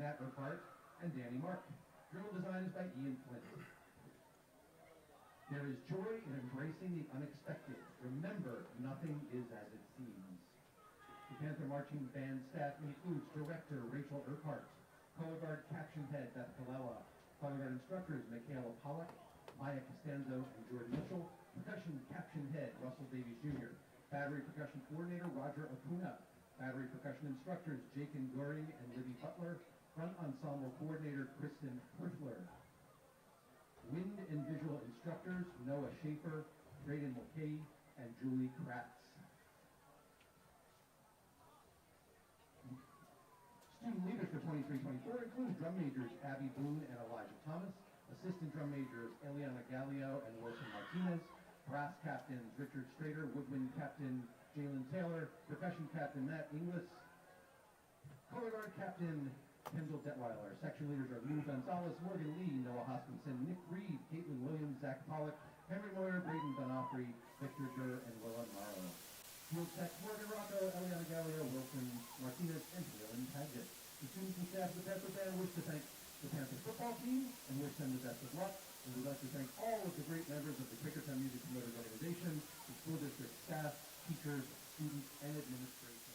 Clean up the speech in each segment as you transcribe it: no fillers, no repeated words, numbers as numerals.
Matt Urquhart, and Danny Mark. Drill design is by Ian Flint. There is joy in embracing the unexpected. Remember, nothing is as it seems. The Panther Marching Band staff includes Director Rachel Urquhart, Color Guard Caption Head Beth Colella, Color Guard Instructors Michaela Pollack, Maya Costanzo, and Jordan Mitchell, Percussion Caption Head Russell Davies Jr., Battery Percussion Coordinator Roger Acuna, Battery Percussion Instructors Jake Goring and Libby Butler, Front Ensemble Coordinator Kristen Hirschler, Wind and Visual Instructors Noah Schaefer, Braden Mulcahy, and Julie Kratz. Student leaders for 23-24 include drum majors Abby Boone and Elijah Thomas, assistant drum majors Eliana Gallio and Wilson Martinez, brass captains Richard Strader, woodwind captain Jalen Taylor, percussion captain Matt Inglis, color guard captain Kendall Detweiler. Section leaders are Lou Gonzalez, Morgan Lee, Noah Hoskinson, Nick Reed, Caitlin Williams, Zach Pollock, Henry Moyer, Braden Bonofrey, Victor Durr, and Willa Morrow. Field techs Morgan Rocco, Eliana Gallio, Wilson Martinez, and Dylan Padgett. The students and staff of the Panther Band wish to thank the Panther football team and wish them the best of luck. And we'd like to thank all of the great members of the Quakertown Music Promoters Organization, the school district staff, teachers, students, and administration.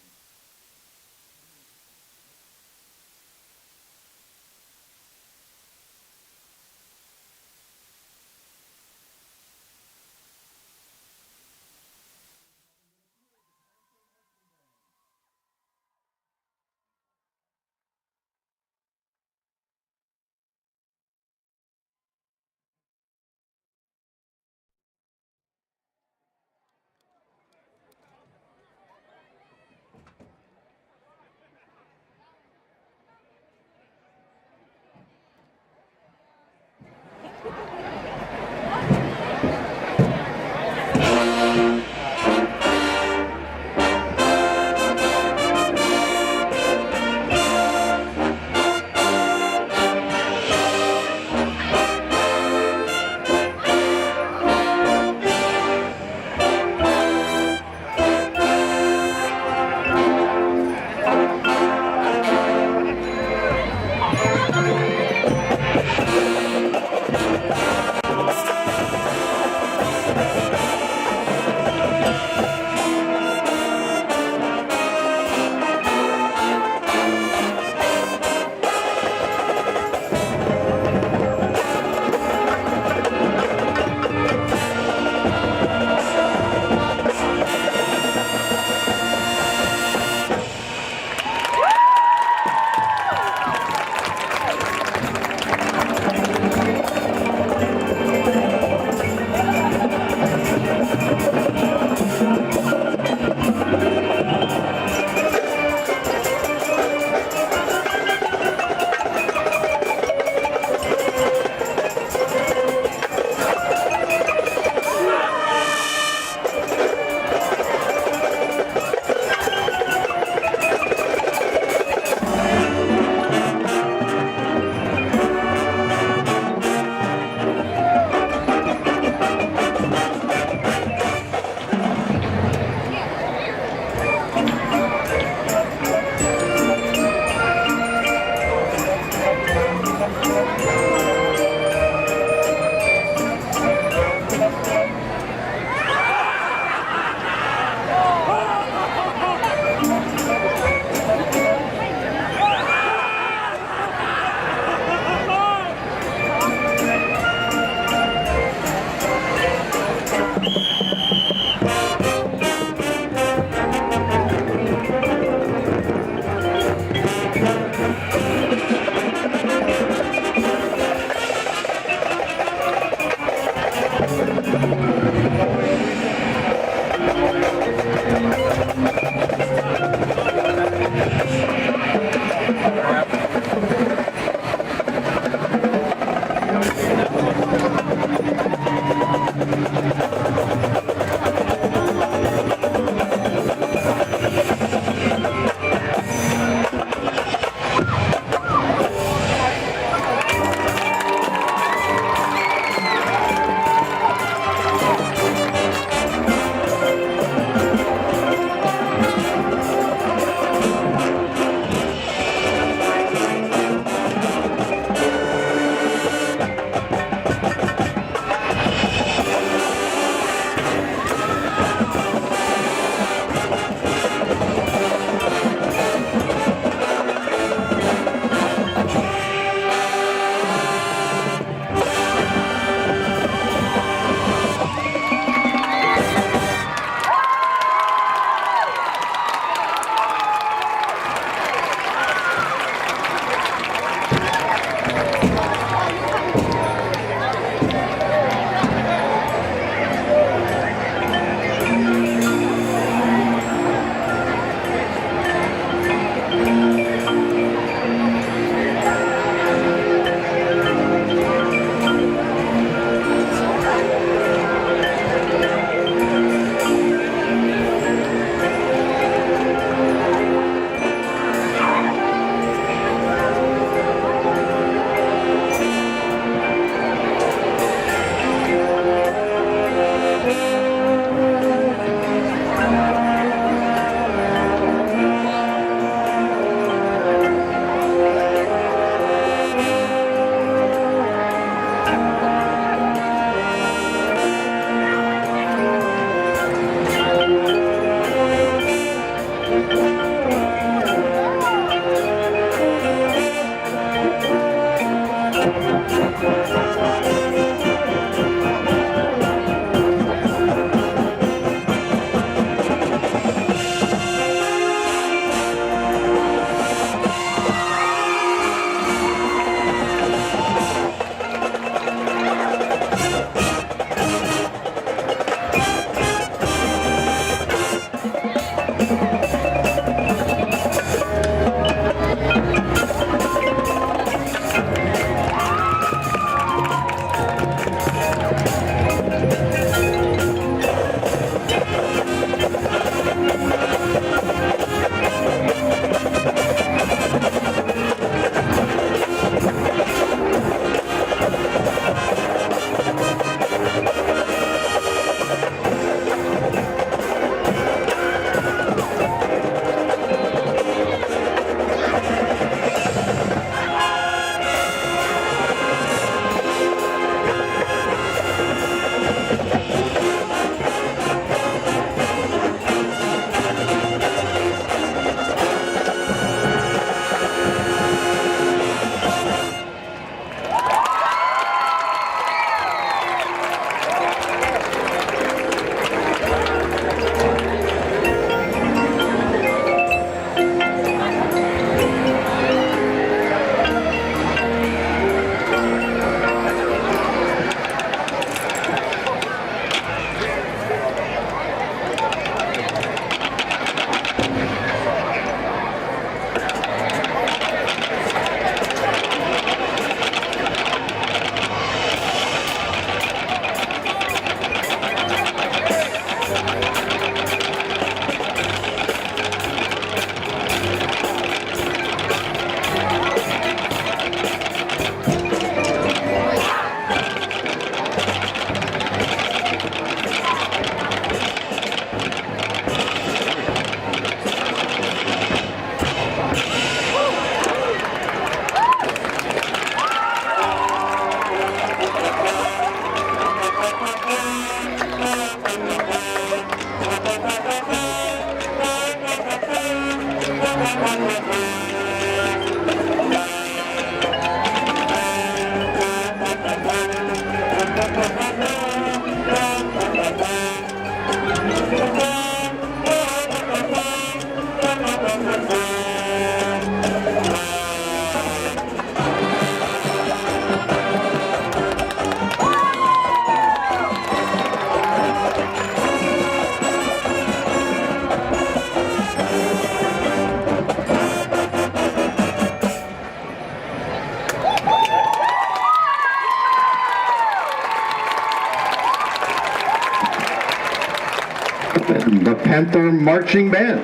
The Panther Marching Band.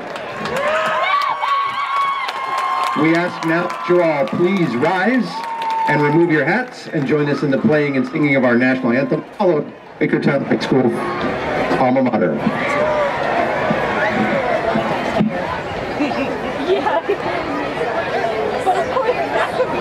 We ask now that you all please rise and remove your hats and join us in the playing and singing of our national anthem, followed Quakertown High School alma mater. But of course, that could be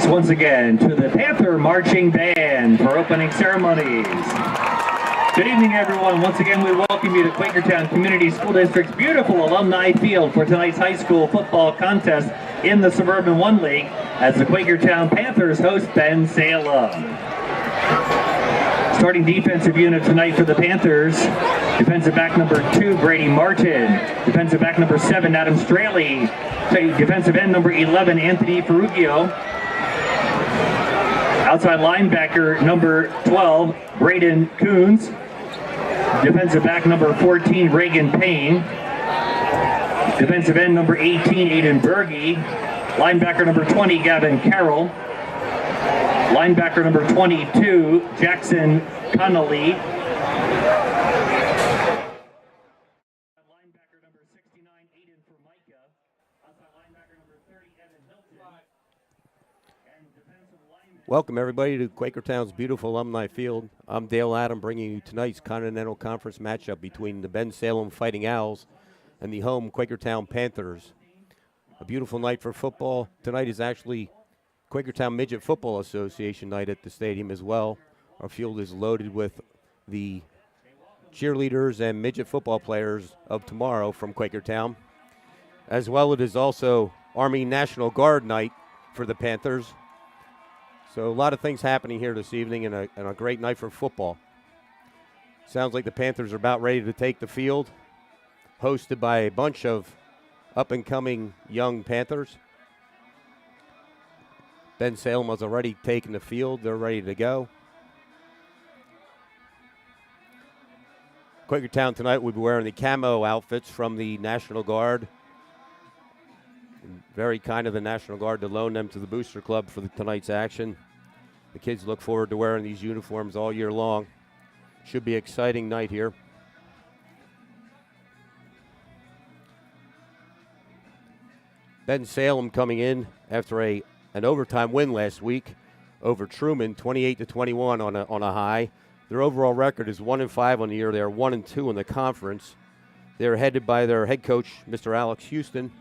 once again to the Panther Marching Band for opening ceremonies. Good evening, everyone. Once again, we welcome you to Quakertown Community School District's beautiful alumni field for tonight's high school football contest in the Suburban 1 League as the Quakertown Panthers host Bensalem. Starting defensive unit tonight for the Panthers, defensive back number 2, Brady Martin. Defensive back number 7, Adam Straley. Defensive end number 11, Anthony Ferruggio. Outside linebacker number 12, Braden Coons. Defensive back number 14, Reagan Payne. Defensive end number 18, Aiden Berge. Linebacker number 20, Gavin Carroll. Linebacker number 22, Jackson Connolly. Linebacker number 69, Aiden Formica. Outside linebacker number 30, Evan Hilton. And defensive lineman. Welcome, everybody, to Quakertown's beautiful alumni field. I'm Dale Adam, bringing you tonight's Continental Conference matchup between the Bensalem Fighting Owls and the home Quakertown Panthers. A beautiful night for football. Tonight is actually Quakertown Midget Football Association night at the stadium as well. Our field is loaded with the cheerleaders and midget football players of tomorrow from Quakertown. As well, it is also Army National Guard night for the Panthers. So a lot of things happening here this evening and a great night for football. Sounds like the Panthers are about ready to take the field, hosted by a bunch of up-and-coming young Panthers. Bensalem has already taken the field. They're ready to go. Quakertown tonight will be wearing the camo outfits from the National Guard. And very kind of the National Guard to loan them to the Booster Club for tonight's action. The kids look forward to wearing these uniforms all year long. Should be an exciting night here. Bensalem coming in after an overtime win last week over Truman, 28-21 on a high. Their overall record is 1-5 on the year. They are 1-2 in the conference. They're headed by their head coach, Mr. Alex Houston,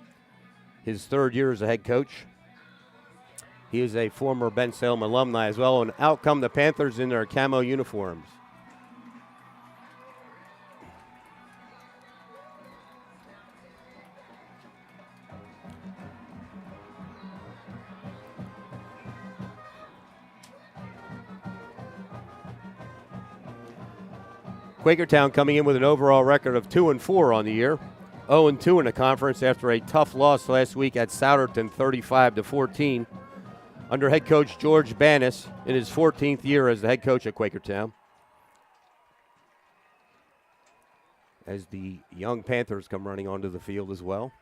his third year as a head coach. He is a former Bensalem alumni as well, and out come the Panthers in their camo uniforms. Quakertown coming in with an overall record of 2-4 on the year, 0-2 in the conference after a tough loss last week at Souderton, 35-14. Under head coach George Bannis in his 14th year as the head coach at Quakertown. As the young Panthers come running onto the field as well,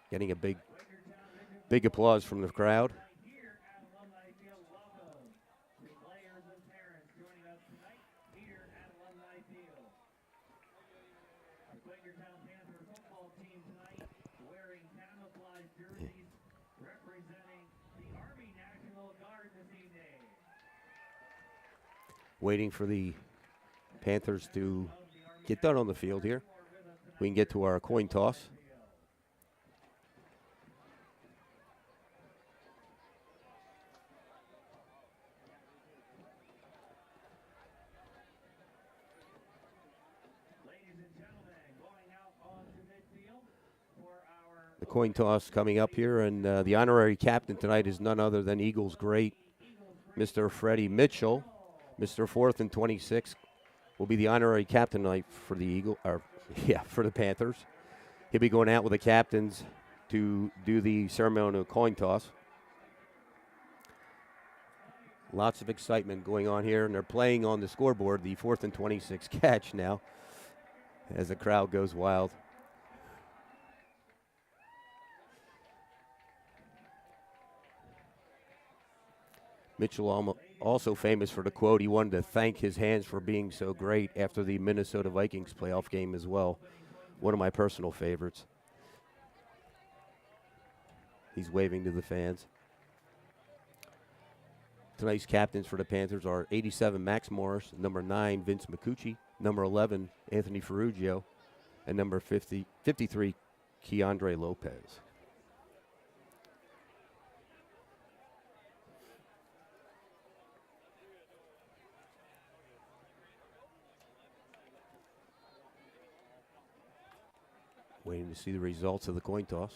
getting a big applause from the crowd. Waiting for the Panthers to get done on the field here. We can get to our coin toss. The coin toss coming up here, and the honorary captain tonight is none other than Eagles great Mr. Freddie Mitchell. Mr. 4th and 26 will be the honorary captain tonight for the for the Panthers. He'll be going out with the captains to do the ceremonial coin toss. Lots of excitement going on here, and they're playing on the scoreboard the 4th and 26 catch now as the crowd goes wild. Mitchell also famous for the quote, he wanted to thank his hands for being so great after the Minnesota Vikings playoff game as well. One of my personal favorites. He's waving to the fans. Tonight's captains for the Panthers are 87 Max Morris, number 9 Vince McCucci, number 11 Anthony Ferrugio, and number 53 Keandre Lopez. Waiting to see the results of the coin toss.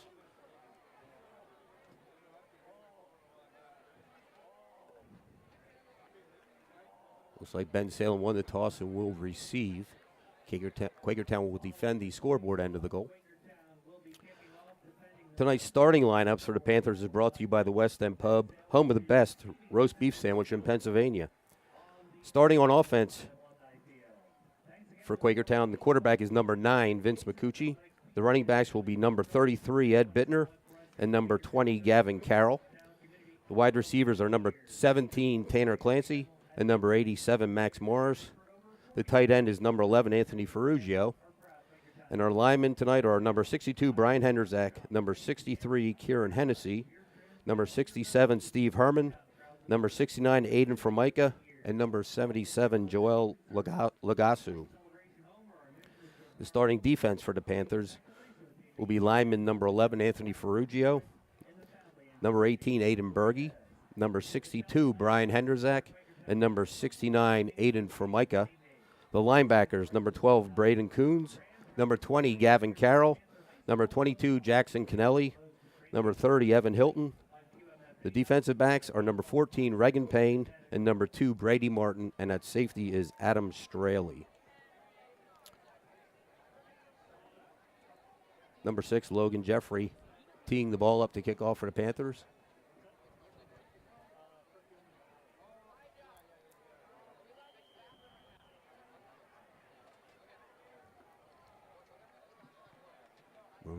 Looks like Bensalem won the toss and will receive. Quakertown will defend the scoreboard end of the goal. Tonight's starting lineups for the Panthers is brought to you by the West End Pub, home of the best roast beef sandwich in Pennsylvania. Starting on offense for Quakertown, the quarterback is number 9, Vince McCucci. The running backs will be number 33, Ed Bittner, and number 20, Gavin Carroll. The wide receivers are number 17, Tanner Clancy, and number 87, Max Morris. The tight end is number 11, Anthony Ferrugio. And our linemen tonight are number 62, Brian Henderzak, number 63, Kieran Hennessy, number 67, Steve Herman, number 69, Aiden Formica, and number 77, Joel Lagasu. The starting defense for the Panthers will be lineman number 11, Anthony Ferrugio, number 18, Aiden Berge, number 62, Brian Henderzak, and number 69, Aiden Formica. The linebackers, number 12, Braden Coons, number 20, Gavin Carroll, number 22, Jackson Kennelly, number 30, Evan Hilton. The defensive backs are number 14, Regan Payne, and number 2, Brady Martin, and at safety is Adam Straley. Number 6, Logan Jeffrey, teeing the ball up to kick off for the Panthers.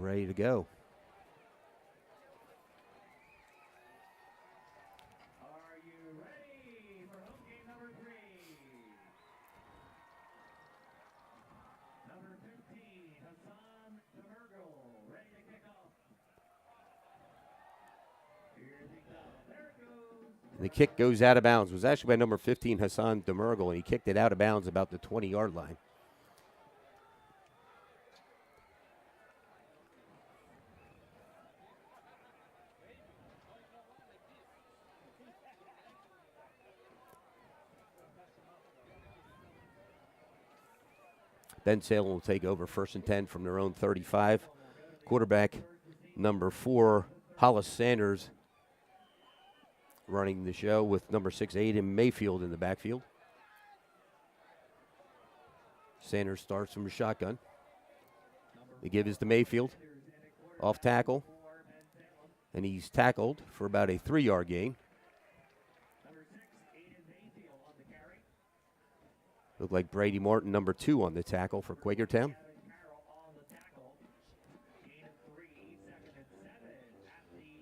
ready to go. Are you ready for home game number 3? Number 15, Hassan Demergel, ready to kick off. Here they come. There it goes. The kick goes out of bounds. It was actually by number 15, Hassan Demergel, and he kicked it out of bounds about the 20-yard line. Bensalem will take over 1st and 10 from their own 35. Quarterback number 4, Hollis Sanders, running the show with number 6, Aiden Mayfield in the backfield. Sanders starts from a shotgun. The give is to Mayfield. Off tackle. And he's tackled for about a 3-yard gain. Looked like Brady Martin, number 2, on the tackle for Quakertown.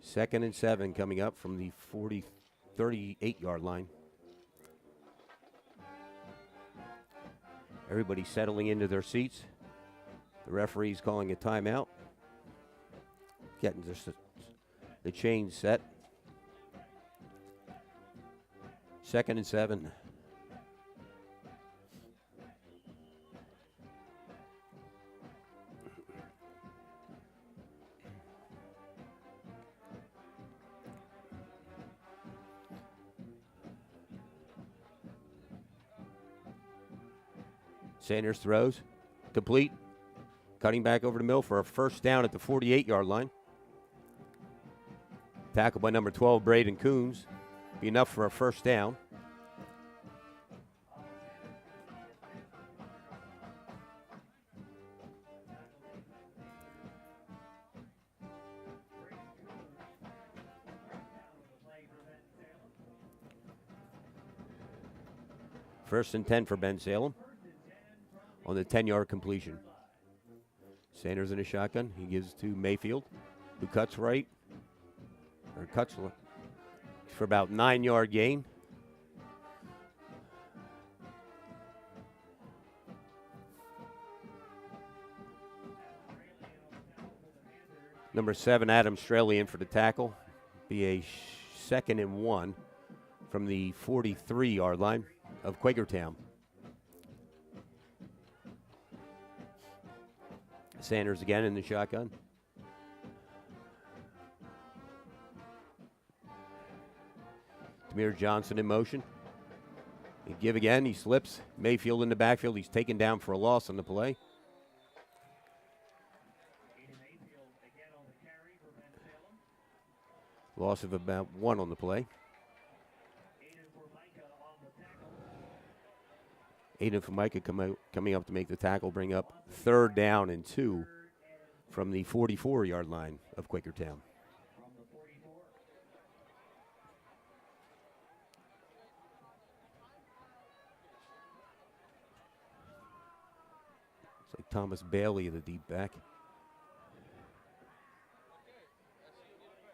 2nd and 7 coming up from the 38-yard line. Everybody settling into their seats. The referee's calling a timeout. Getting the chain set. 2nd and 7. Sanders throws, complete, cutting back over the middle for a 1st down at the 48-yard line. Tackled by number 12, Braden Coons. Be enough for a 1st down. First and 10 for Bensalem on the 10-yard completion. Sanders in a shotgun. He gives to Mayfield, who cuts right, or cuts for about 9-yard gain. Number 7, Adam Straley in for the tackle. Be a 2nd and 1 from the 43-yard line of Quakertown. Sanders again in the shotgun. Demir Johnson in motion. He give again. He slips. Mayfield in the backfield. He's taken down for a loss on the play. Loss of about 1 on the play. Aiden Formica coming up to make the tackle, bring up 3rd down and 2 from the 44-yard line of Quakertown. It's like Thomas Bailey, the deep back.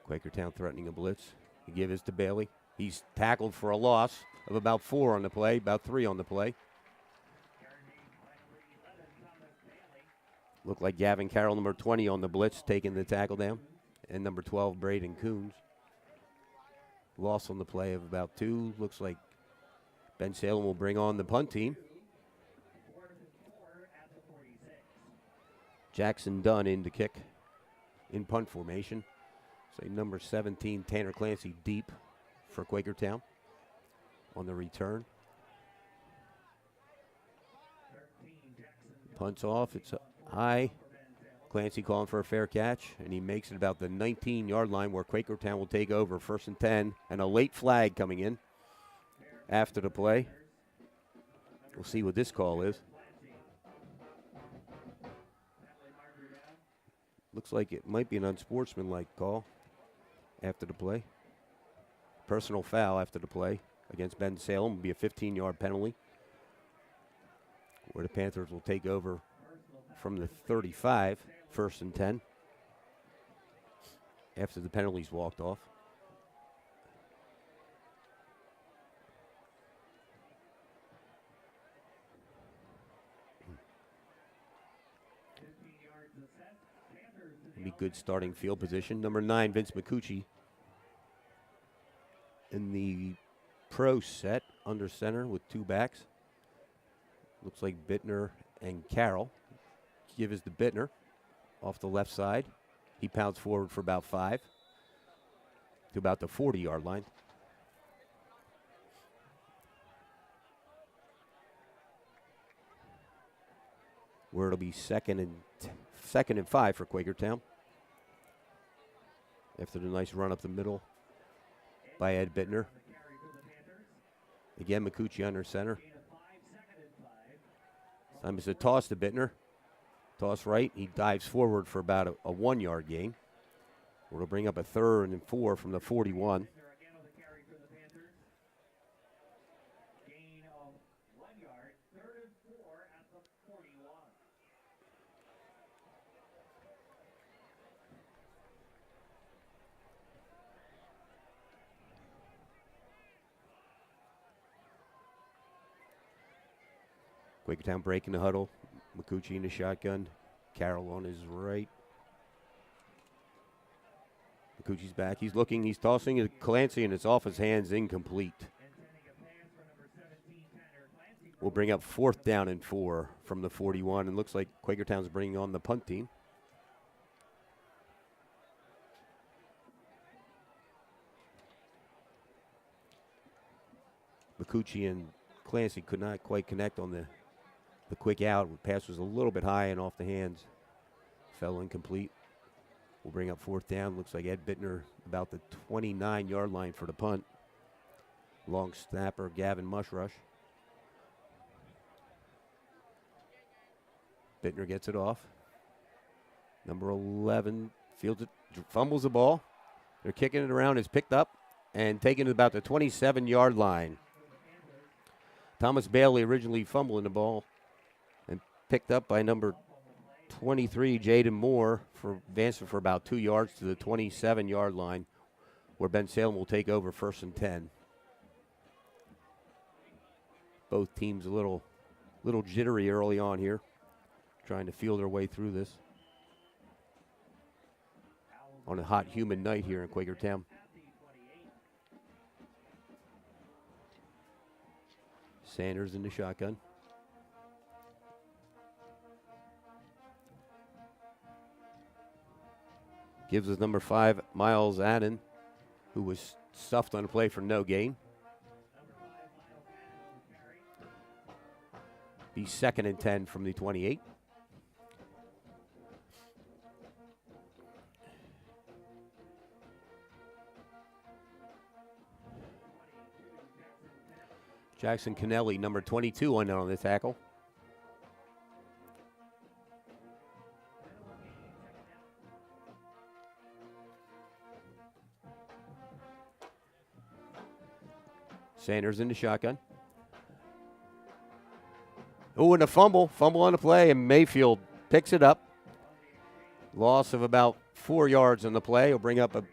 Quakertown threatening a blitz. The give is to Bailey. He's tackled for a loss of about 4 on the play, about 3 on the play. Looked like Gavin Carroll, number 20, on the blitz, taking the tackle down. And number 12, Braden Coons. Loss on the play of about 2. Looks like Bensalem will bring on the punt team. Jackson Dunn in to kick in punt formation. Say number 17, Tanner Clancy, deep for Quakertown on the return. Punts off. It's high. Clancy calling for a fair catch, and he makes it about the 19-yard line where Quakertown will take over 1st and 10, and a late flag coming in after the play. We'll see what this call is. Looks like it might be an unsportsmanlike call after the play. Personal foul after the play against Bensalem will be a 15-yard penalty, where the Panthers will take over from the 35, 1st and 10. after the penalties walked off. Be good starting field position. Number 9, Vince McCucci in the pro set under center with 2 backs. Looks like Bittner and Carroll. Give is to Bittner off the left side. He pounds forward for about 5 to about the 40-yard line. Where it'll be second and 5 for Quakertown. After the nice run up the middle by Ed Bittner. Again, McCucci under center. Time is a toss to Bittner. Toss right. He dives forward for about a 1-yard gain. We'll bring up a 3rd and 4 from the 41. Quakertown breaking the huddle. McCucci in the shotgun. Carroll on his right. McCucci's back. He's looking. He's tossing it to Clancy, and it's off his hands, incomplete. We'll bring up 4th down and 4 from the 41. And looks like Quakertown's bringing on the punt team. McCucci and Clancy could not quite connect on the quick out. The pass was a little bit high and off the hands. Fell incomplete. We'll bring up 4th down. Looks like Ed Bittner about the 29-yard line for the punt. Long snapper Gavin Mushrush. Bittner gets it off. Number 11 fields it, fumbles the ball. They're kicking it around. It's picked up and taken to about the 27-yard line. Thomas Bailey originally fumbling the ball and picked up by number 23, Jaden Moore, for advancing for about 2 yards to the 27-yard line, where Bensalem will take over 1st and 10. Both teams a little jittery early on here, trying to feel their way through this on a hot, humid night here in Quakertown. Sanders in the shotgun. Gives us number 5, Miles Adden, who was stuffed on the play for no gain. Be 2nd and 10 from the 28. Jackson Kennelly, number 22, on the tackle. Sanders in the shotgun. Oh, and a fumble on the play, and Mayfield picks it up. Loss of about 4 yards on the play. Will bring up a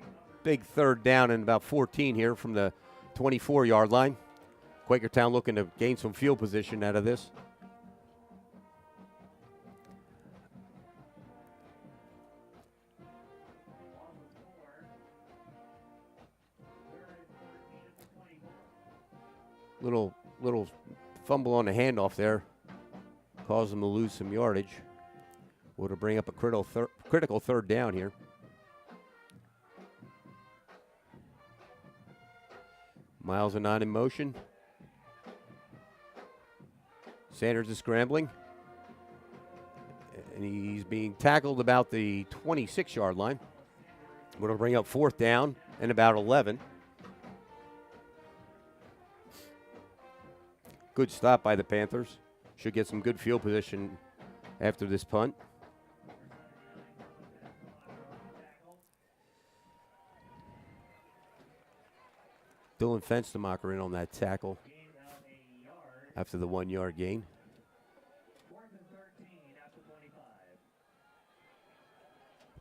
big 3rd down and about 14 here from the 24-yard line. Quakertown looking to gain some field position out of this. Little fumble on the handoff there caused them to lose some yardage. Would bring up a critical 3rd down here. Miles are not in motion. Sanders is scrambling. And he's being tackled about the 26-yard line. Would bring up 4th down and about 11. Good stop by the Panthers. Should get some good field position after this punt. Dylan Fenstemacher in on that tackle after the 1-yard gain.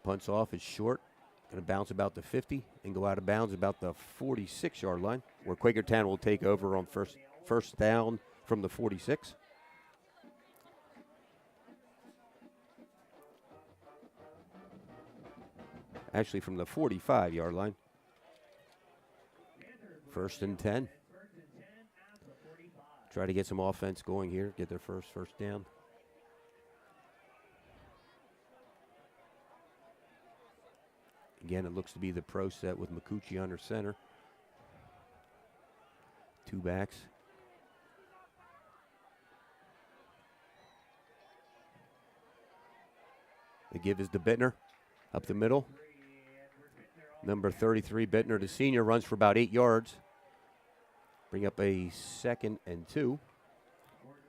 Punts off is short. Going to bounce about the 50 and go out of bounds about the 46-yard line, where Quakertown will take over on first down from the 46. Actually, from the 45-yard line. First and 10. Try to get some offense going here, get their first down. Again, it looks to be the pro set with Makuchi under center. Two backs. The give is to Bittner, up the middle. Number 33, Bittner, the senior, runs for about 8 yards. Bring up a 2nd and 2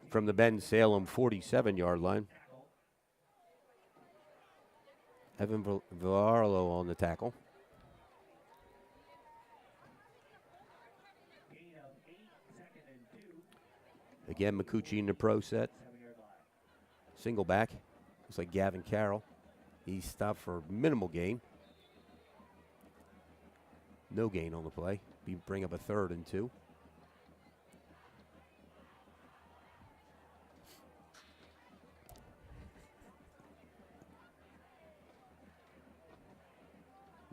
from the Bensalem 47-yard line. Evan Villarlo on the tackle. Again, Makuchi in the pro set. Single back. Looks like Gavin Carroll. He stopped for minimal gain. No gain on the play. We bring up a 3rd and 2.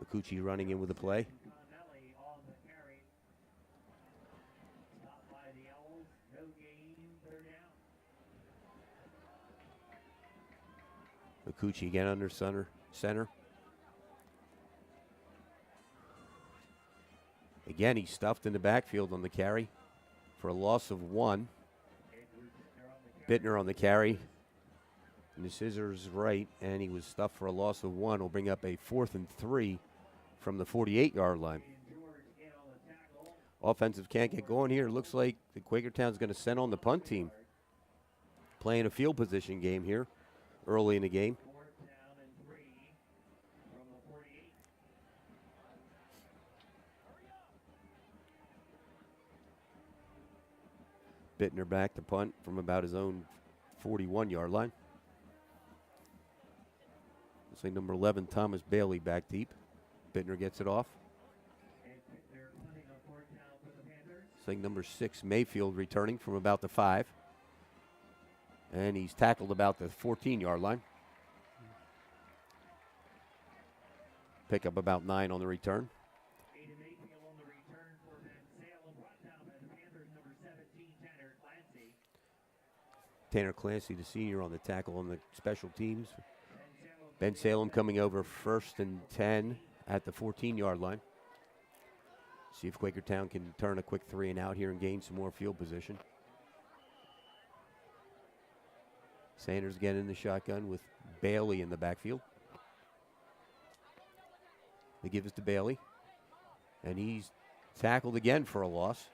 Makuchi running in with the play. Makuchi again under center. Again, he's stuffed in the backfield on the carry for a loss of 1. Bittner on the carry. And the scissors right, and he was stuffed for a loss of 1. Will bring up a 4th and 3 from the 48-yard line. Offensive can't get going here. Looks like the Quakertown's going to send on the punt team. Playing a field position game here early in the game. Bittner back to punt from about his own 41-yard line. Looks like number 11, Thomas Bailey, back deep. Bittner gets it off. Looks like number 6, Mayfield, returning from about the 5. And he's tackled about the 14-yard line. Pick up about 9 on the return. Tanner Clancy, the senior, on the tackle on the special teams. Bensalem coming over 1st and 10 at the 14-yard line. See if Quakertown can turn a quick 3 and out here and gain some more field position. Sanders again in the shotgun with Bailey in the backfield. They give it to Bailey. And he's tackled again for a loss.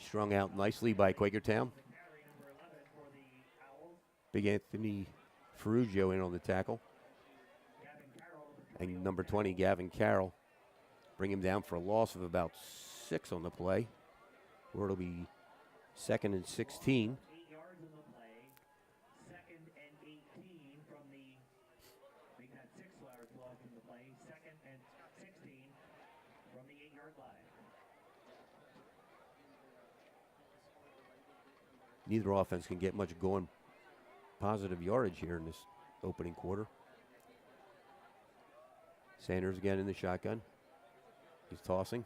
Strung out nicely by Quakertown. Big Anthony Ferrugio in on the tackle. And number 20, Gavin Carroll. Bring him down for a loss of about 6 on the play. Where it'll be 2nd and 16. Neither offense can get much going positive yardage here in this opening quarter. Sanders again in the shotgun. He's tossing.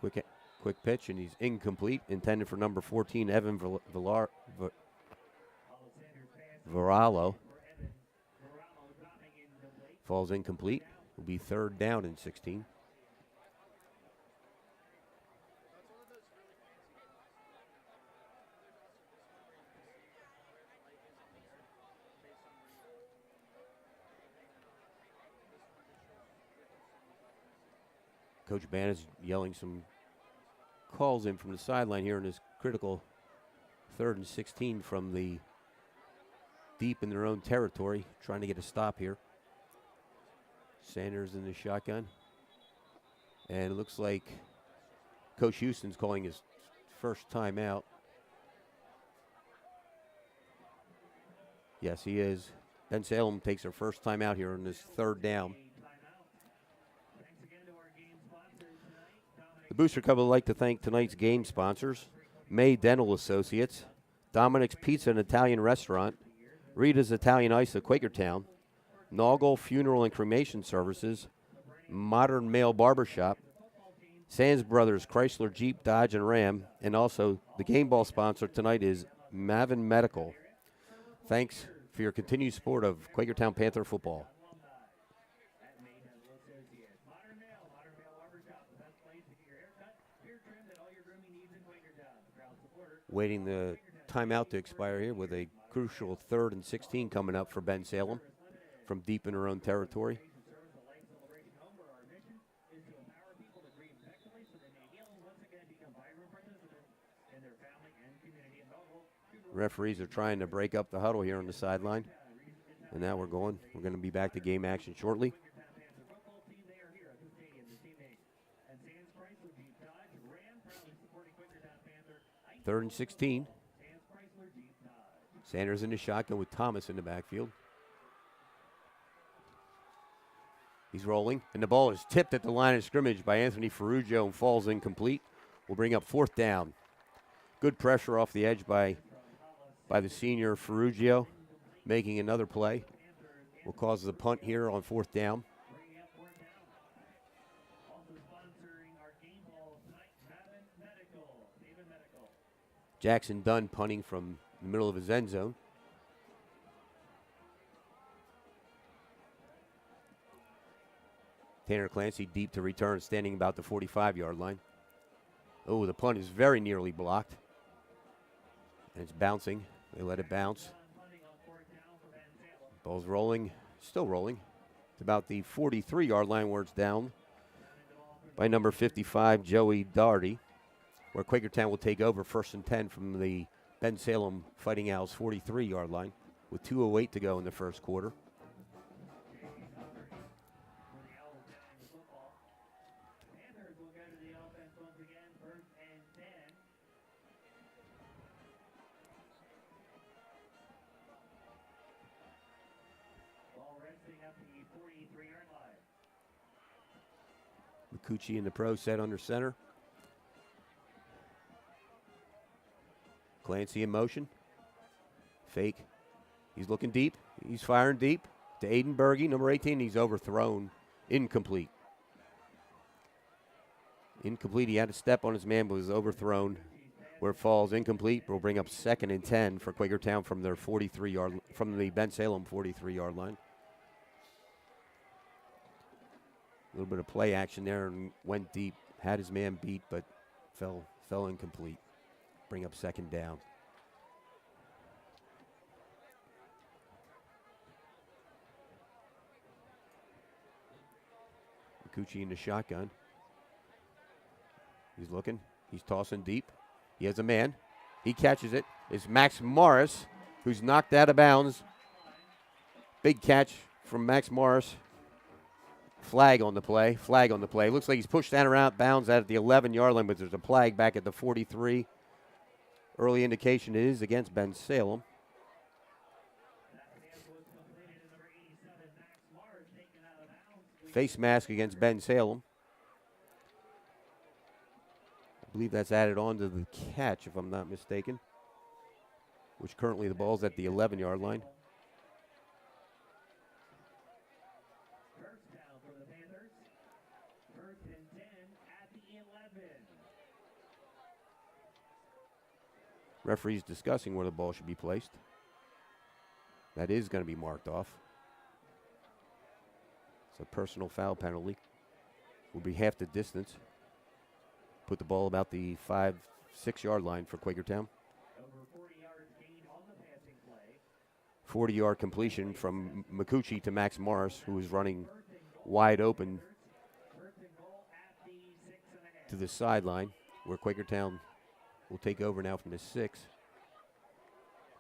Quick pitch, and he's incomplete. Intended for number 14, Evan Varallo. Falls incomplete. Will be 3rd down and 16. Coach Ban is yelling some calls in from the sideline here in this critical 3rd and 16 from the deep in their own territory, trying to get a stop here. Sanders in the shotgun. And it looks like Coach Houston's calling his first timeout. Yes, he is. Bensalem takes their first timeout here on this 3rd down. Booster Club would like to thank tonight's game sponsors: May Dental Associates, Dominic's Pizza and Italian Restaurant, Rita's Italian Ice of Quakertown, Naugle Funeral and Cremation Services, Modern Male Barbershop, Sands Brothers Chrysler Jeep Dodge and Ram, and also the game ball sponsor tonight is Mavin Medical. Thanks for your continued support of Quakertown Panther football. Waiting the timeout to expire here with a crucial 3rd and 16 coming up for Bensalem from deep in her own territory. Referees are trying to break up the huddle here on the sideline. And now we're going to be back to game action shortly. 3rd and 16. Sanders in the shotgun with Thomas in the backfield. He's rolling, and the ball is tipped at the line of scrimmage by Anthony Ferrugio and falls incomplete. We'll bring up 4th down. Good pressure off the edge by the senior Ferrugio, making another play. Will cause the punt here on 4th down. Jackson Dunn punting from the middle of his end zone. Tanner Clancy deep to return, standing about the 45-yard line. Oh, the punt is very nearly blocked. And it's bouncing. They let it bounce. Ball's rolling, still rolling. It's about the 43-yard line where it's down by number 55, Joey Doherty, where Quakertown will take over 1st and 10 from the Bensalem Fighting Owls 43-yard line with 2:08 to go in the first quarter. McCucci in the pro set under center. Clancy in motion. Fake. He's looking deep. He's firing deep to Aiden Berge, number 18. He's overthrown. Incomplete. Incomplete. He had a step on his man, but was overthrown. Where it falls incomplete. We'll bring up 2nd and 10 for Quakertown from their 43-yard, from the Bensalem 43-yard line. A little bit of play action there and went deep. Had his man beat, but fell incomplete. Bring up 2nd down. McCucci in the shotgun. He's looking. He's tossing deep. He has a man. He catches it. It's Max Morris, who's knocked out of bounds. Big catch from Max Morris. Flag on the play. Flag on the play. Looks like he's pushed out around bounds out at the 11-yard line, but there's a flag back at the 43. Early indication it is against Bensalem. Face mask against Bensalem. I believe that's added on to the catch, if I'm not mistaken, which currently the ball's at the 11-yard line. Referees discussing where the ball should be placed. That is going to be marked off. It's a personal foul penalty. Will be half the distance. Put the ball about the 5-6 yard line for Quakertown. 40-yard completion from McCucci to Max Morris, who is running wide open to the sideline, where Quakertown will take over now from the 6.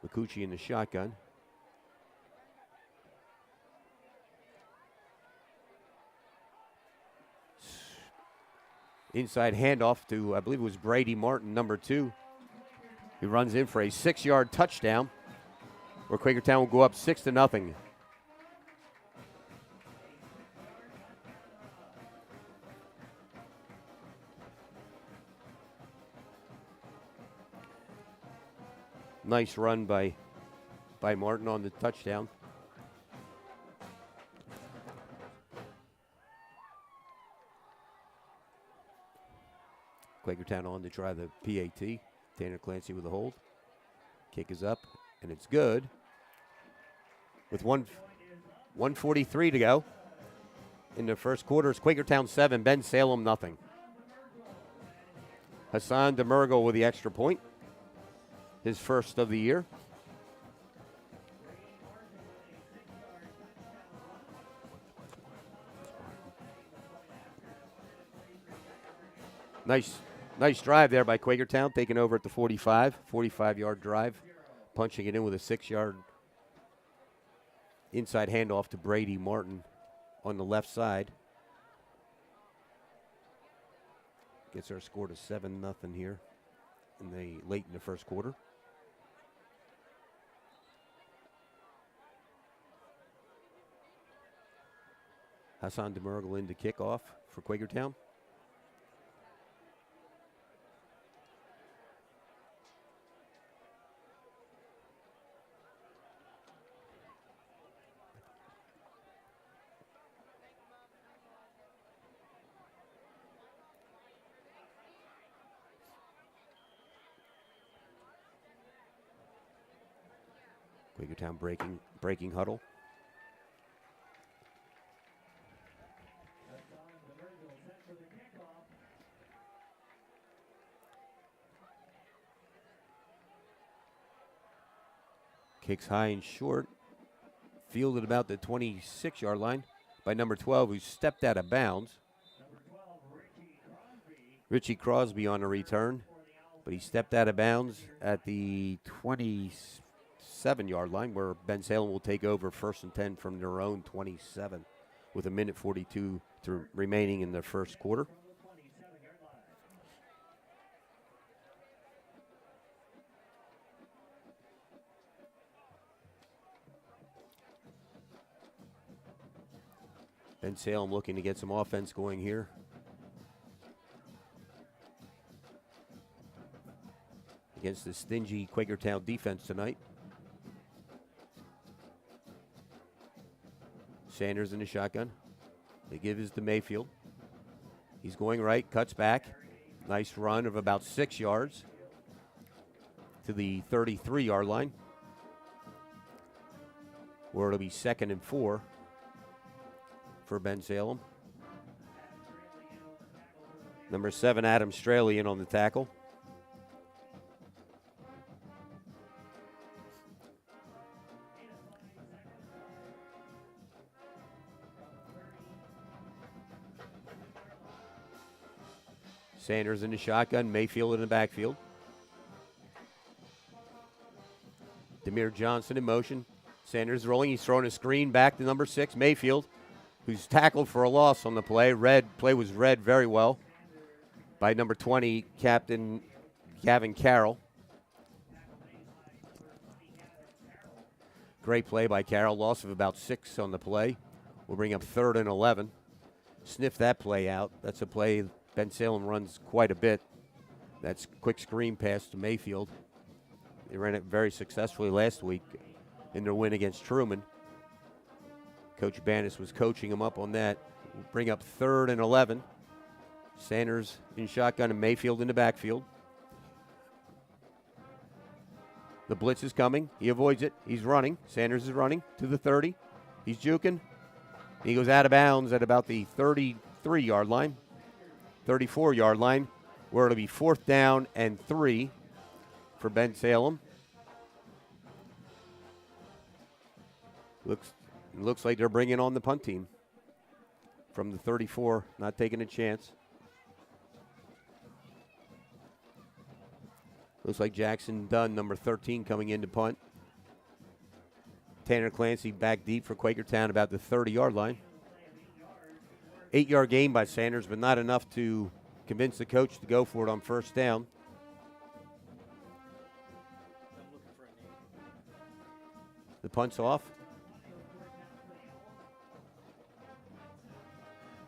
McCucci in the shotgun. Inside handoff to, I believe it was Brady Martin, number 2. He runs in for a 6-yard touchdown, where Quakertown will go up 6-0. Nice run by Martin on the touchdown. Quakertown on to try the PAT. Tanner Clancy with a hold. Kick is up, and it's good. With 1:43 to go in the first quarter, it's Quakertown 7, Bensalem nothing. Hassan DeMurgo with the extra point, his first of the year. Nice drive there by Quakertown, taking over at the 45-yard drive, punching it in with a 6-yard inside handoff to Brady Martin on the left side. Gets our score to 7-0 here late in the first quarter. Hassan DeMurgo in to kick off for Quakertown. Quakertown breaking huddle. Kicks high and short. Fielded about the 26-yard line by number 12, who stepped out of bounds. Richie Crosby on a return, but he stepped out of bounds at the 27-yard line, where Bensalem will take over 1st and 10 from their own 27 with 1:42 remaining in the first quarter. Bensalem looking to get some offense going here. Against the stingy Quakertown defense tonight. Sanders in the shotgun. They give his to Mayfield. He's going right, cuts back. Nice run of about 6 yards to the 33-yard line, where it'll be 2nd and 4 for Bensalem. Number 7, Adam Straley in on the tackle. Sanders in the shotgun, Mayfield in the backfield. Demir Johnson in motion. Sanders rolling, he's throwing a screen back to number 6, Mayfield, who's tackled for a loss on the play. Play was read very well by number 20, Captain Gavin Carroll. Great play by Carroll, loss of about 6 on the play. We'll bring up 3rd and 11. Sniff that play out. That's a play Bensalem runs quite a bit. That's quick screen pass to Mayfield. They ran it very successfully last week in their win against Truman. Coach Bannis was coaching him up on that. We'll bring up 3rd and 11. Sanders in shotgun and Mayfield in the backfield. The blitz is coming. He avoids it. He's running. Sanders is running to the 30. He's juking. He goes out of bounds at about the 33-yard line. 34-yard line, where it'll be 4th down and 3 for Bensalem. Looks like they're bringing on the punt team from the 34, not taking a chance. Looks like Jackson Dunn, number 13, coming in to punt. Tanner Clancy back deep for Quakertown, about the 30-yard line. 8-yard gain by Sanders, but not enough to convince the coach to go for it on 1st down. The punt's off.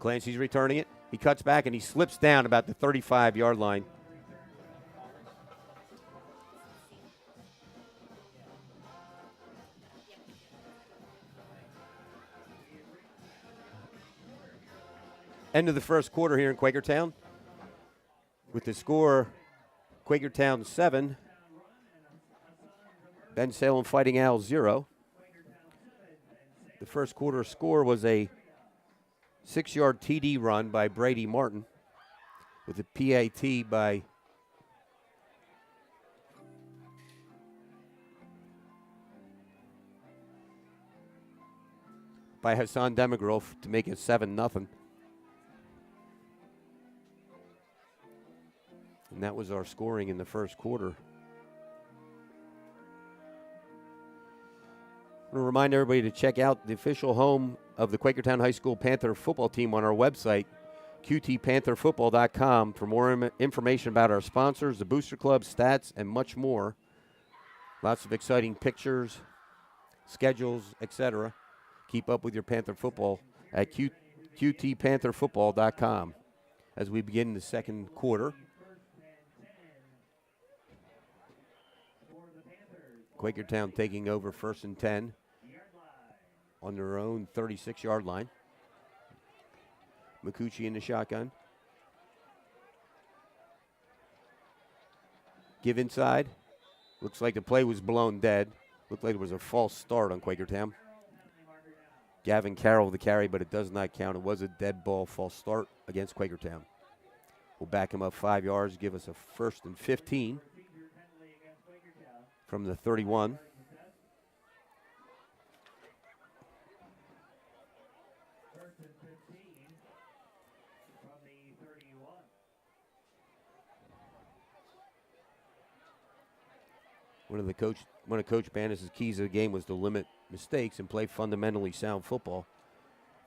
Clancy's returning it. He cuts back and he slips down about the 35-yard line. End of the first quarter here in Quakertown. With the score, Quakertown 7, Bensalem Fighting Owls 0. The first quarter score was a 6-yard TD run by Brady Martin with a PAT by Hassan Demigrove to make it 7-0. And that was our scoring in the first quarter. I want to remind everybody to check out the official home of the Quakertown High School Panther football team on our website, qtpantherfootball.com, for more information about our sponsors, the Booster Club, stats, and much more. Lots of exciting pictures, schedules, etc. Keep up with your Panther football at qtpantherfootball.com. As we begin the second quarter, Quakertown taking over 1st and 10 on their own 36-yard line. McCucci in the shotgun. Give inside. Looks like the play was blown dead. Looked like it was a false start on Quakertown. Gavin Carroll the carry, but it does not count. It was a dead ball false start against Quakertown. We'll back him up 5 yards, give us a 1st and 15 from the 31. One of Coach Banis's keys of the game was to limit mistakes and play fundamentally sound football.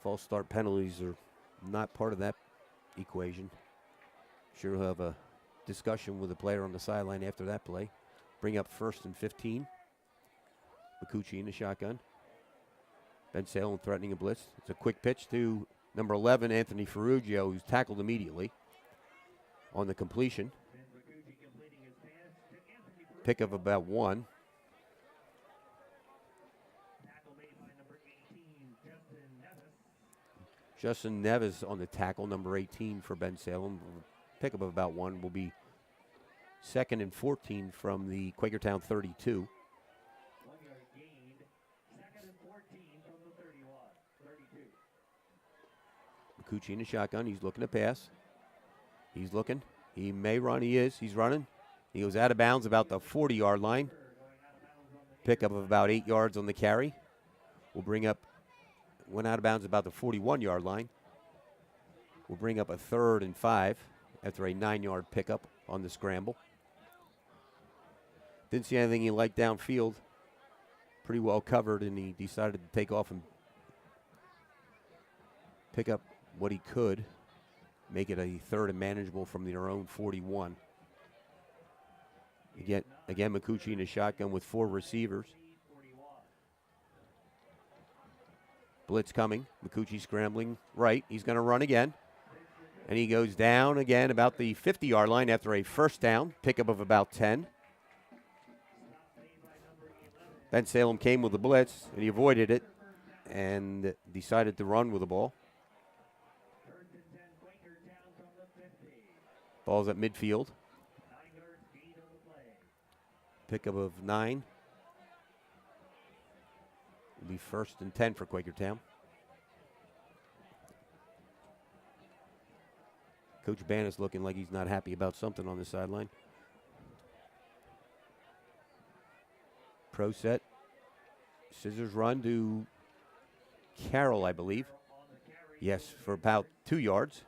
False start penalties are not part of that equation. Sure he'll have a discussion with the player on the sideline after that play. Bring up 1st and 15. McCucci in the shotgun. Bensalem threatening a blitz. It's a quick pitch to number 11, Anthony Ferrugio, who's tackled immediately on the completion. Pick of about 1. Justin Neves on the tackle, number 18 for Bensalem. Pick up of about 1 will be 2nd and 14 from the Quakertown 32. McCucci in the shotgun. He's looking to pass. He's looking. He may run. He is. He's running. He goes out of bounds about the 40-yard line. Pickup of about 8 yards on the carry. We'll bring up, went out of bounds about the 41-yard line. We'll bring up a 3rd and 5 after a 9-yard pickup on the scramble. Didn't see anything he liked downfield. Pretty well covered, and he decided to take off and pick up what he could. Make it a 3rd and manageable from their own 41. Again, McCucci in a shotgun with 4 receivers. Blitz coming. McCucci scrambling right. He's going to run again. And he goes down again about the 50-yard line after a 1st down. Pickup of about 10. Bensalem came with the blitz, and he avoided it and decided to run with the ball. Ball's at midfield. Pickup of 9. Will be 1st and 10 for Quakertown. Coach Banis looking like he's not happy about something on the sideline. Pro set. Scissors run to Carroll, I believe. Yes, for about 2 yards.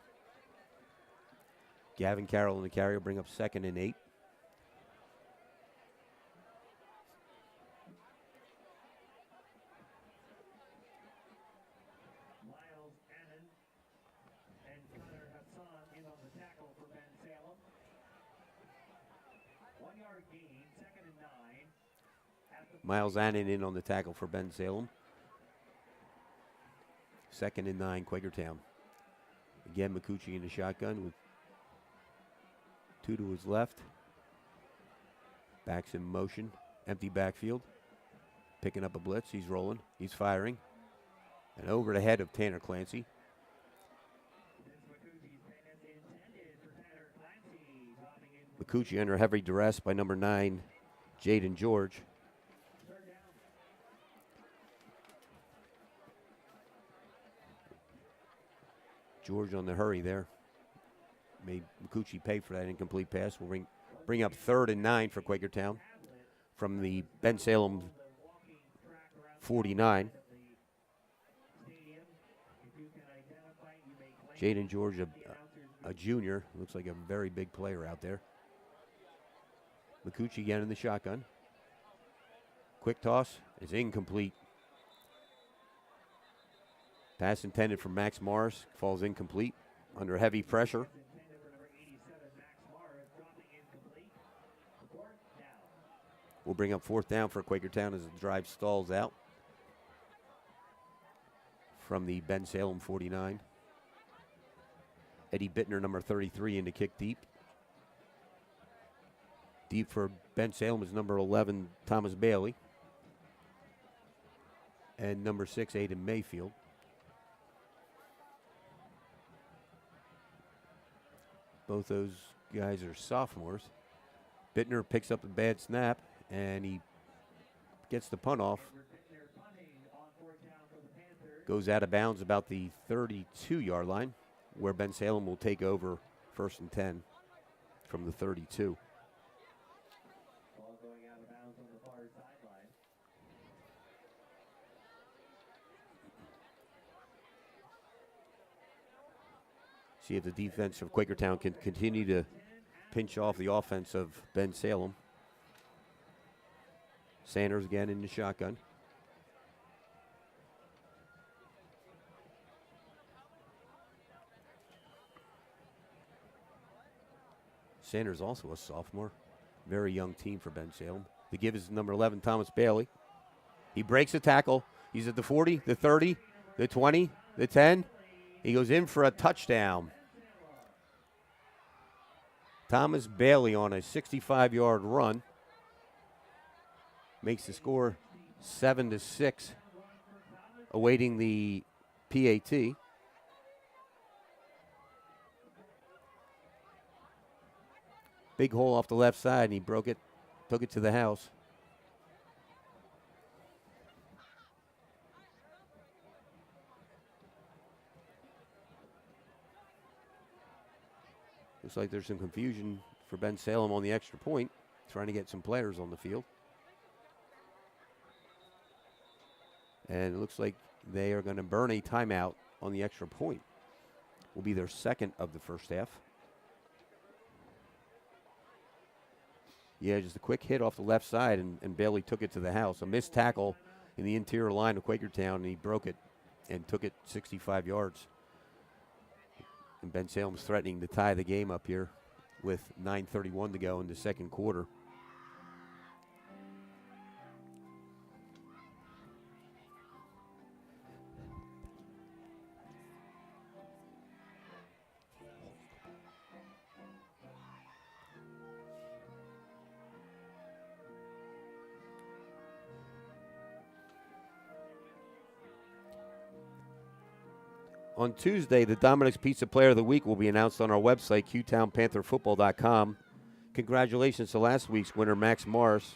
Gavin Carroll in the carry will bring up 2nd and 8. Miles Annan in on the tackle for Bensalem. 2nd and 9, Quakertown. Again, McCucci in the shotgun with 2 to his left. Backs in motion. Empty backfield. Picking up a blitz. He's rolling. He's firing. And over the head of Tanner Clancy. McCucci under heavy duress by number 9, Jaden George. George on the hurry there. Made McCucci pay for that incomplete pass. Will bring up 3rd and 9 for Quakertown from the Bensalem 49. Jaden George, a junior, looks like a very big player out there. McCucci again in the shotgun. Quick toss is incomplete. Pass intended for Max Morris, falls incomplete under heavy pressure. We'll bring up 4th down for Quakertown as the drive stalls out from the Bensalem 49. Eddie Bittner, number 33, in to kick deep. Deep for Bensalem is number 11, Thomas Bailey. And number 6, Aiden Mayfield. Both those guys are sophomores. Bittner picks up a bad snap, and he gets the punt off. Goes out of bounds about the 32-yard line, where Bensalem will take over 1st and 10 from the 32. See if the defense of Quakertown can continue to pinch off the offense of Bensalem. Sanders again in the shotgun. Sanders also a sophomore. Very young team for Bensalem. The give is number 11, Thomas Bailey. He breaks a tackle. He's at the 40, the 30, the 20, the 10. He goes in for a touchdown. Thomas Bailey on a 65-yard run makes the score 7-6, awaiting the PAT. Big hole off the left side, and he broke it, took it to the house. Looks like there's some confusion for Bensalem on the extra point, trying to get some players on the field. And it looks like they are going to burn a timeout on the extra point. Will be their 2nd of the first half. Yeah, just a quick hit off the left side, and Bailey took it to the house. A missed tackle in the interior line of Quakertown, and he broke it and took it 65 yards. And Bensalem's threatening to tie the game up here with 9:31 to go in the 2nd quarter. On Tuesday, the Dominic's Pizza Player of the Week will be announced on our website, QTownPantherFootball.com. Congratulations to last week's winner, Max Morris.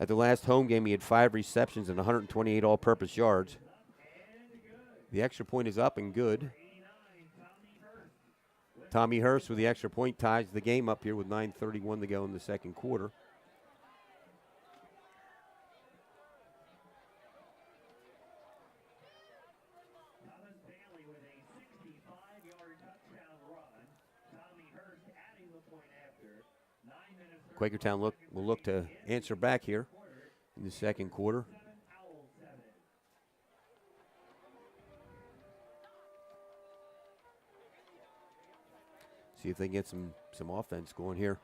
At the last home game, he had 5 receptions and 128 all-purpose yards. The extra point is up and good. Tommy Hurst with the extra point ties the game up here with 9:31 to go in the 2nd quarter. Quakertown will look to answer back here in the 2nd quarter. See if they can get some offense going here.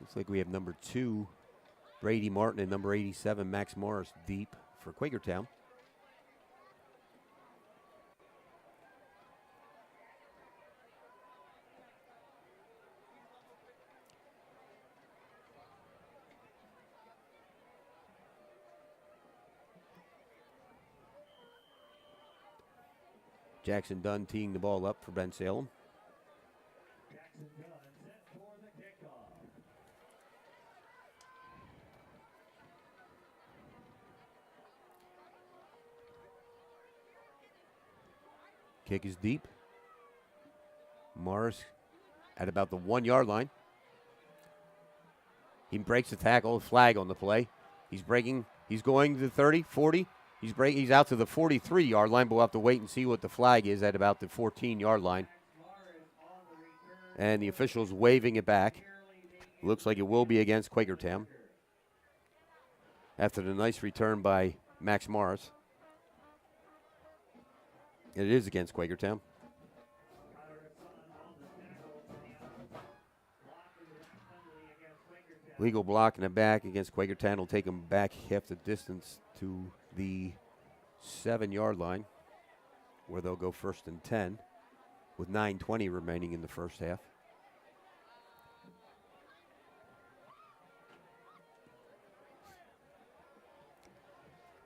Looks like we have number 2, Brady Martin, and number 87, Max Morris, deep for Quakertown. Jackson Dunn teeing the ball up for Bensalem. Jackson Dunn set for the kickoff. Kick is deep. Morris at about the 1 yard line. He breaks the tackle, flag on the play. He's breaking, he's going to the 30, 40. He's out to the 43 yard line, but we'll have to wait and see what the flag is at about the 14 yard line. And the official's waving it back. Looks like it will be against Quakertown. After the nice return by Max Morris. It is against Quakertown. Legal block in the back against Quakertown will take him back half the distance to the 7 yard line, where they'll go 1st and 10 with 9:20 remaining in the first half.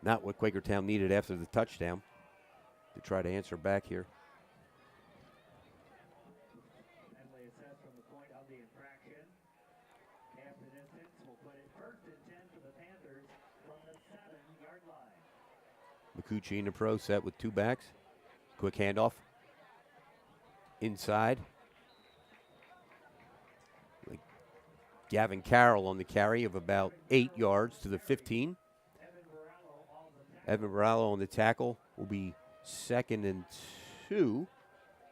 Not what Quakertown needed after the touchdown to try to answer back here. Penalty assessed from the point of the infraction. Half the distance will put it 1st and 10 for the Panthers from the 7 yard line. McCucci in the pro set with 2 backs. Quick handoff. Inside. Gavin Carroll on the carry of about 8 yards to the 15. Evan Morallo on the tackle will be 2nd and 2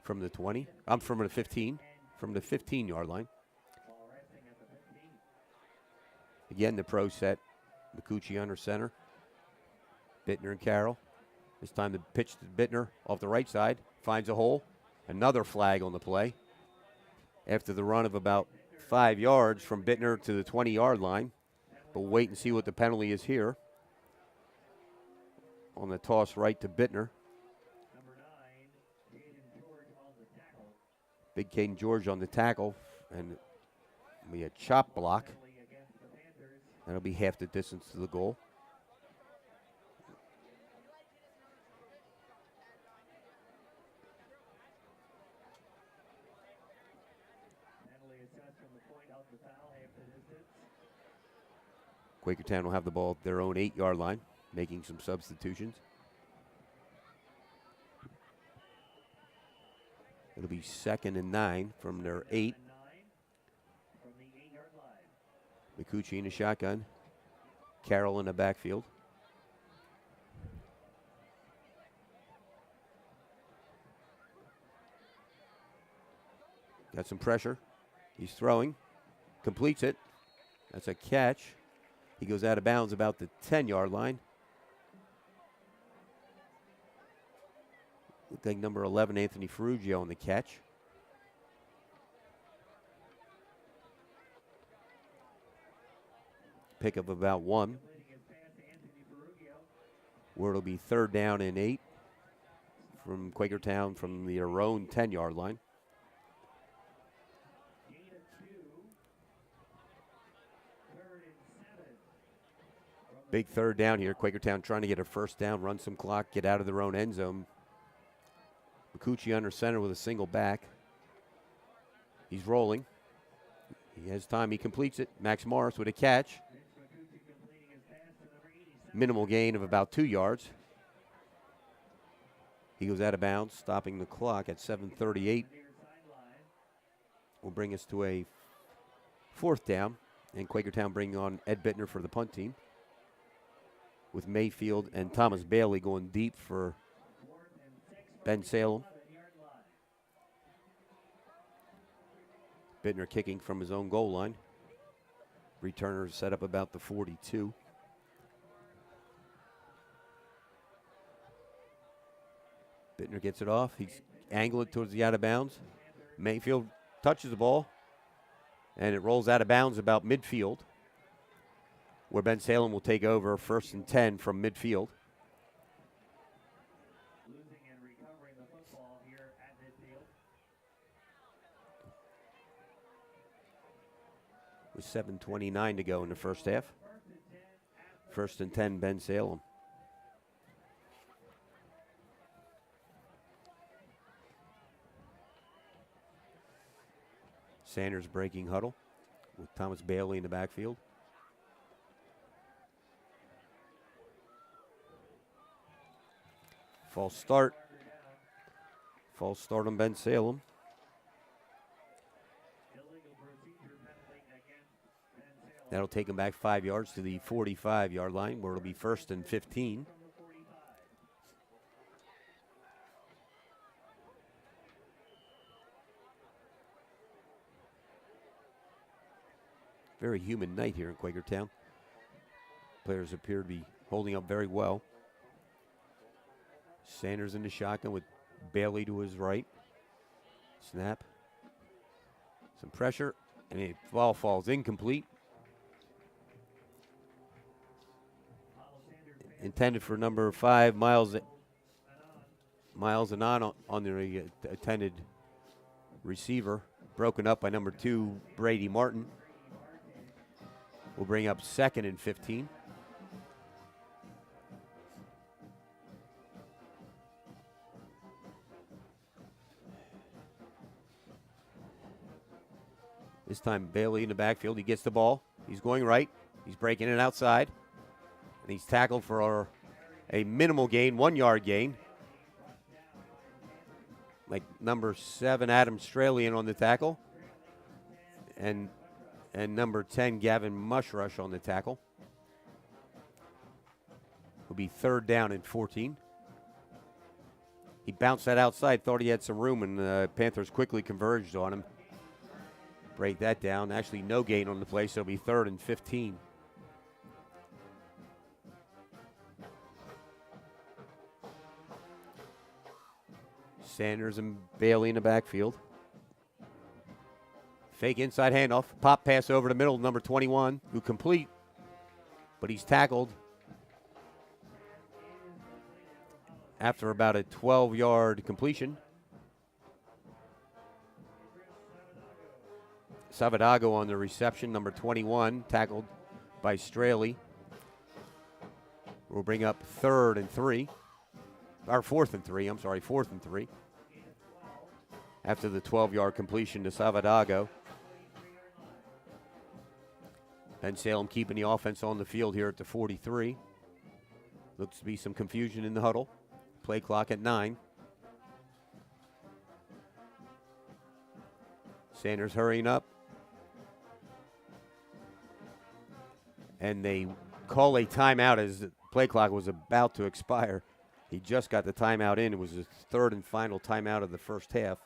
from the 20. I'm from the 15, from the 15 yard line. Again, the pro set. McCucci under center. Bittner and Carroll. This time the pitch to Bittner off the right side. Finds a hole. Another flag on the play. After the run of about 5 yards from Bittner to the 20 yard line. But we'll wait and see what the penalty is here. On the toss right to Bittner. Number 9, Caden George on the tackle. Big Caden George on the tackle. And it'll be a chop block. That'll be half the distance to the goal. Penalty assessed from the point of the foul, half the distance. Quakertown will have the ball at their own 8 yard line, making some substitutions. It'll be 2nd and 9 from their 8. From the 8 yard line. McCucci in the shotgun. Carroll in the backfield. Got some pressure. He's throwing. Completes it. That's a catch. He goes out of bounds about the 10 yard line. Looked like number 11, Anthony Ferrugio on the catch. Pick of about 1. Where it'll be 3rd down and 8 from Quakertown from their own 10 yard line. Big 3rd down here. Quakertown trying to get a 1st down, run some clock, get out of their own end zone. McCucci under center with a single back. He's rolling. He has time. He completes it. Max Morris with a catch. Minimal gain of about 2 yards. He goes out of bounds, stopping the clock at 7:38. Will bring us to a 4th down. And Quakertown bringing on Ed Bittner for the punt team, with Mayfield and Thomas Bailey going deep for Bensalem. Bittner kicking from his own goal line. Returner set up about the 42. Bittner gets it off. He's angled it towards the out of bounds. Mayfield touches the ball, and it rolls out of bounds about midfield, where Bensalem will take over 1st and 10 from midfield. Losing and recovering the football here at midfield. With 7:29 to go in the first half. 1st and 10, Bensalem. Sanders breaking huddle with Thomas Bailey in the backfield. False start. False start on Bensalem. That'll take him back 5 yards to the 45-yard line, where it'll be 1st and 15. Very humid night here in Quakertown. Players appear to be holding up very well. Sanders in the shotgun with Bailey to his right. Snap. Some pressure, and a ball falls incomplete. Intended for number 5, Miles Anon on the intended receiver. Broken up by number 2, Brady Martin. Will bring up 2nd and 15. This time Bailey in the backfield. He gets the ball. He's going right. He's breaking it outside. And he's tackled for a minimal gain, 1 yard gain. Like number 7, Adam Stralian on the tackle. And number 10, Gavin Mushrush on the tackle. Will be 3rd down and 14. He bounced that outside, thought he had some room, and the Panthers quickly converged on him. Break that down. Actually, no gain on the play, so it'll be 3rd and 15. Sanders and Bailey in the backfield. Fake inside handoff. Pop pass over the middle, number 21, who complete. But he's tackled after about a 12-yard completion. Savadago on the reception, number 21, tackled by Straley. We'll bring up 4th and 3. After the 12-yard completion to Savadago. Bensalem keeping the offense on the field here at the 43. Looks to be some confusion in the huddle. Play clock at 9. Sanders hurrying up. And they call a timeout as the play clock was about to expire. He just got the timeout in. It was his 3rd and final timeout of the first half.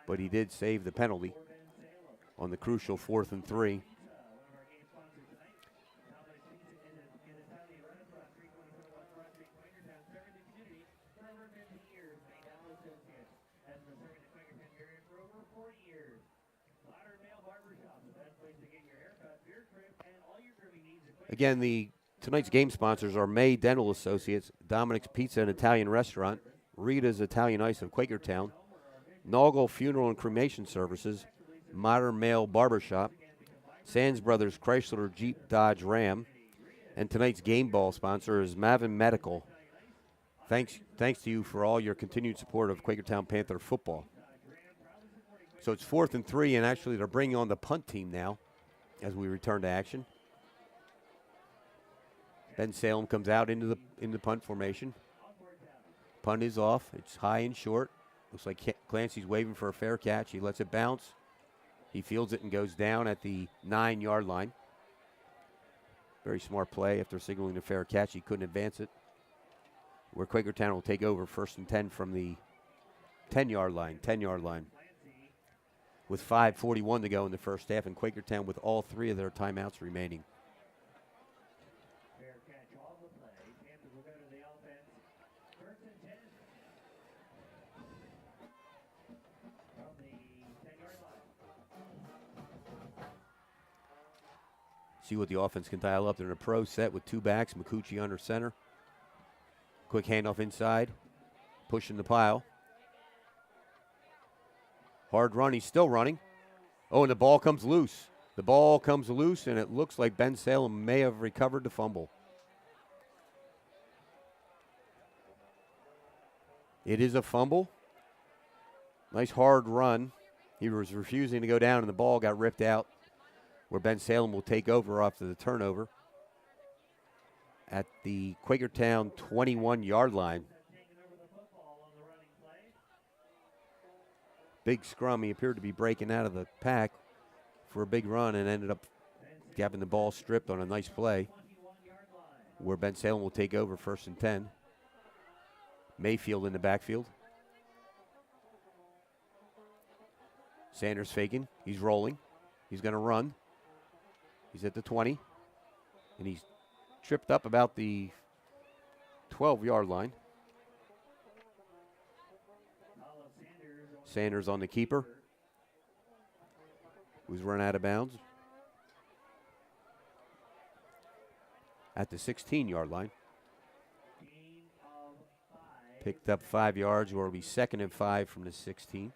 But he did save the penalty on the crucial 4th and 3. Again, tonight's game sponsors are May Dental Associates, Dominic's Pizza and Italian Restaurant, Rita's Italian Ice of Quakertown, Naugle Funeral and Cremation Services, Modern Male Barbershop, Sands Brothers Chrysler Jeep Dodge Ram, and tonight's game ball sponsor is Mavin Medical. Thanks to you for all your continued support of Quakertown Panther football. So it's 4th and 3, and actually they're bringing on the punt team now as we return to action. Bensalem comes out into the punt formation. Punt is off. It's high and short. Looks like Clancy's waving for a fair catch. He lets it bounce. He fields it and goes down at the 9-yard line. Very smart play. After signaling a fair catch, he couldn't advance it. Where Quakertown will take over 1st and 10 from the 10-yard line. With 5:41 to go in the first half, and Quakertown with all 3 of their timeouts remaining. See what the offense can dial up. They're in a pro set with 2 backs. Makuchi under center. Quick handoff inside. Pushing the pile. Hard run. He's still running. Oh, and the ball comes loose. And it looks like Bensalem may have recovered the fumble. It is a fumble. Nice hard run He was refusing to go down, and the ball got ripped out, where Bensalem will take over after the turnover at the Quakertown 21-yard line. Big scrum. He appeared to be breaking out of the pack for a big run and ended up having the ball stripped on a nice play, where Bensalem will take over 1st and 10. Mayfield in the backfield. Sanders faking. He's rolling. He's going to run. He's at the 20. And he's tripped up about the 12-yard line. Sanders on the keeper, who's run out of bounds at the 16-yard line. Picked up 5 yards, where it'll be 2nd and 5 from the 16.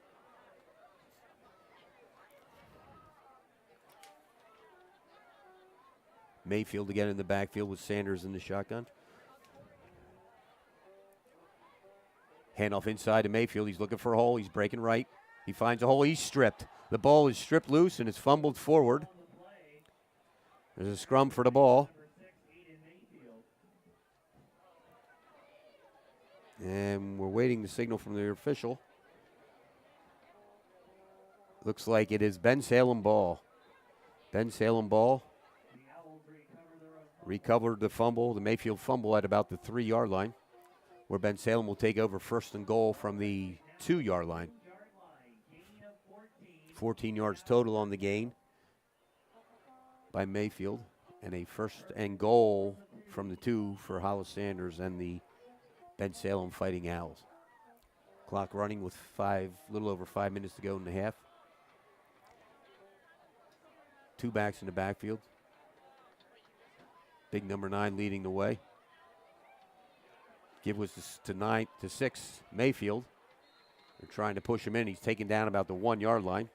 Mayfield again in the backfield with Sanders in the shotgun. Handoff inside to Mayfield. He's looking for a hole. He's breaking right. He finds a hole. He's stripped. The ball is stripped loose and it's fumbled forward. There's a scrum for the ball. And we're waiting the signal from the official. Looks like it is Bensalem ball. Bensalem ball. Recovered the fumble, the Mayfield fumble at about the 3-yard line, where Bensalem will take over 1st and goal from the 2-yard line. 14 yards total on the gain by Mayfield, and a 1st and goal from the 2 for Hollis Sanders and the Bensalem Fighting Owls. Clock running with little over 5 minutes to go in the half. 2 backs in the backfield. Big number 9 leading the way. Give was to 6 Mayfield. They're trying to push him in. He's taken down about the 1-yard line.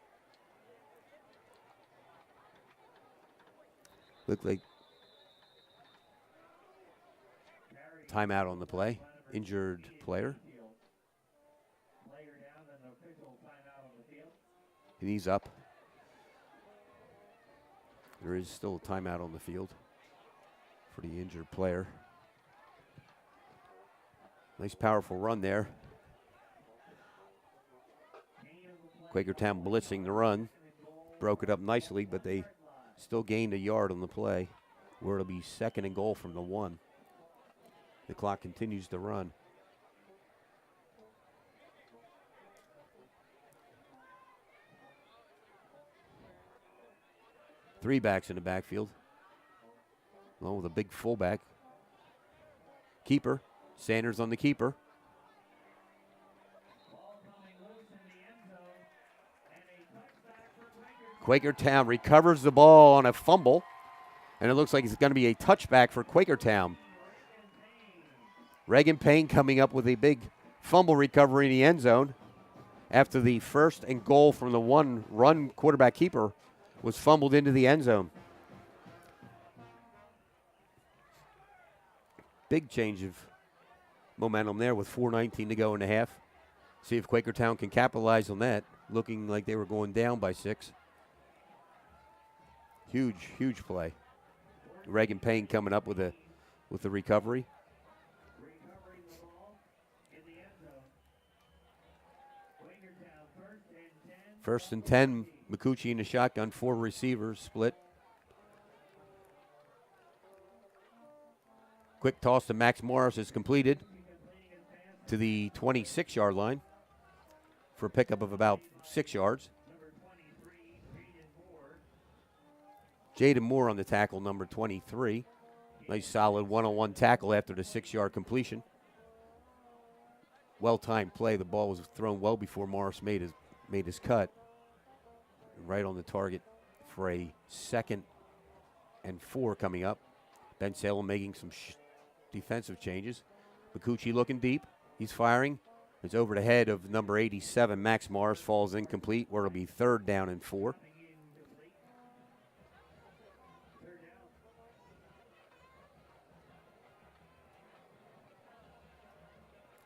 Looked like timeout on the play. Injured player. And he's up. There is still a timeout on the field for the injured player. Nice powerful run there. Quakertown blitzing the run. Broke it up nicely, but they still gained a yard on the play, where it'll be 2nd and goal from the 1. The clock continues to run. Three backs in the backfield, along with a big fullback. Keeper, Sanders on the keeper. Quakertown recovers the ball on a fumble, and it looks like it's going to be a touchback for Quakertown. Reagan Payne coming up with a big fumble recovery in the end zone after the 1st and goal from the 1 run quarterback keeper was fumbled into the end zone. Big change of momentum there with 4:19 to go in the half. See if Quakertown can capitalize on that, looking like they were going down by 6. Huge, huge play. Reagan Payne coming up with the recovery. First and 10, McCucci in the shotgun, 4 receivers split. Quick toss to Max Morris is completed to the 26-yard line for a pickup of about 6 yards. Jaden Moore on the tackle, number 23. Nice solid one-on-one tackle after the 6-yard completion. Well-timed play. The ball was thrown well before Morris made his cut. Right on the target for a 2nd and 4 coming up. Bensalem making some defensive changes. McCucci looking deep. He's firing. It's over the head of number 87. Max Morris falls incomplete, where it'll be 3rd down and 4.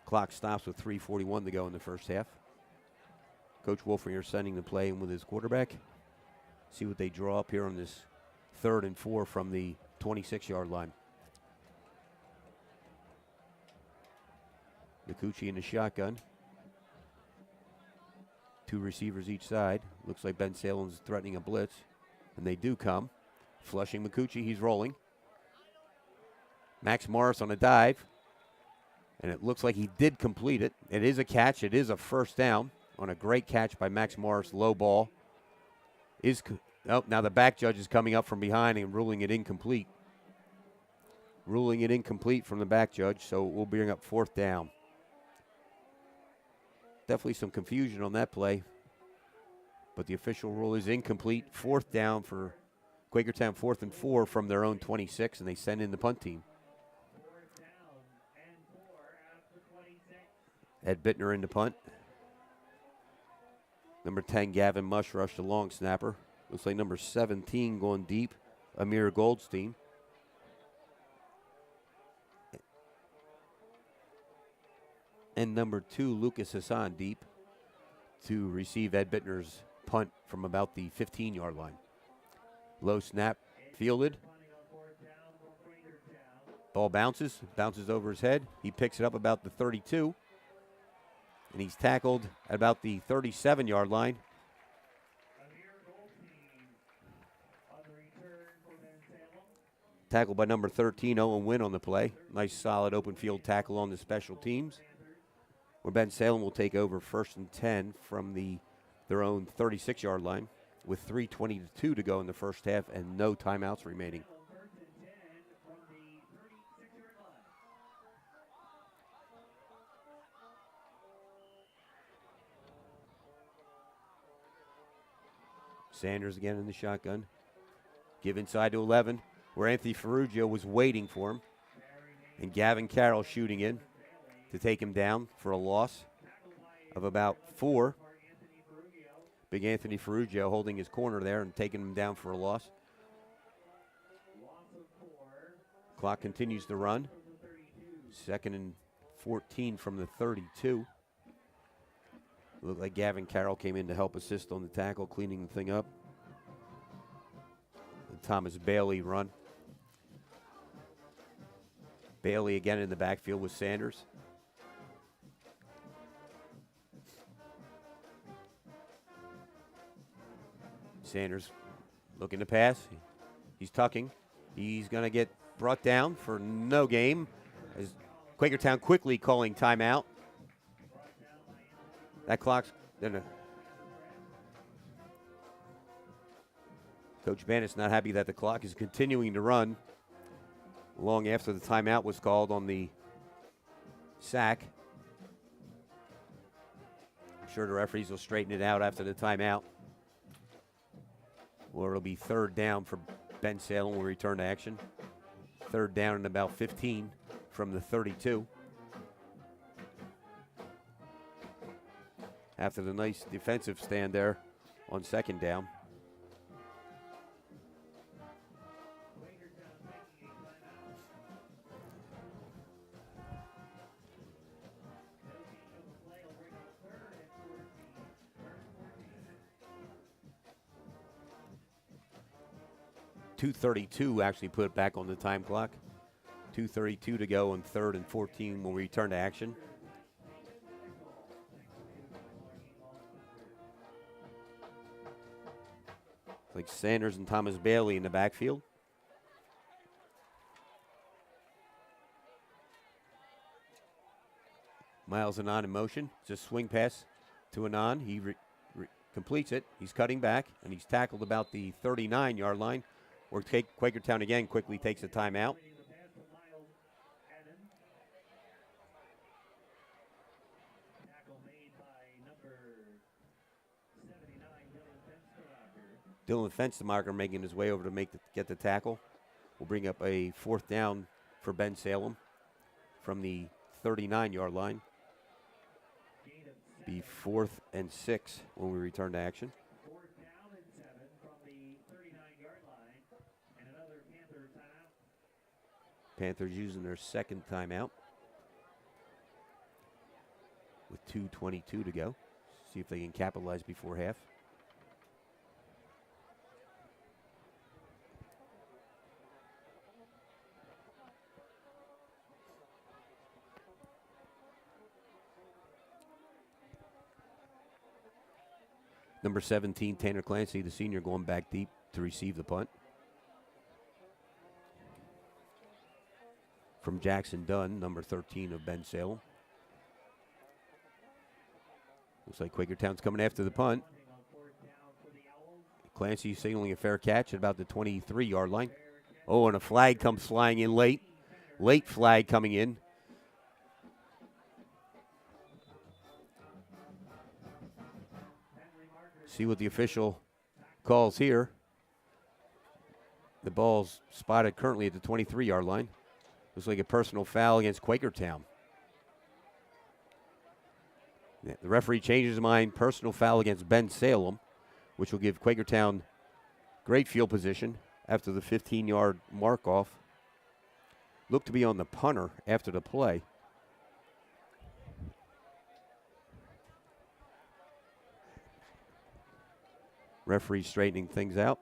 Clock stops with 3:41 to go in the first half. Coach Wolfinger sending the play in with his quarterback. See what they draw up here on this 3rd and 4 from the 26-yard line. Micucci in the shotgun. 2 receivers each side. Looks like Bensalem's threatening a blitz, and they do come. Flushing Micucci, he's rolling. Max Morris on a dive, and it looks like he did complete it. It is a catch. It is a first down on a great catch by Max Morris. Low ball. Now the back judge is coming up from behind and ruling it incomplete. Ruling it incomplete from the back judge, so we'll bring up 4th down. Definitely some confusion on that play, but the official rule is incomplete. 4th down for Quakertown, 4th and 4 from their own 26, and they send in the punt team. Ed Bittner in the punt. Number 10, Gavin Mush, rushed the long snapper. Looks like number 17 going deep, Amir Goldstein. And number 2, Lucas Hassan deep to receive Ed Bittner's punt from about the 15-yard line. Low snap fielded. Ball bounces over his head. He picks it up about the 32. And he's tackled at about the 37-yard line. Tackled by number 13, Owen Wynn on the play. Nice solid open field tackle on the special teams. Where Bensalem will take over 1st and 10 from their own 36-yard line with 3:22 to go in the first half and no timeouts remaining. Sanders again in the shotgun. Give inside to 11, where Anthony Ferrugio was waiting for him. And Gavin Carroll shooting in to take him down for a loss of about 4. Big Anthony Ferrugio holding his corner there and taking him down for a loss. Clock continues to run. 2nd and 14 from the 32. Looked like Gavin Carroll came in to help assist on the tackle, cleaning the thing up. And Thomas Bailey run. Bailey again in the backfield with Sanders. Sanders looking to pass. He's tucking. He's going to get brought down for no game as Quakertown quickly calling timeout. That clock's gonna. Coach Bannett's not happy that the clock is continuing to run long after the timeout was called on the sack. I'm sure the referees will straighten it out after the timeout. Or it'll be 3rd down for Bensalem. Will return to action. 3rd down and about 15 from the 32. After the nice defensive stand there on 2nd down. .232 actually put back on the time clock. 2:32 to go on 3rd and 14 when we return to action. Like Sanders and Thomas Bailey in the backfield. Miles Anon in motion. Just swing pass to Anon. He completes it. He's cutting back, and he's tackled about the 39-yard line. Where Quakertown again quickly takes a timeout. Dylan Fenstermacher making his way over to get the tackle. We'll bring up a 4th down for Bensalem from the 39-yard line. Be 4th and 6 when we return to action. Panthers using their 2nd timeout with 2:22 to go. See if they can capitalize before half. Number 17, Tanner Clancy, the senior, going back deep to receive the punt. From Jackson Dunn, number 13 of Bensalem. Looks like Quakertown's coming after the punt. Clancy signaling a fair catch at about the 23-yard line. Oh, and a flag comes flying in late. Late flag coming in. See what the official calls here. The ball's spotted currently at the 23-yard line. Looks like a personal foul against Quakertown. The referee changes his mind. Personal foul against Bensalem, which will give Quakertown great field position after the 15-yard mark off. Looked to be on the punter after the play. Referee straightening things out.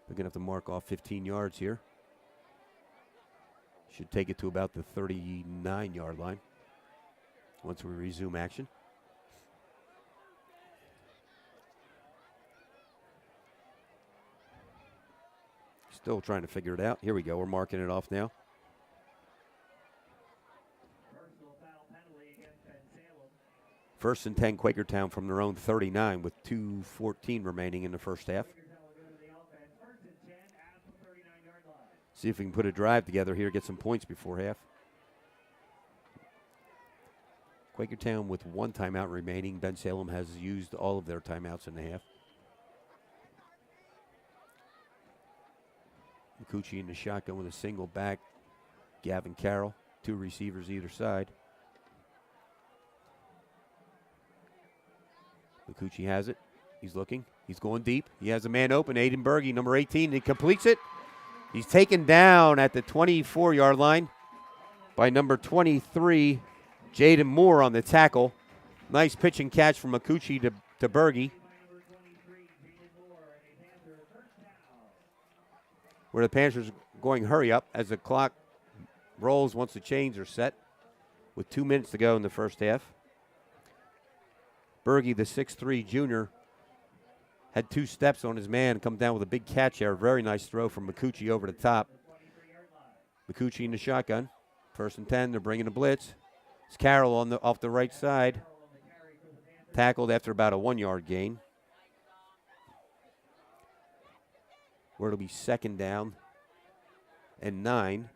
They're going to have to mark off 15 yards here. Should take it to about the 39-yard line once we resume action. Still trying to figure it out. Here we go. We're marking it off now. First and 10, Quakertown from their own 39 with 2:14 remaining in the first half. See if we can put a drive together here, get some points before half. Quakertown with one timeout remaining. Bensalem has used all of their timeouts in the half. McCucci in the shotgun with a single back. Gavin Carroll, two receivers either side. McCucci has it. He's looking. He's going deep. He has a man open. Aiden Berge, number 18. He completes it. He's taken down at the 24-yard line by number 23, Jaden Moore on the tackle. Nice pitch and catch from McCucci to Berge. Where the Panthers going hurry up as the clock rolls once the chains are set with 2 minutes to go in the first half. Berge, the 6'3 junior, had two steps on his man, come down with a big catch there. Very nice throw from McCucci over the top. McCucci in the shotgun. First and 10, they're bringing a blitz. It's Carroll off the right side. Tackled after about a 1-yard gain. Where it'll be second down and 9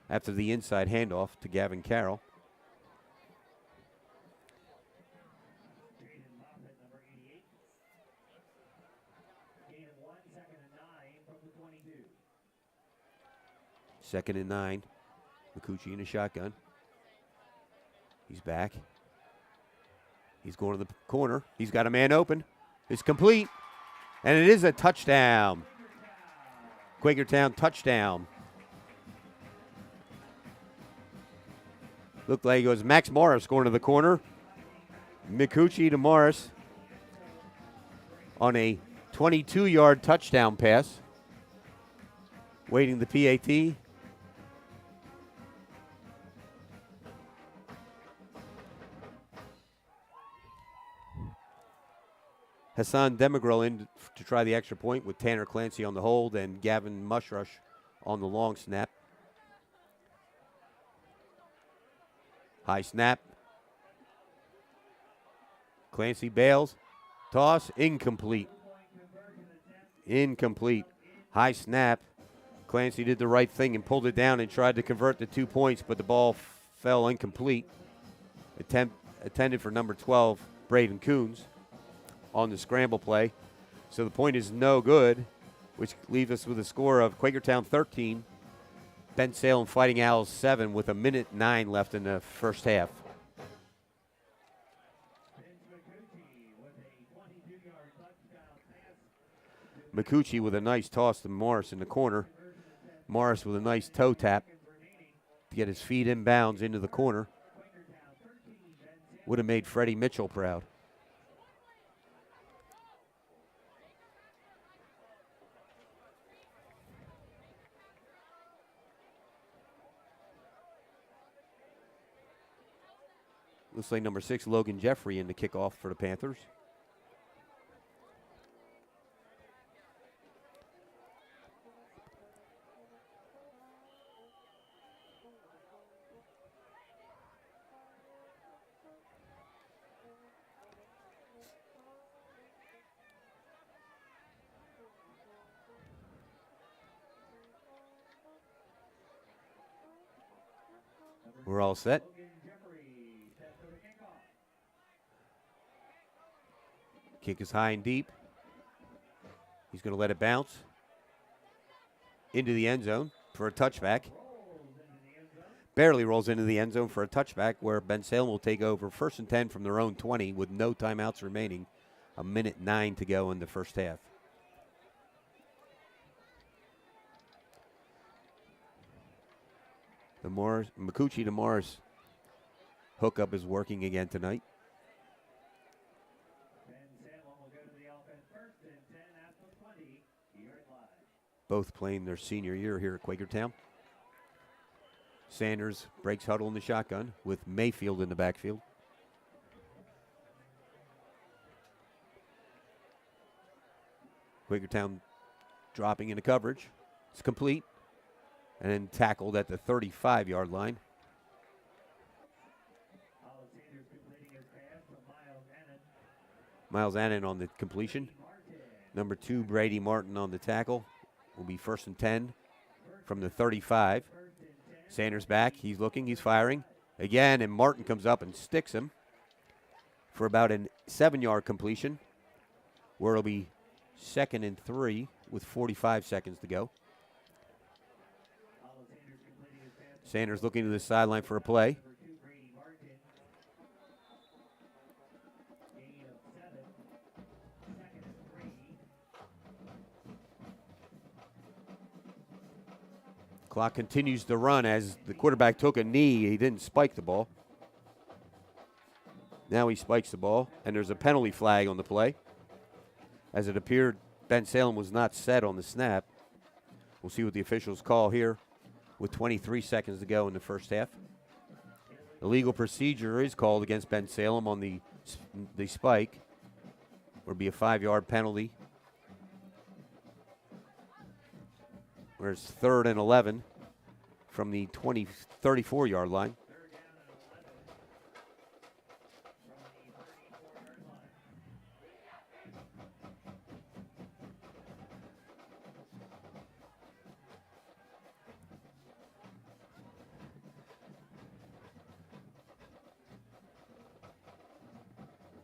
after the inside handoff to Gavin Carroll. Second and 9. McCucci in a shotgun. He's back. He's going to the corner. He's got a man open. It's complete. And it is a touchdown. Quakertown touchdown. Looked like it was Max Morris going to the corner. McCucci to Morris on a 22-yard touchdown pass. Waiting the PAT. Hassan Demigral in to try the extra point with Tanner Clancy on the hold and Gavin Mushrush on the long snap. High snap. Clancy bails. Toss. Incomplete. Incomplete. High snap. Clancy did the right thing and pulled it down and tried to convert the 2 points, but the ball fell incomplete. Attended for number 12, Braden Coons, on the scramble play. So the point is no good, which leaves us with a score of Quakertown 13, Bensalem Fighting Owls 7 with 1:09 left in the first half. McCucci with a nice toss to Morris in the corner. Morris with a nice toe tap to get his feet inbounds into the corner. Would have made Freddie Mitchell proud. Looks like number 6, Logan Jeffrey, in the kickoff for the Panthers. We're all set. Kick is high and deep. He's going to let it bounce into the end zone for a touchback. Barely rolls into the end zone for a touchback, where Bensalem will take over 1st and 10 from their own 20 with no timeouts remaining. 1:09 to go in the first half. The Makuchi to Morris hookup is working again tonight. Both playing their senior year here at Quakertown. Sanders breaks huddle in the shotgun with Mayfield in the backfield. Quakertown dropping into coverage. It's complete. And then tackled at the 35-yard line. Miles Annan on the completion. Number 2, Brady Martin on the tackle. Will be 1st and 10 from the 35. Sanders back. He's looking. He's firing. Again, and Martin comes up and sticks him for about a 7-yard completion, where it'll be 2nd and 3 with 45 seconds to go. Sanders looking to the sideline for a play. Clock continues to run as the quarterback took a knee. He didn't spike the ball. Now he spikes the ball, and there's a penalty flag on the play. As it appeared, Bensalem was not set on the snap. We'll see what the officials call here with 23 seconds to go in the first half. Illegal procedure is called against Bensalem on the spike. Would be a 5-yard penalty. Whereas 3rd and 11 from the 34-yard line.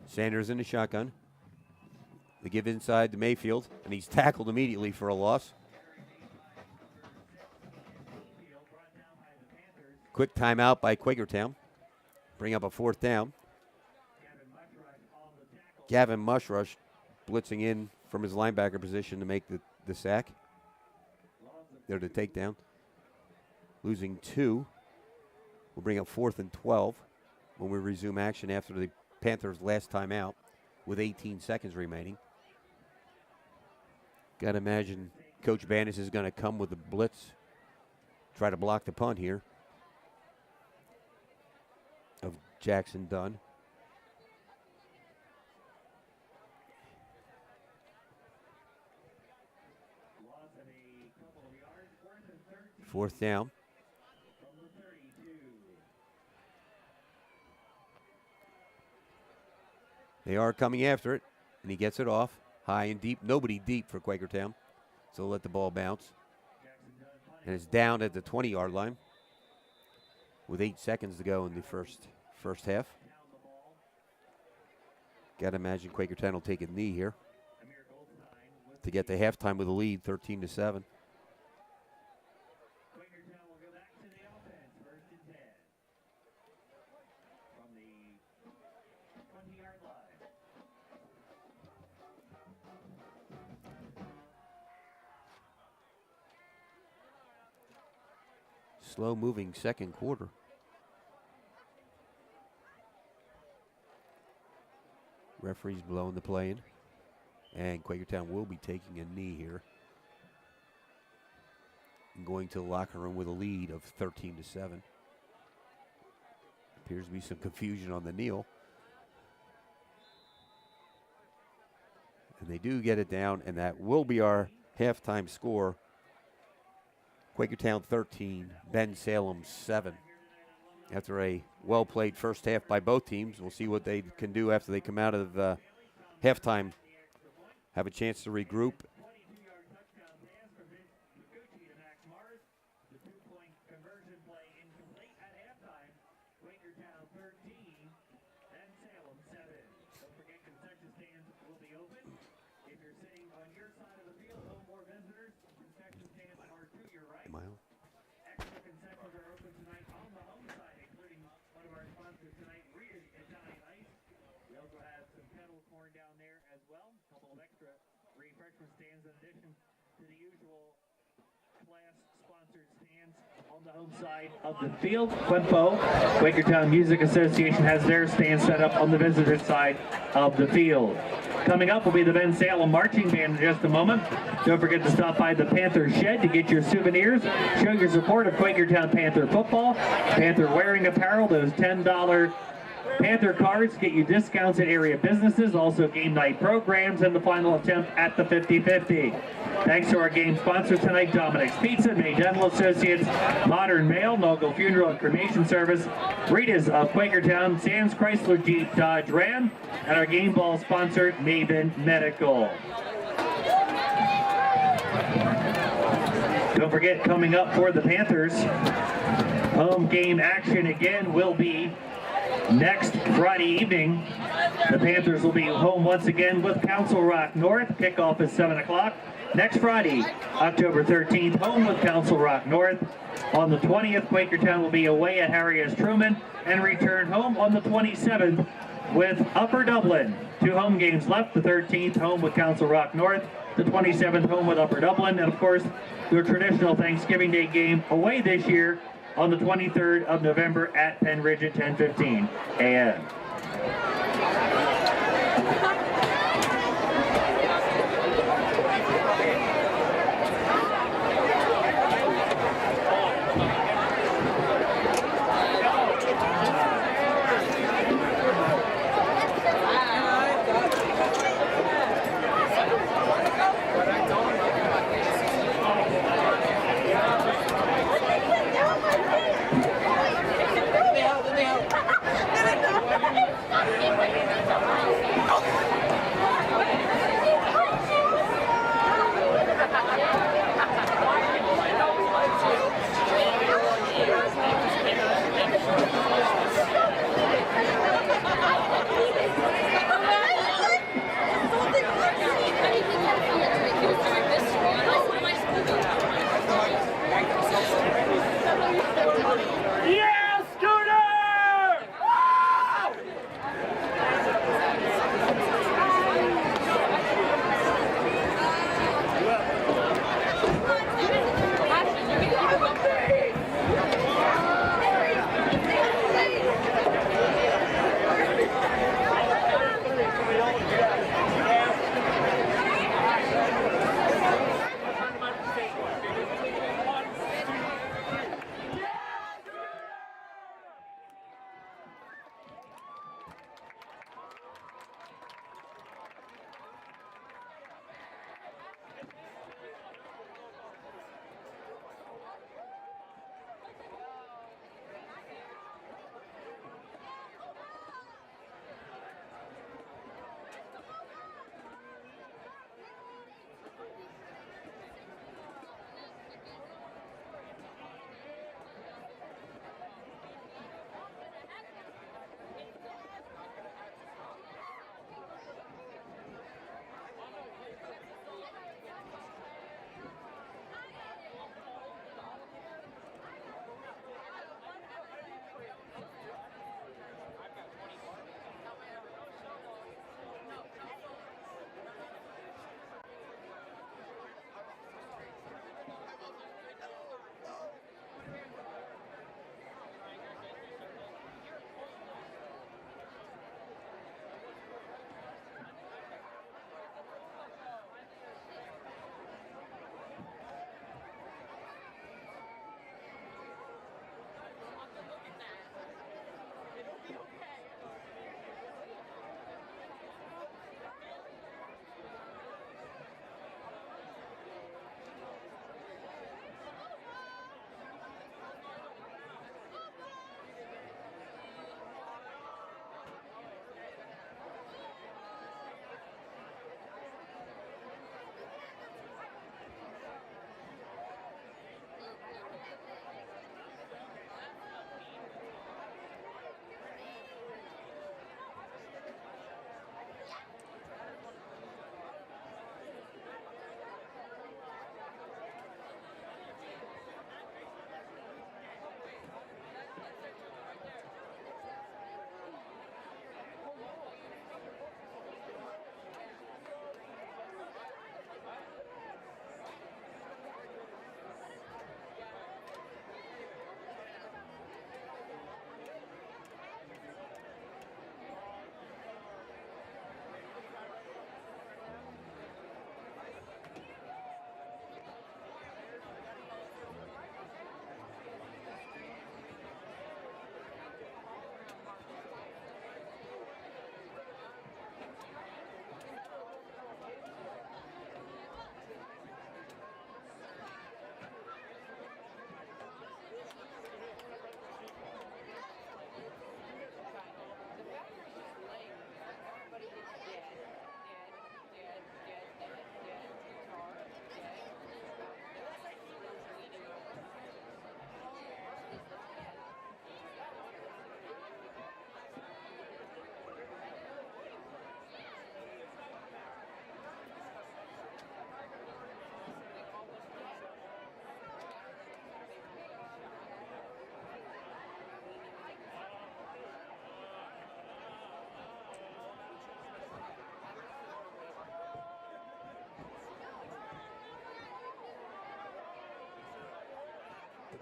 Sanders in the shotgun. They give inside to Mayfield, and he's tackled immediately for a loss. Quick timeout by Quakertown. Bring up a 4th down. Gavin Mushrush blitzing in from his linebacker position to make the sack. There to takedown. Losing 2. We'll bring up 4th and 12 when we resume action after the Panthers' last timeout with 18 seconds remaining. Got to imagine Coach Bandis is going to come with the blitz, try to block the punt here of Jackson Dunn. Fourth down. They are coming after it, and he gets it off. High and deep. Nobody deep for Quakertown, so let the ball bounce. And it's down at the 20-yard line with 8 seconds to go in the first half. Got to imagine Quakertown will take a knee here to get to halftime with a lead, 13-7. Slow-moving second quarter. Referee's blowing the play in. And Quakertown will be taking a knee here. And going to the locker room with a lead of 13-7. Appears to be some confusion on the kneel. And they do get it down, and that will be our halftime score. Quakertown 13, Bensalem 7. After a well-played first half by both teams, we'll see what they can do after they come out of halftime. Have a chance to regroup. Am I on? Refreshment stands in addition to the usual class-sponsored stands on the home side of the field. Quimpo, Quakertown Music Association, has their stand set up on the visitor side of the field. Coming up will be the Bensalem Marching Band in just a moment. Don't forget to stop by the Panther Shed to get your souvenirs. Show your support of Quakertown Panther football. Panther wearing apparel, those $10 Panther cards get you discounts at area businesses, also game night programs, and the final attempt at the 50-50. Thanks to our game sponsors tonight, Dominic's Pizza, May Dental Associates, Modern Mail, Nogal Funeral and Cremation Service, Rita's of Quakertown, Sands Chrysler Jeep Dodge Ram, and our game ball sponsor, Maven Medical. Don't forget, coming up for the Panthers, home game action again will be next Friday evening. The Panthers will be home once again with Council Rock North. Kickoff is 7 o'clock. Next Friday, October 13th, home with Council Rock North. On the 20th, Quakertown will be away at Harry S. Truman and return home on the 27th with Upper Dublin. 2 home games left. The 13th, home with Council Rock North. The 27th, home with Upper Dublin. And of course, their traditional Thanksgiving Day game away this year on the 23rd of November at Penn Ridge at 10:15 a.m.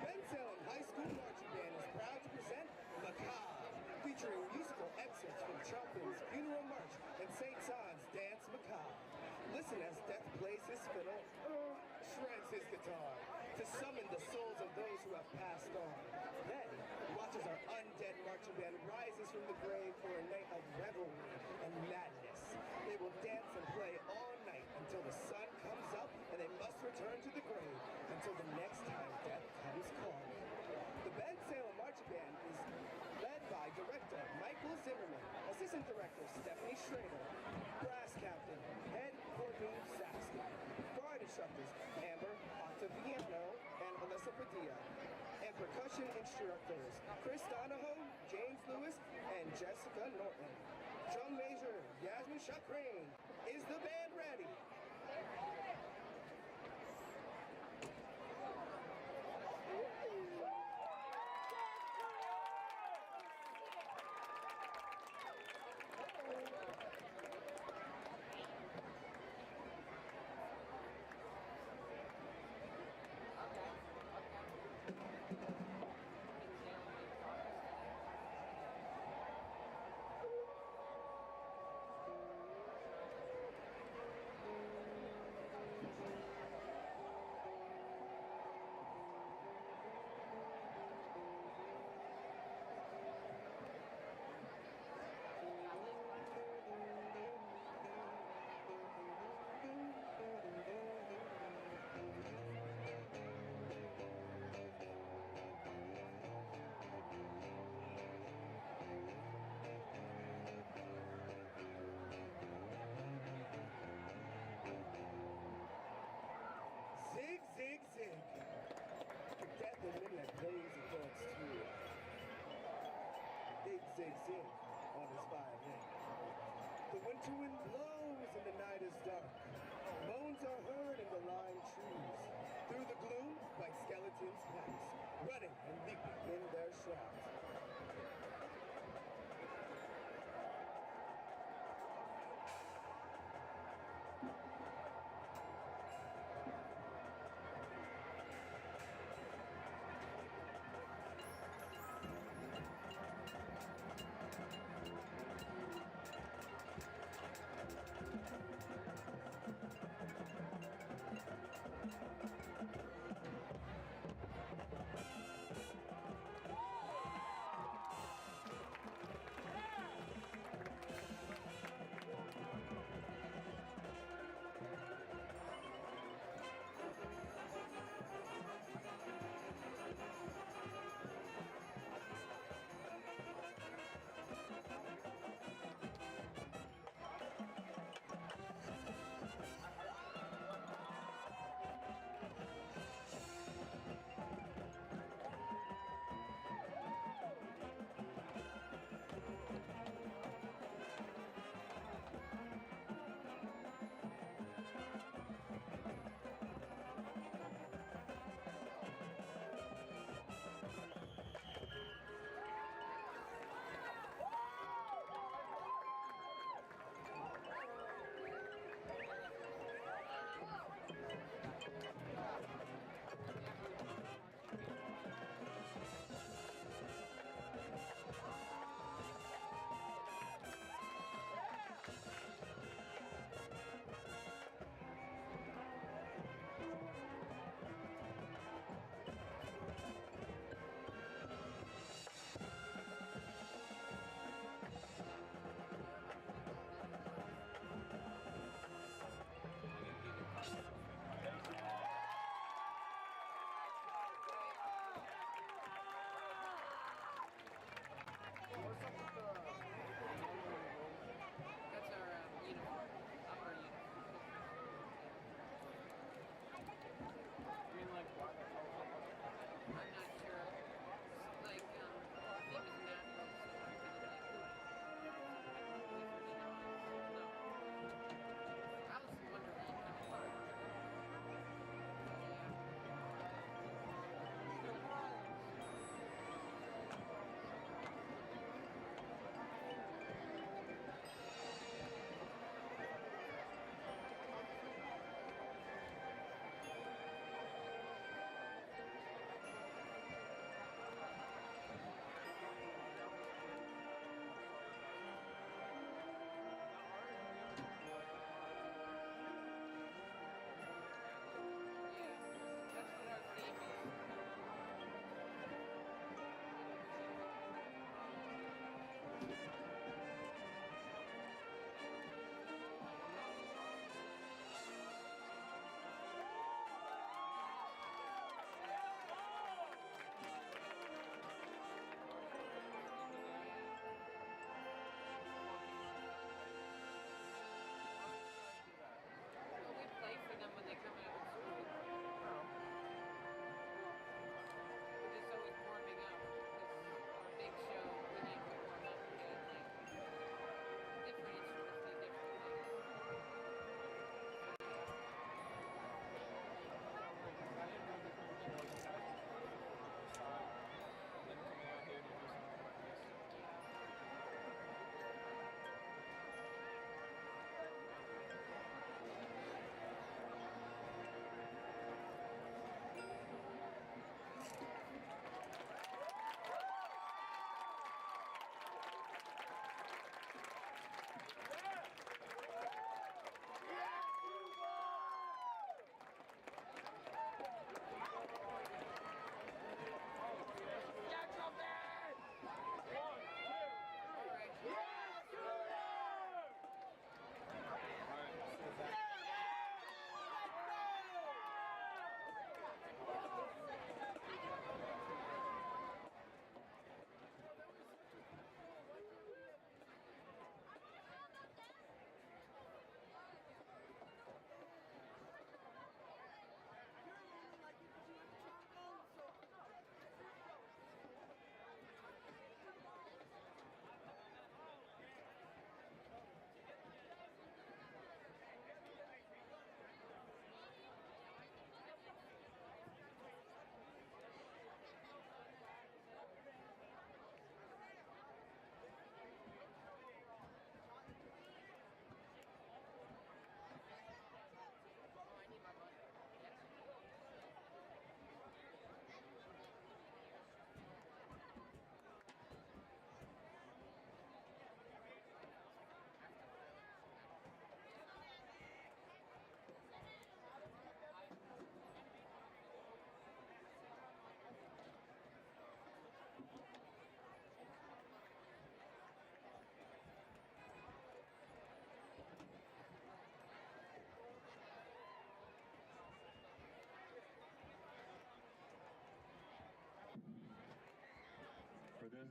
Bensalem High School Marching Band is proud to present Macabre, featuring musical excerpts from Chopin's Funeral March and St. John's Dance Macabre. Listen as Death plays his fiddle, shreds his guitar, to summon the souls of those who have passed on. Then, watch as our undead marching band rises from the grave for a night of revelry and madness. They will dance and play all night until the sun comes up, and they must return to the grave until the next time death comes calling. The Bensalem Marching Band is led by Director Michael Zimmerman, Assistant Director Stephanie Schrader, Brass Captain Ed Courtney Saxton, Guard Instructors Amber Ottaviano and Alyssa Padilla, and Percussion Instructors Chris Donahoe, James Lewis, and Jessica Norton. Drum Major Yasmin Shakran. Is the band ready? Zig, zig, zig. Forget the midnight plays and dance too. Big zig, zig on his violin. The winter wind blows and the night is dark. Moans are heard in the lime trees. Through the gloom, white skeletons pass, running and leaping in their shrouds.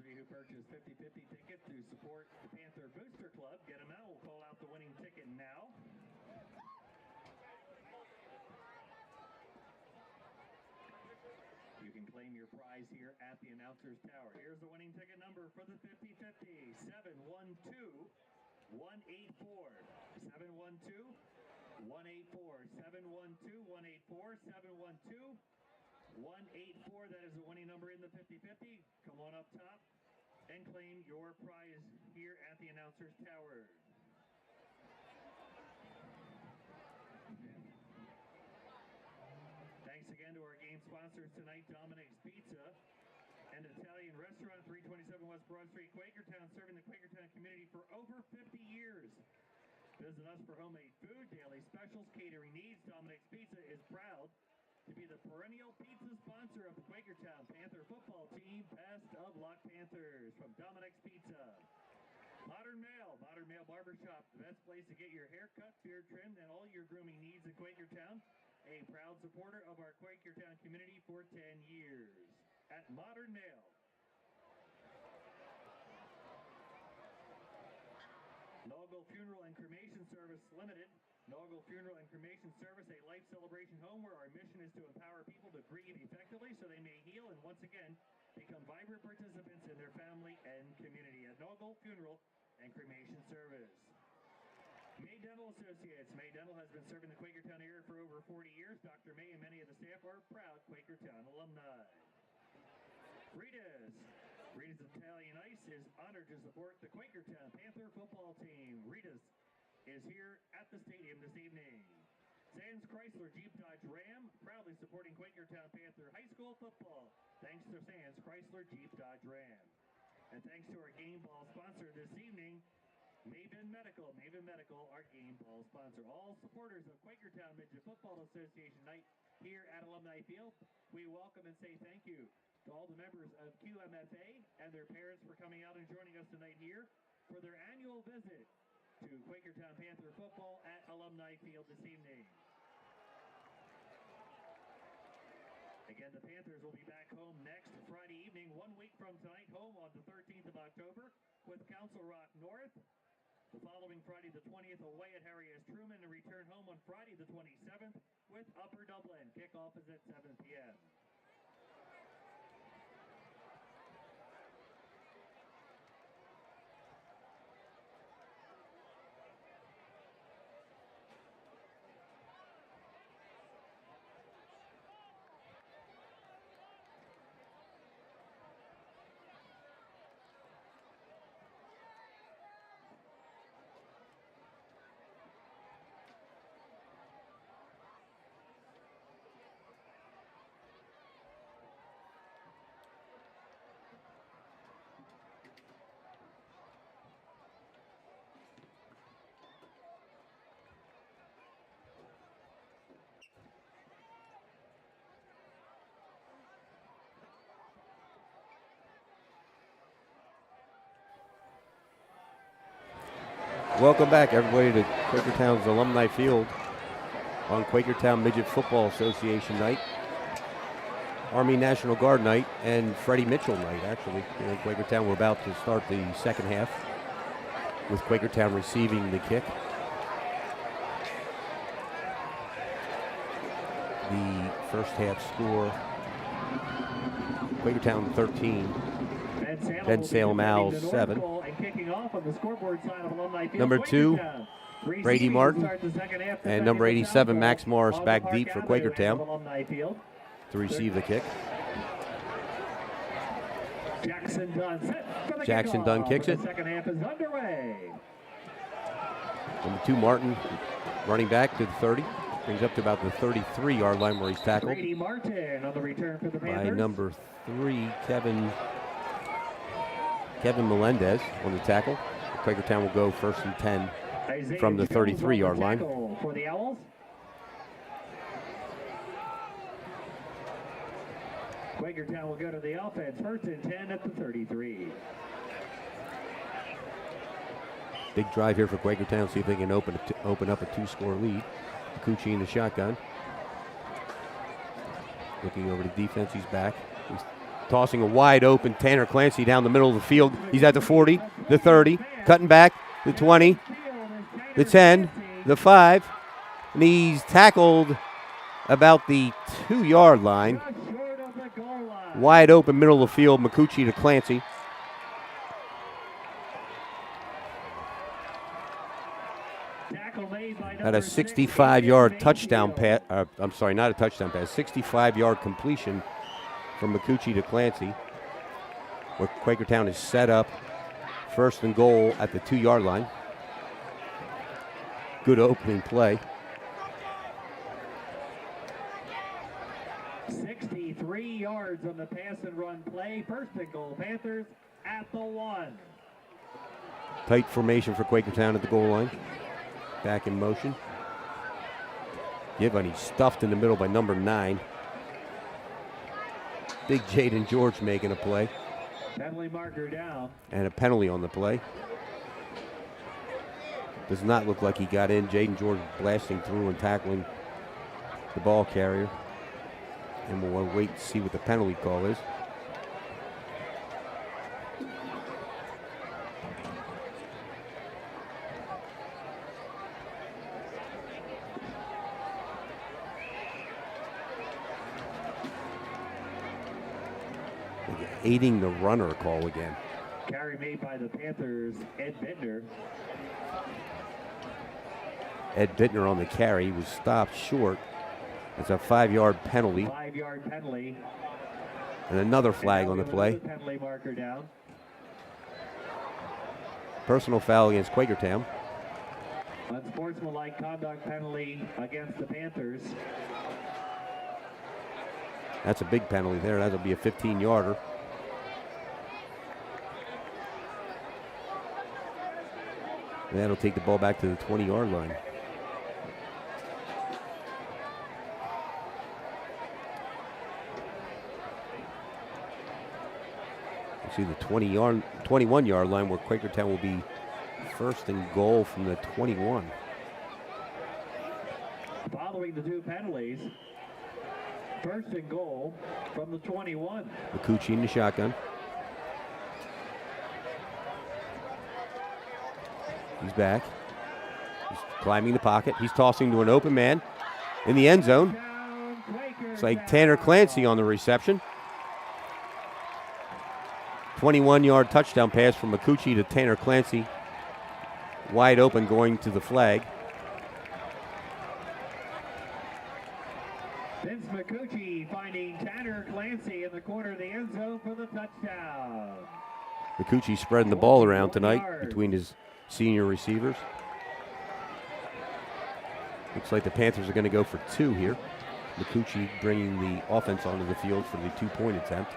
you who purchased 50/50 tickets to support the Panther Booster Club, get them out. We'll call out the winning ticket now. You can claim your prize here at the announcer's tower. Here's the winning ticket number for the 50/50. 712-184. 712-184. 712-184. 712-184. That is the winning number in the 50/50. Come on up top and claim your prize here at the announcer's tower. Thanks again to our game sponsors tonight, Dominic's Pizza, an Italian restaurant, 327 West Broad Street, Quakertown, serving the Quakertown community for over 50 years. Visit us for homemade food, daily specials, catering needs. Dominic's Pizza is proud to be the perennial pizza sponsor of the Quakertown Panther football team. Best of luck, Panthers, from Dominic's Pizza. Modern Mail Barbershop, the best place to get your hair cut, beard trimmed, and all your grooming needs in Quakertown. A proud supporter of our Quakertown community for 10 years. At Modern Mail. Naugle Funeral and Cremation Service Limited. Naugle Funeral and Cremation Service, a life celebration home where our mission is to empower people to grieve effectively so they may heal and once again become vibrant participants in their family and community. At Naugle Funeral and Cremation Service. May Dental Associates. May Dental has been serving the Quakertown area for over 40 years. Dr. May and many of the staff are proud Quakertown alumni. Rita's Italian Ice is honored to support the Quakertown Panther football team. Rita's is here at the stadium this evening. Sands Chrysler Jeep Dodge Ram, proudly supporting Quakertown Panther high school football. Thanks to Sands Chrysler Jeep Dodge Ram. And thanks to our game ball sponsor this evening, Maven Medical, our game ball sponsor. All supporters of Quakertown Midget Football Association night here at Alumni Field, we welcome and say thank you to all the members of QMFA and their parents for coming out and joining us tonight here for their annual visit to Quakertown Panther football at Alumni Field this evening. Again, the Panthers will be back home next Friday evening, 1 week from tonight, home on the 13th of October with Council Rock North. The following Friday, the 20th, away at Harry S. Truman, and return home on Friday, the 27th, with Upper Dublin. Kickoff is at 7 p.m. Welcome back, everybody, to Quakertown's Alumni Field on Quakertown Midget Football Association night, Army National Guard night, and Freddie Mitchell night, actually. Here in Quakertown, we're about to start the second half with Quakertown receiving the kick. The first half score, Quakertown 13, Bensalem Owls 7. Number 2, Brady Martin, and number 87, Max Morris, back deep for Quakertown to receive the kick. Jackson Dunn kicks it. Second half is underway. Number 2, Martin, running back to the 30, brings up to about the 33-yard line where he's tackled. Brady Martin on the return for the Panthers. By number 3, Kevin Melendez on the tackle. Quakertown will go 1st and 10 from the 33-yard line. For the Owls. Quakertown will go to the offense, 1st and 10 at the 33. Big drive here for Quakertown, see if they can open up a 2-score lead. Cucci in the shotgun. Looking over the defense, he's back. He's Tossing a wide open Tanner Clancy down the middle of the field. He's at the 40, the 30, cutting back, the 20, the 10, the 5, and he's tackled about the 2-yard line. Wide open middle of the field, Makuchi to Clancy. At a 65-yard touchdown pass, I'm sorry, not a touchdown pass, 65-yard completion from Makuchi to Clancy, where Quakertown is set up first and goal at the 2-yard line. Good opening play. 63 yards on the pass and run play. First and goal, Panthers at the 1. Tight formation for Quakertown at the goal line. Back in motion. Given, he's stuffed in the middle by number 9. Big Jaden George making a play. Penalty marker down. And a penalty on the play. Does not look like he got in. Jaden George blasting through and tackling the ball carrier. And we'll wait to see what the penalty call is. Aiding the runner call again. Carry made by the Panthers, Ed Bittner. Ed Bittner on the carry was stopped short. It's a 5-yard penalty. 5-yard penalty. And another flag on the play. Penalty marker down. Personal foul against Quakertown. Unsportsmanlike conduct penalty against the Panthers. That's a big penalty there. That'll be a 15-yarder. And that'll take the ball back to the 20-yard line. You see the 21-yard line where Quakertown will be first and goal from the 21. Following the 2 penalties, first and goal from the 21. Makuchi in the shotgun. He's back. He's climbing the pocket. He's tossing to an open man in the end zone. It's like Tanner Clancy on the reception. 21-yard touchdown pass from Makuchi to Tanner Clancy. Wide open going to the flag. Vince Makuchi finding Tanner Clancy in the corner of the end zone for the touchdown. Makuchi spreading the ball around tonight between his senior receivers. Looks like the Panthers are going to go for 2 here. Makuchi bringing the offense onto the field for the 2-point attempt.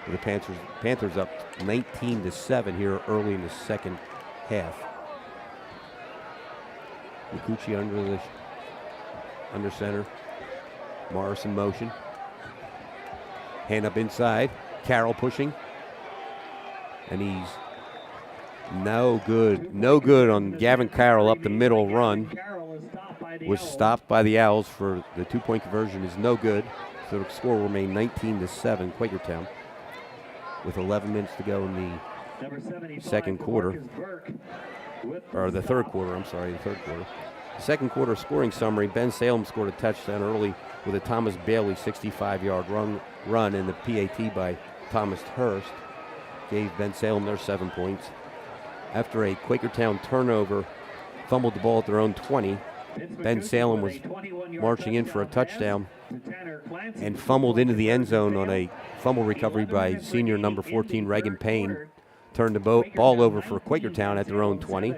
The Panthers up 19-7 here early in the second half. Makuchi under center. Morris in motion. Hand up inside. Carroll pushing. And he's no good on Gavin Carroll up the middle run. Was stopped by the Owls for the 2-point conversion is no good. So the score will remain 19-7 Quakertown with 11 minutes to go in the second quarter. Or the third quarter, I'm sorry, the third quarter. The second quarter scoring summary, Bensalem scored a touchdown early with a Thomas Bailey 65-yard run and the PAT by Thomas Hurst gave Bensalem their 7 points. After a Quakertown turnover, fumbled the ball at their own 20. Bensalem was marching in for a touchdown and fumbled into the end zone on a fumble recovery by senior number 14 Reagan Payne. Turned the ball over for Quakertown at their own 20.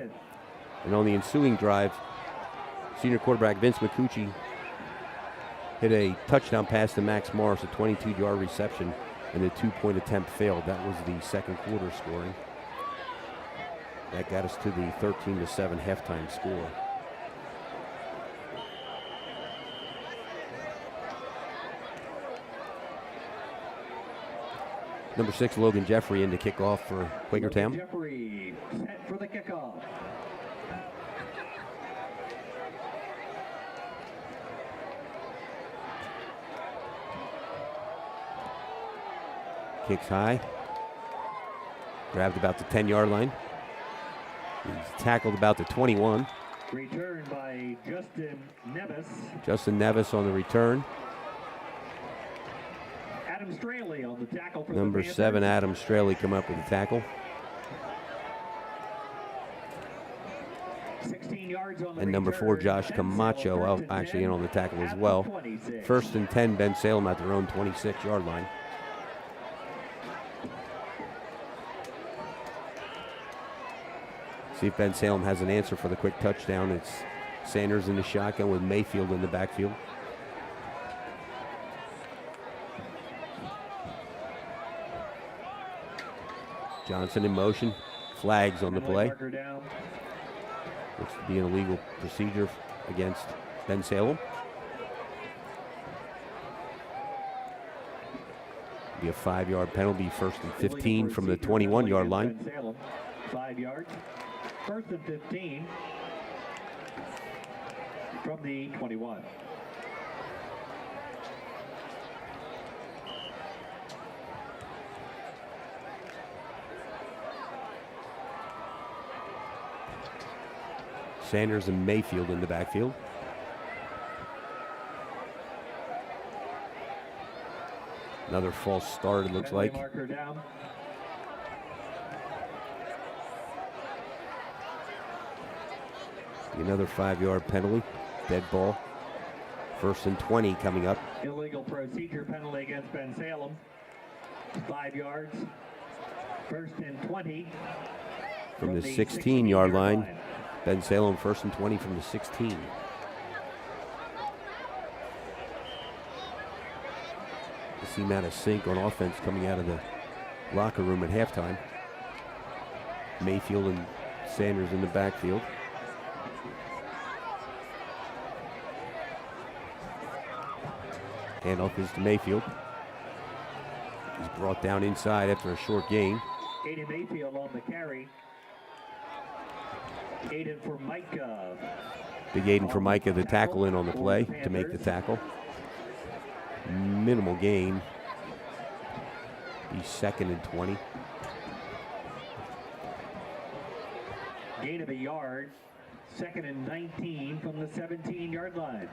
And on the ensuing drive, senior quarterback Vince Makuchi hit a touchdown pass to Max Morris, a 22-yard reception, and the 2-point attempt failed. That was the second quarter scoring. That got us to the 13-7 halftime score. Number 6, Logan Jeffrey in to kick off for Quakertown. Jeffrey set for the kickoff. Kicks high. Grabbed about the 10-yard line. He's tackled about the 21. Return by Justin Nevis. Justin Nevis on the return. Adam Straley on the tackle for Number the Panthers. 7, Adam Straley, come up with the tackle. 16 yards on the And number 4, Josh Camacho, out actually in on the tackle as well. 1st and 10, Bensalem at their own 26-yard line. See if Bensalem has an answer for the quick touchdown. It's Sanders in the shotgun with Mayfield in the backfield. Johnson in motion. Flags on the play. Looks to be an illegal procedure against Bensalem. Be a 5-yard penalty, 1st and 15 from the 21-yard line. 5 yards. 1st and 15 from the 21. Sanders and Mayfield in the backfield. Another false start, it looks like. Marker down. Another 5-yard penalty. Dead ball. 1st and 20 coming up. Illegal procedure penalty against Bensalem. 5 yards. 1st and 20 From the 16-yard line. Bensalem 1st and 20 from the 16. You see him out of sync on offense coming out of the locker room at halftime. Mayfield and Sanders in the backfield. Handoff is to Mayfield. He's brought down inside after a short gain. Aiden Mayfield on the carry. Aiden for Micah. Big Aiden for Micah, the tackle in on the play to make the tackle. Minimal gain. He's 2nd and 20. Gain of a yard. 2nd and 19 from the 17-yard line.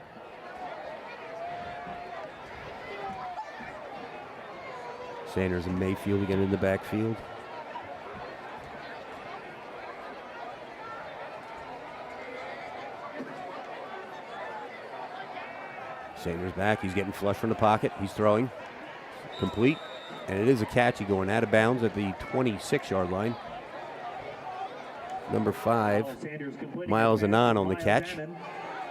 Sanders and Mayfield again in the backfield. Sanders back. He's getting flush from the pocket. He's throwing. Complete. And it is a catch. He's going out of bounds at the 26-yard line. Number 5, Miles Anand on the catch.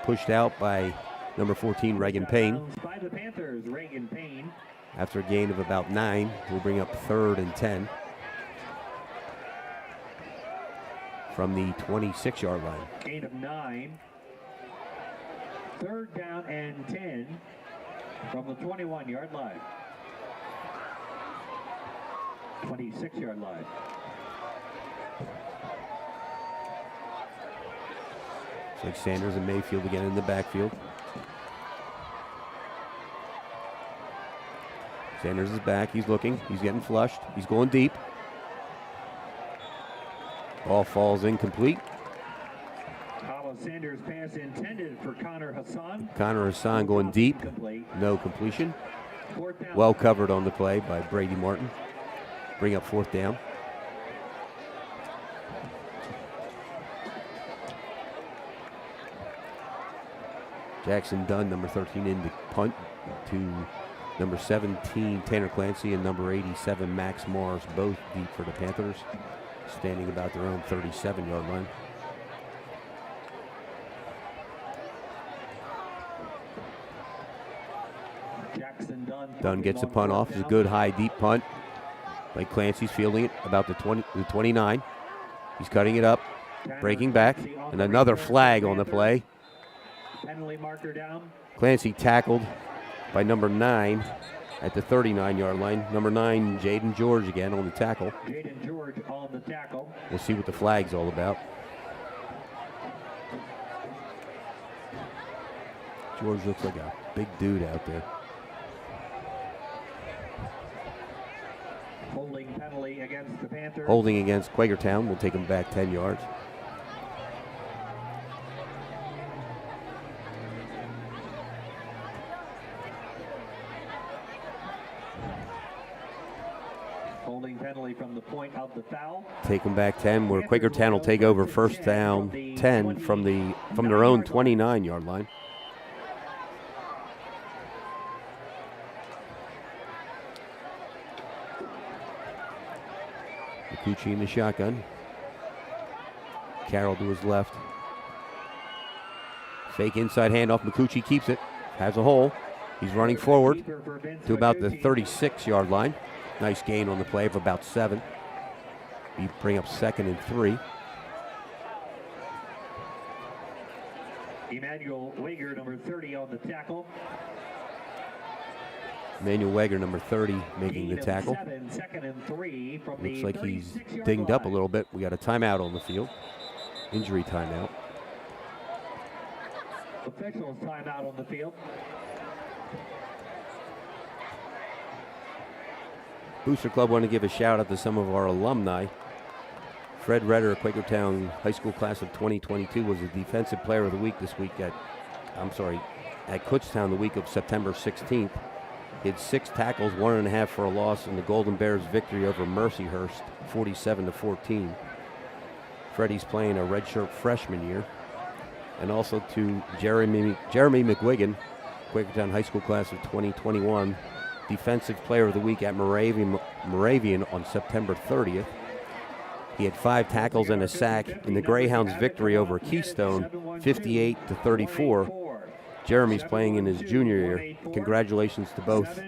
Pushed out by number 14, Reagan Payne. By the Panthers, Reagan Payne. After a gain of about 9, we'll bring up 3rd and 10. From the 26-yard line. Gain of 9. 3rd down and 10 from the 21-yard line. 26-yard line. It's like Sanders and Mayfield again in the backfield. Sanders is back. He's looking. He's getting flushed. He's going deep. Ball falls incomplete. Sanders pass intended for Connor Hassan. Connor Hassan going deep. No completion. Well covered on the play by Brady Martin. Bring up 4th down. Jackson Dunn, number 13, in the punt to number 17, Tanner Clancy, and number 87, Max Morris, both deep for the Panthers, standing about their own 37-yard line. Dunn gets a punt off. It's a good high deep punt. Like Clancy's fielding it about the 29. He's cutting it up, breaking back, and another flag on the play. Penalty marker down. Clancy tackled by number 9 at the 39-yard line. Number 9, Jaden George again on the tackle. Jaden George on the tackle. We'll see what the flag's all about. George looks like a big dude out there. penalty against the Panthers. Holding against Quakertown will take them back 10 yards. Holding penalty from the point of the foul. Take them back 10, where Quakertown will take over first down 10 from their own 29-yard line. McCucci in the shotgun. Carroll to his left. Fake inside handoff. McCucci keeps it. Has a hole. He's running forward to about the 36-yard line. Nice gain on the play of about 7. We bring up 2nd and 3. Emmanuel Wager, number 30, on the tackle. Emmanuel Wager, number 30, making the tackle. 2nd and 3 from Looks the like he's 36-yard dinged up a line. little bit. We got a timeout on the field. Injury timeout. Officials timeout on the field. Booster Club want to give a shout out to some of our alumni. Fred Redder, Quakertown High School class of 2022, was the defensive player of the week this week at Kutztown the week of September 16th. He had 6 tackles, 1.5 for a loss in the Golden Bears' victory over Mercyhurst, 47-14. Freddie's playing a redshirt freshman year. And also to Jeremy McGuigan, Quakertown High School class of 2021, defensive player of the week at Moravian on September 30th. He had 5 tackles and a sack in the Greyhounds' victory over Keystone, 58-34. Jeremy's playing in his junior year. Congratulations to both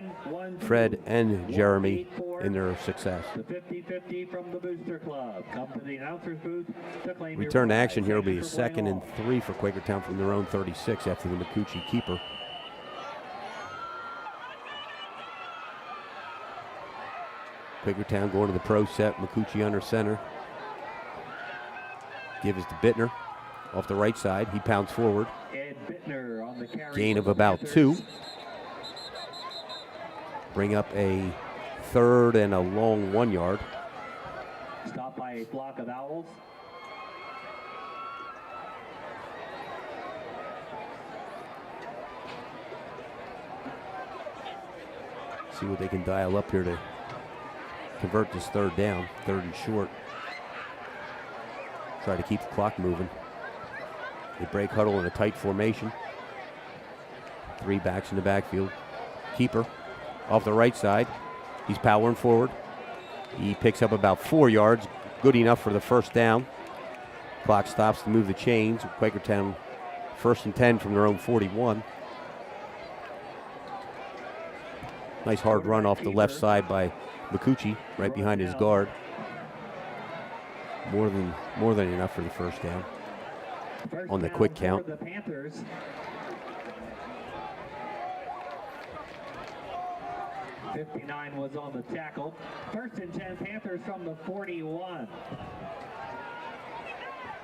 Fred and Jeremy in their success. The 50-50 from the Booster Club. Come to the announcer's booth to claim your Return to prize. action here will be a Thank you for 2nd playing and 3 for Quakertown from their own 36 after the McCucci keeper. Quakertown going to the pro set. McCucci under center. Gives to Bittner off the right side. He pounds forward. Ed Bittner on the carry Gain for of the about Panthers. 2. Bring up a 3rd and a long 1 yard. Stopped by a flock of owls. See what they can dial up here to convert this 3rd down. 3rd and short. Try to keep the clock moving. They break huddle in a tight formation. 3 backs in the backfield. Keeper off the right side. He's powering forward. He picks up about 4 yards. Good enough for the first down. Clock stops to move the chains. Quakertown 1st and 10 from their own 41. Nice hard run off the left side by McCucci, right behind his guard. More than enough for the first down. First On the down quick for count. The Panthers. '59 was on the tackle. 1st and 10 Panthers from the 41.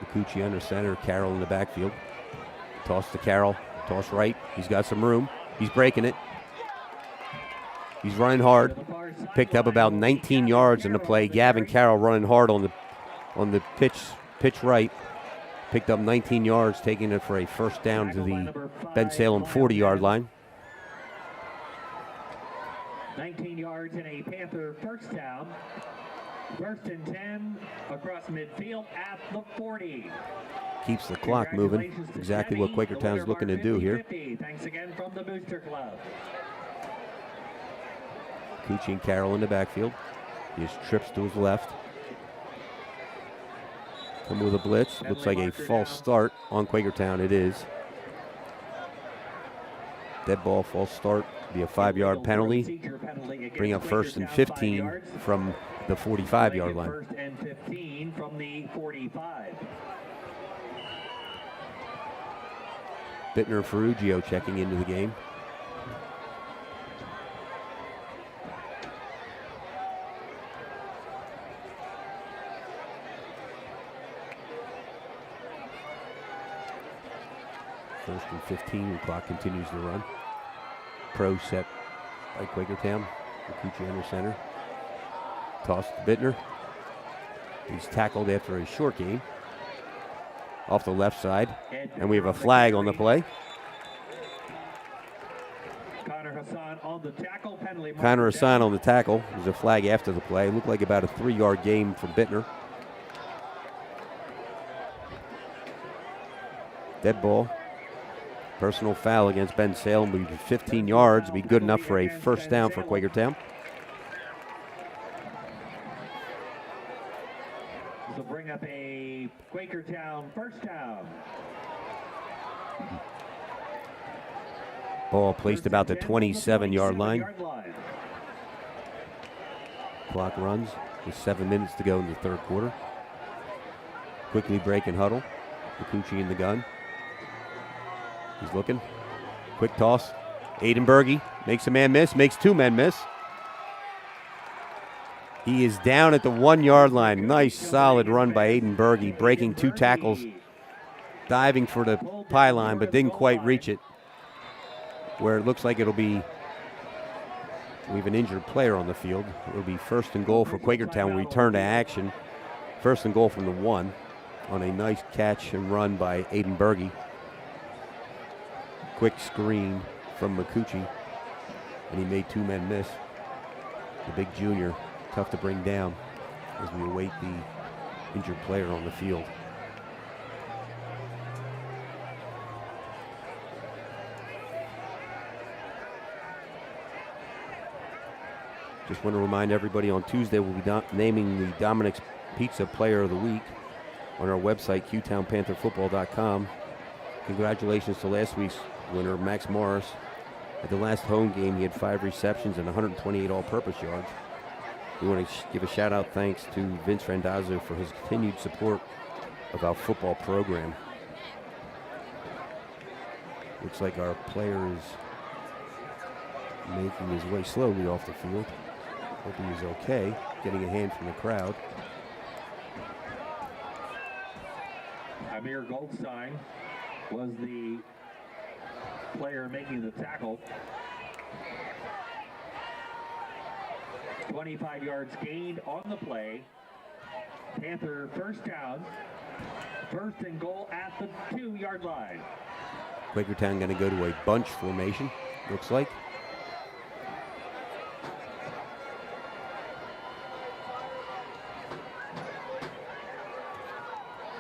McCucci under center, Carroll in the backfield. Toss to Carroll, toss right. He's got some room. He's breaking it. He's running hard. Picked up about 19 yards in the play. Gavin Carroll running hard on the pitch right. Picked up 19 yards, taking it for a first down to the Bensalem 40-yard line. 19 yards and a Panther first down. 1st and 10 across midfield at the 40. Keeps the clock moving. Exactly what Quakertown's looking to do here. 50-50. Thanks again from the Booster Club. Cucci and Carroll in the backfield. He just trips to his left. Come with a blitz. Looks like a false start on Quakertown. It is. Dead ball, false start. Be a 5-yard penalty. Bring up 1st and 15 from the 45-yard line. 1st and 15 from the 45. Bittner and Ferrugio checking into the game. First and 15, the clock continues to run. Pro set by Quakertown. McCucci under center. Toss to Bittner. He's tackled after a short gain. Off the left side. And we have a flag on the play. Connor Hassan on the tackle. Penalty. Connor Hassan on the tackle. There's a flag after the play. Looked like about a 3-yard gain from Bittner. Dead ball. Personal foul against Bensalem would be 15 yards. Be good enough for a first down for Quakertown. This will bring up a Quakertown first down. Ball placed about the 27-yard line. Clock runs with 7 minutes to go in the third quarter. Quickly break and huddle. Kikuchi in the gun. He's looking. Quick toss. Aiden Berge makes a man miss, makes 2 men miss. He is down at the 1-yard line. Nice, solid run by Aiden Berge, breaking 2 tackles, diving for the pylon, but didn't quite reach it. Where it looks like it'll be, we have an injured player on the field. It'll be first and goal for Quakertown. Return to action. First and goal from the 1 on a nice catch and run by Aiden Berge. Quick screen from Makuchi, and he made 2 men miss. The big junior, tough to bring down as we await the injured player on the field. Just want to remind everybody on Tuesday we'll be naming the Dominic's Pizza Player of the Week on our website, QTownPantherFootball.com. Congratulations to last week's winner, Max Morris. At the last home game, he had 5 receptions and 128 all-purpose yards. We want to give a shout-out thanks to Vince Randazzo for his continued support of our football program. Looks like our player is making his way slowly off the field. Hope he is okay. Getting a hand from the crowd. Amir Goldstein was the player making the tackle. 25 yards gained on the play. Panther first down. First and goal at the 2-yard line. Quakertown going to go to a bunch formation, looks like.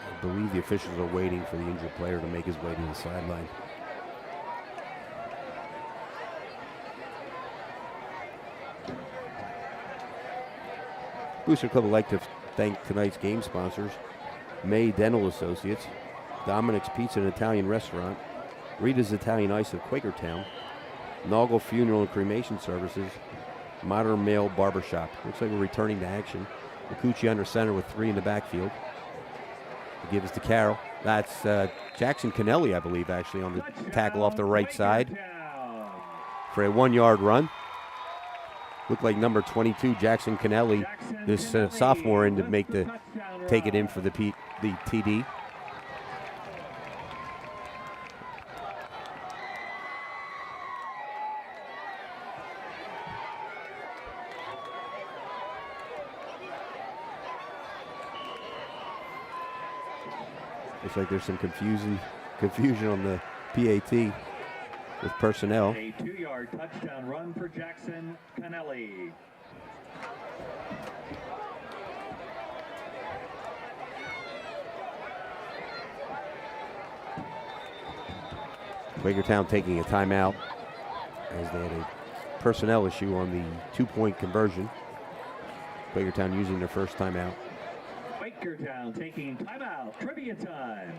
I believe the officials are waiting for the injured player to make his way to the sideline. Booster Club would like to thank tonight's game sponsors: May Dental Associates, Dominic's Pizza and Italian Restaurant, Rita's Italian Ice of Quakertown, Naugel Funeral and Cremation Services, Modern Male Barbershop. Looks like we're returning to action. Makuchi under center with 3 in the backfield. He gives to Carroll. That's Jackson Kennelly, I believe, actually, on the tackle off the right side for a 1-yard run. Looked like number 22, Jackson Kennelly, this sophomore, in to take it in for the TD. Looks like there's some confusion on the PAT with personnel. A 2-yard touchdown run for Jackson Kennelly. Quakertown taking a timeout as they had a personnel issue on the 2-point conversion. Quakertown using their first timeout. Quakertown taking timeout. Trivia time.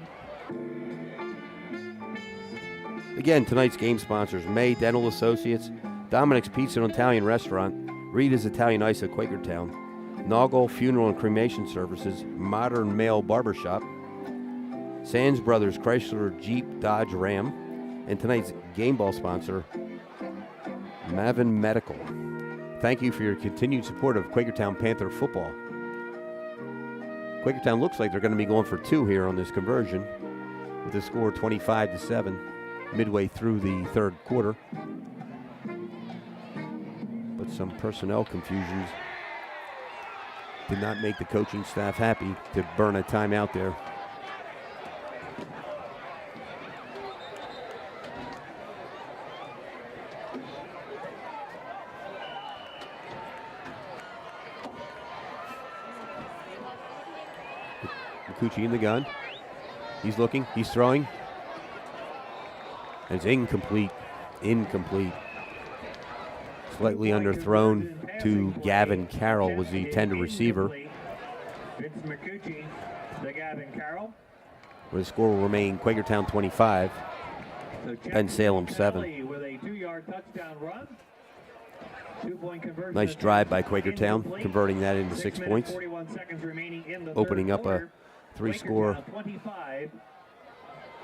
Again, tonight's game sponsors: May Dental Associates, Dominic's Pizza and Italian Restaurant, Rita's Italian Ice at Quakertown, Naugel Funeral and Cremation Services, Modern Male Barbershop, Sands Brothers Chrysler Jeep Dodge Ram, and tonight's game ball sponsor, Mavin Medical. Thank you for your continued support of Quakertown Panther football. Quakertown looks like they're going to be going for 2 here on this conversion, with the score 25-7 midway through the third quarter. But some personnel confusions Did not make the coaching staff happy to burn a timeout there. Kikuchi in the gun. He's looking, he's throwing. And it's incomplete. Incomplete. Slightly underthrown to Gavin Carroll was the tender receiver. It's Mikuchi to Gavin Carroll. Where the score will remain Quakertown 25, Bensalem 7. With a 2-yard touchdown run. 2-point conversion. Nice drive by Quakertown, converting that into 6 points. 41 seconds remaining in the Opening third up a quarter. 3-score 25,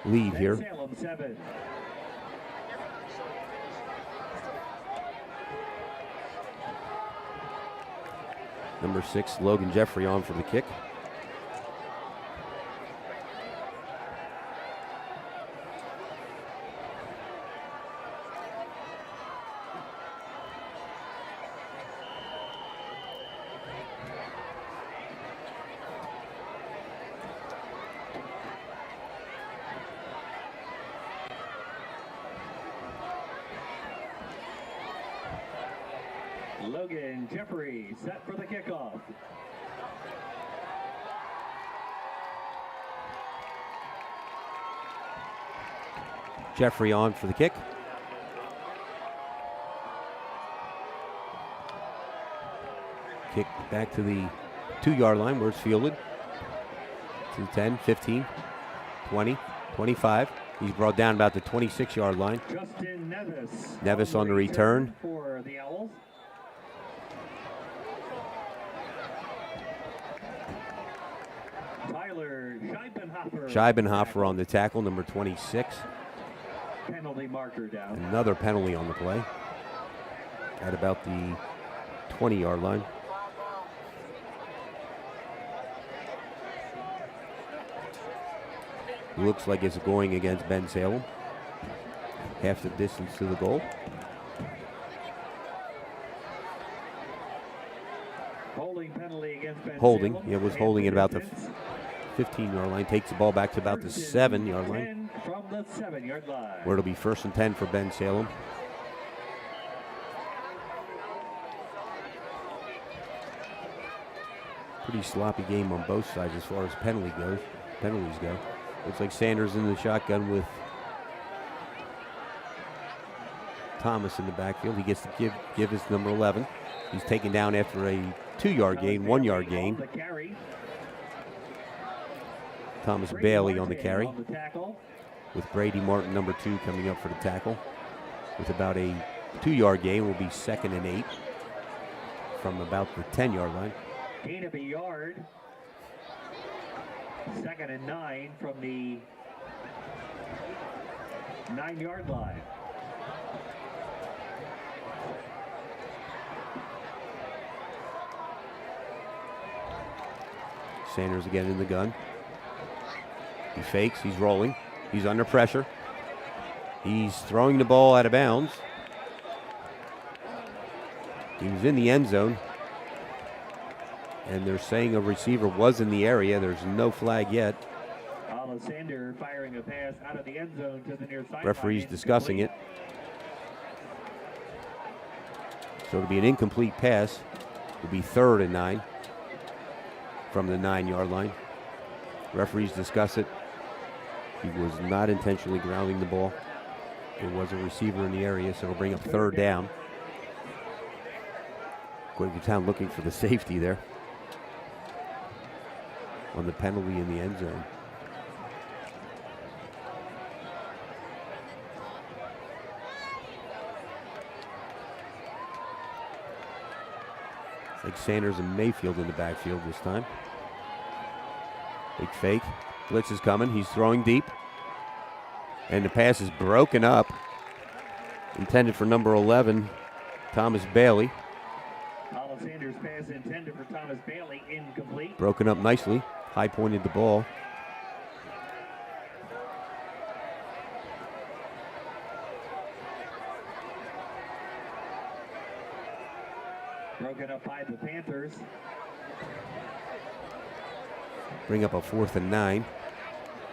lead here. Bensalem 7. Number 6, Logan Jeffrey on for the kick. Logan Jeffrey set for the kickoff. Jeffrey on for the kick. Kick back to the 2-yard line where it's fielded. To 10, 15, 20, 25. He's brought down about the 26-yard line. Justin Nevis. Nevis on the return. For the Owls. Tyler Scheibenhofer. Scheibenhofer on the tackle, number 26. Penalty marker down. Another penalty on the play. At about the 20-yard line. Looks like it's going against Bensalem. Half the distance to the goal. Holding penalty against Bensalem. Holding. It was holding at about the 15-yard line. Takes the ball back to about the 7-yard line. From the 7-yard line. Where it'll be 1st and 10 for Bensalem. Pretty sloppy game on both sides as far as penalties go. Looks like Sanders in the shotgun with Thomas in the backfield. He gets to give his number 11. He's taken down after a 2-yard gain, 1-yard gain. Thomas Bailey on the carry. With Brady Martin, number 2, coming up for the tackle. With about a 2-yard gain, will be 2nd and 8 from about the 10-yard line. Gain of a yard. 2nd and 9 from the 9-yard line. Sanders again in the gun. He fakes, he's rolling, he's under pressure. He's throwing the ball out of bounds. He was in the end zone. And they're saying a receiver was in the area. There's no flag yet. Alexander firing a pass out of the end zone to the near side. Referee's discussing it. So it'll be an incomplete pass. It'll be 3rd and 9 from the 9-yard line. Referees discuss it. He was not intentionally grounding the ball. There was a receiver in the area, so it'll bring up 3rd down. Quakertown looking for the safety there on the penalty in the end zone. It's like Sanders and Mayfield in the backfield this time. Big fake. Blitz is coming. He's throwing deep. And the pass is broken up. Intended for number 11, Thomas Bailey. Sanders pass intended for Thomas Bailey, incomplete. Broken up nicely. High pointed the ball. Broken up by the Panthers. Bring up a 4th and 9.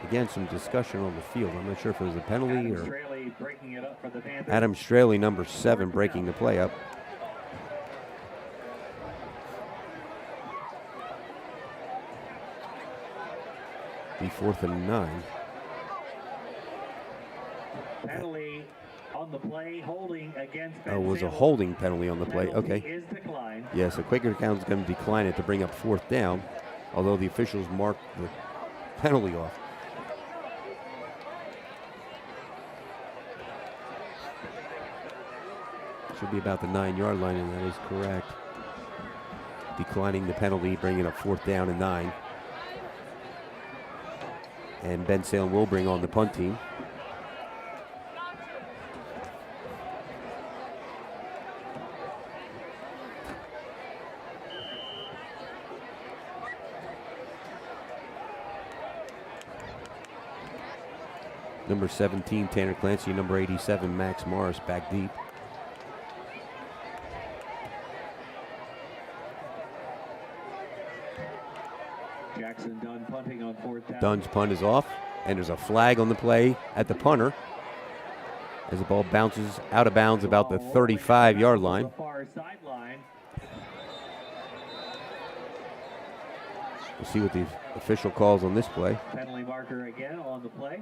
Again, some discussion on the field. I'm not sure if it was a penalty or Straley breaking it up for the Panthers. Adam Straley, number 7, breaking the play up. Be 4th and 9. Penalty on the play, holding against Oh, it was a Bensalem. holding penalty on the play. Penalty Okay. is declined. Yeah, so Quakertown's going to decline it to bring up 4th down, although the officials marked the penalty off. Should be about the 9-yard line, and that is correct. Declining the penalty, bringing up 4th down and 9. And Bensalem will bring on the punt team. Number 17, Tanner Clancy. Number 87, Max Morris, back deep. Jackson Dunn punting on 4th down. Dunn's punt is off, and there's a flag on the play at the punter as the ball bounces out of bounds about the 35-yard line. Far sideline. We'll see what the official calls on this play. Penalty marker again on the play.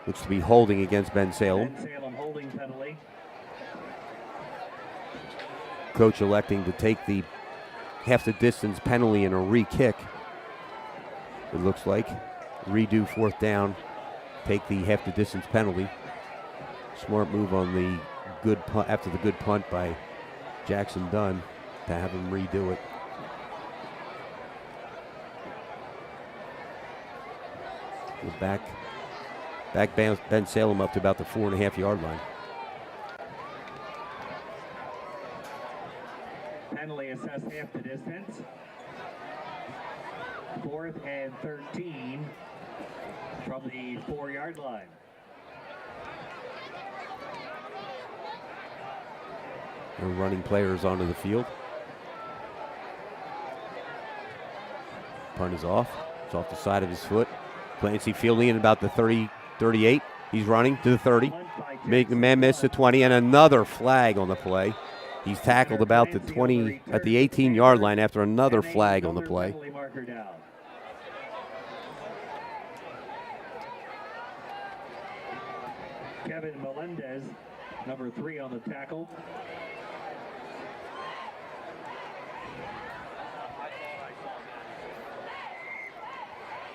Looks to be holding against Bensalem. Bensalem holding penalty. Coach electing to take the half the distance penalty and a re-kick. It looks like. Redo 4th down. Take the half the distance penalty. Smart move on the good punt, after the good punt by Jackson Dunn, to have him redo it. We're back Bensalem up to about the 4.5-yard line. Penalty assessed half the distance. 4th and 13 from the 4-yard line. They're running players onto the field. Punt is off. It's off the side of his foot. Clancy fielding in about the 30, 38. He's running to the 30. Make the man miss the 20, and another flag on the play. He's tackled about the 20 at the 18-yard line after another flag on the play. Kevin Melendez, number 3 on the tackle.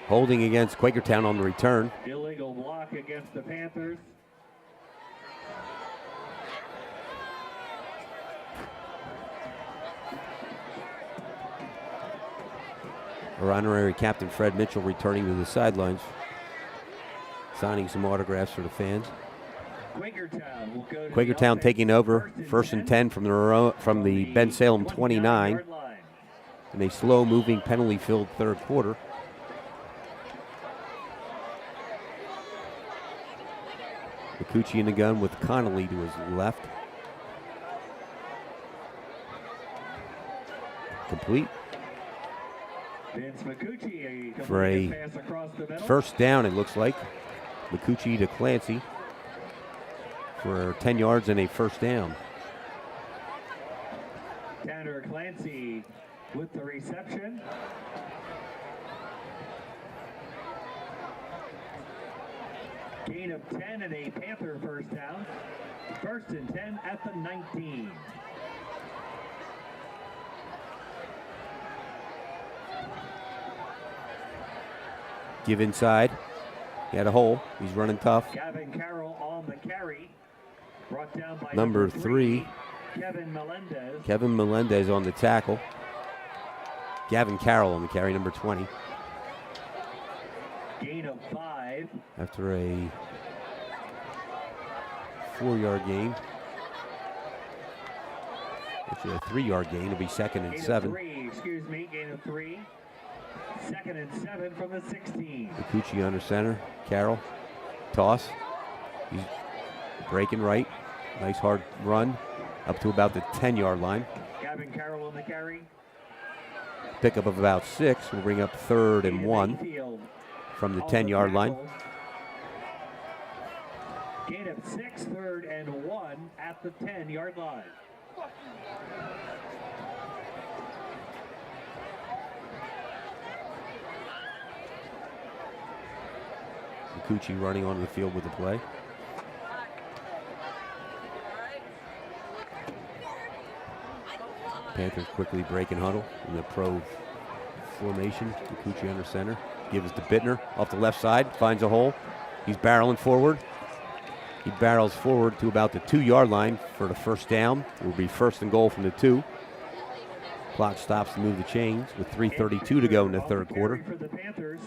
Holding against Quakertown on the return. Illegal block against the Panthers. Our honorary captain Fred Mitchell returning to the sidelines, signing some autographs for the fans. Quakertown will go to Quakertown taking over, 1st and 10 from the Bensalem 29, in a slow-moving, penalty-filled third quarter. McCucci in the gun with Connolly to his left. Complete. Vince McCucci For a pass across the middle. 1st down, it looks like. McCucci to Clancy for 10 yards and a 1st down. Tanner Clancy with the reception. Gain of 10 and a Panther 1st down. 1st and 10 at the 19. Give inside. He had a hole. He's running tough. Gavin Carroll on the carry. Brought down by Number 3. Kevin Melendez. Kevin Melendez on the tackle. Gavin Carroll on the carry, number 20. Gain of 5. After a 4-yard gain. Actually, a 3-yard gain. It'll be 2nd and Gain 7. of 3, excuse me. Gain of 3. 2nd and 7 from the 16. McCucci under center. Carroll. Toss. He's breaking right. Nice hard run up to about the 10-yard line. Gavin Carroll on the carry. Pickup of about 6 will bring up 3rd and 1 from the 10-yard line. Gain of 6, 3rd and 1 at the 10-yard line. McCucci running onto the field with the play. Panthers quickly breaking huddle in the pro formation. McCucci under center. Gives to Bittner off the left side. Finds a hole. He's barreling forward. He barrels forward to about the 2-yard line for the first down. It will be 1st and goal from the 2. Clock stops to move the chains with 3:32 to go in the 3rd quarter. For the Panthers.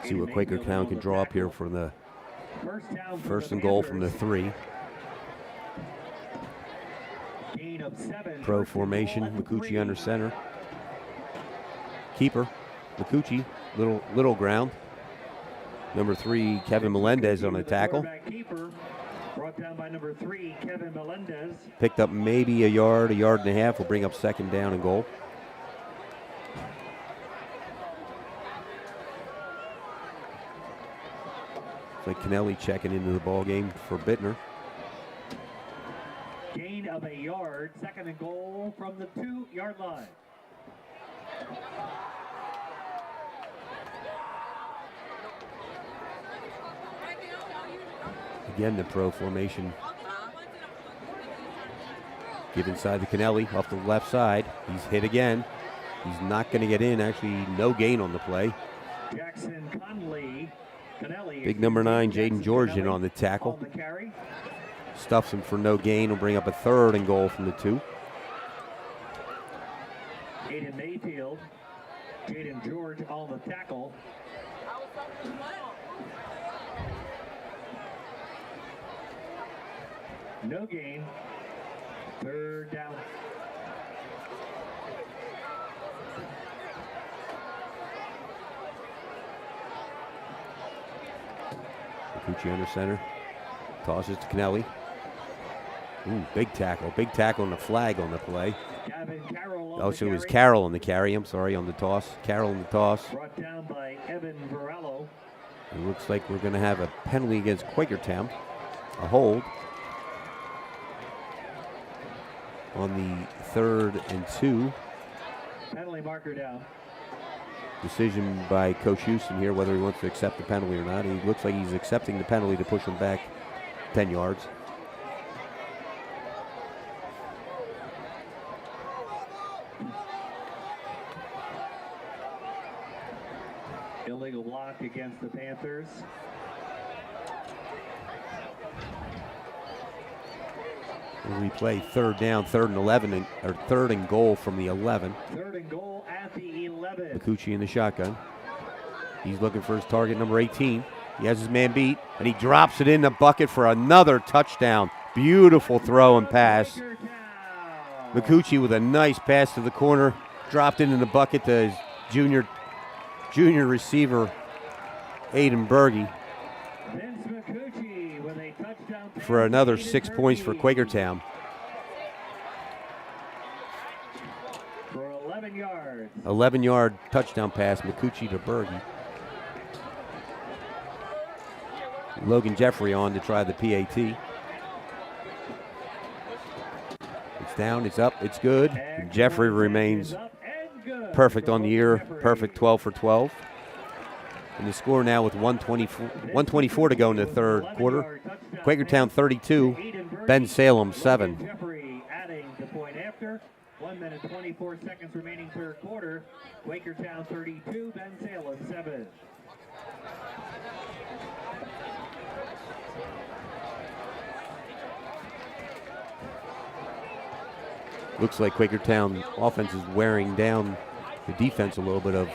See what Quakertown can draw up here for the 1st and goal from the 3. Pro formation, McCucci under center. Keeper, McCucci, little ground. Number 3, Kevin Melendez on the tackle. Brought down by number 3, Kevin Melendez. Picked up maybe a yard and a half. Will bring up 2nd down and goal. Like Kennelly checking into the ball game for Bittner. Gain of a yard, 2nd and goal from the 2-yard line. Again, the pro formation. Give inside to Kennelly off the left side. He's hit again. He's not going to get in. Actually, no gain on the play. Jackson Conley. Big number 9, Jaden George in on the tackle. Stuffs him for no gain. Will bring up a 3rd and goal from the 2. Aiden Mayfield. Jaden George on the tackle. No gain. 3rd down. McCucci under center. Tosses to Kennelly. Ooh, big tackle. Big tackle and a flag on the play. Oh, so it was Carroll on the carry. I'm sorry, on the toss. Carroll on the toss. Brought down by Evan Varello. It looks like we're going to have a penalty against Quakertown. A hold. On the 3rd and 2. Penalty marker down. Decision by Coach Houston here whether he wants to accept the penalty or not. He looks like he's accepting the penalty to push him back 10 yards. Illegal block against the Panthers. We play 3rd down, 3rd and 11, or 3rd and goal from the 11. 3rd and goal at the 11. McCucci in the shotgun. He's looking for his target, number 18. He has his man beat, and he drops it in the bucket for another touchdown. Beautiful throw and pass. McCucci with a nice pass to the corner, dropped it in the bucket to his junior receiver, Aiden Berge, for another 6 points for Quakertown. For 11 yards. 11-yard touchdown pass, McCucci to Berge. Logan Jeffrey on to try the PAT. It's down, it's up, it's good. And Jeffrey remains perfect on the year, perfect 12 for 12. And the score now with 124 to go in the 3rd quarter. Quakertown 32, Bensalem 7. Jeffrey adding the point after. 1 minute 24 seconds remaining 3rd quarter. Quakertown 32, Bensalem 7. Looks like Quakertown offense is wearing down the defense a little bit of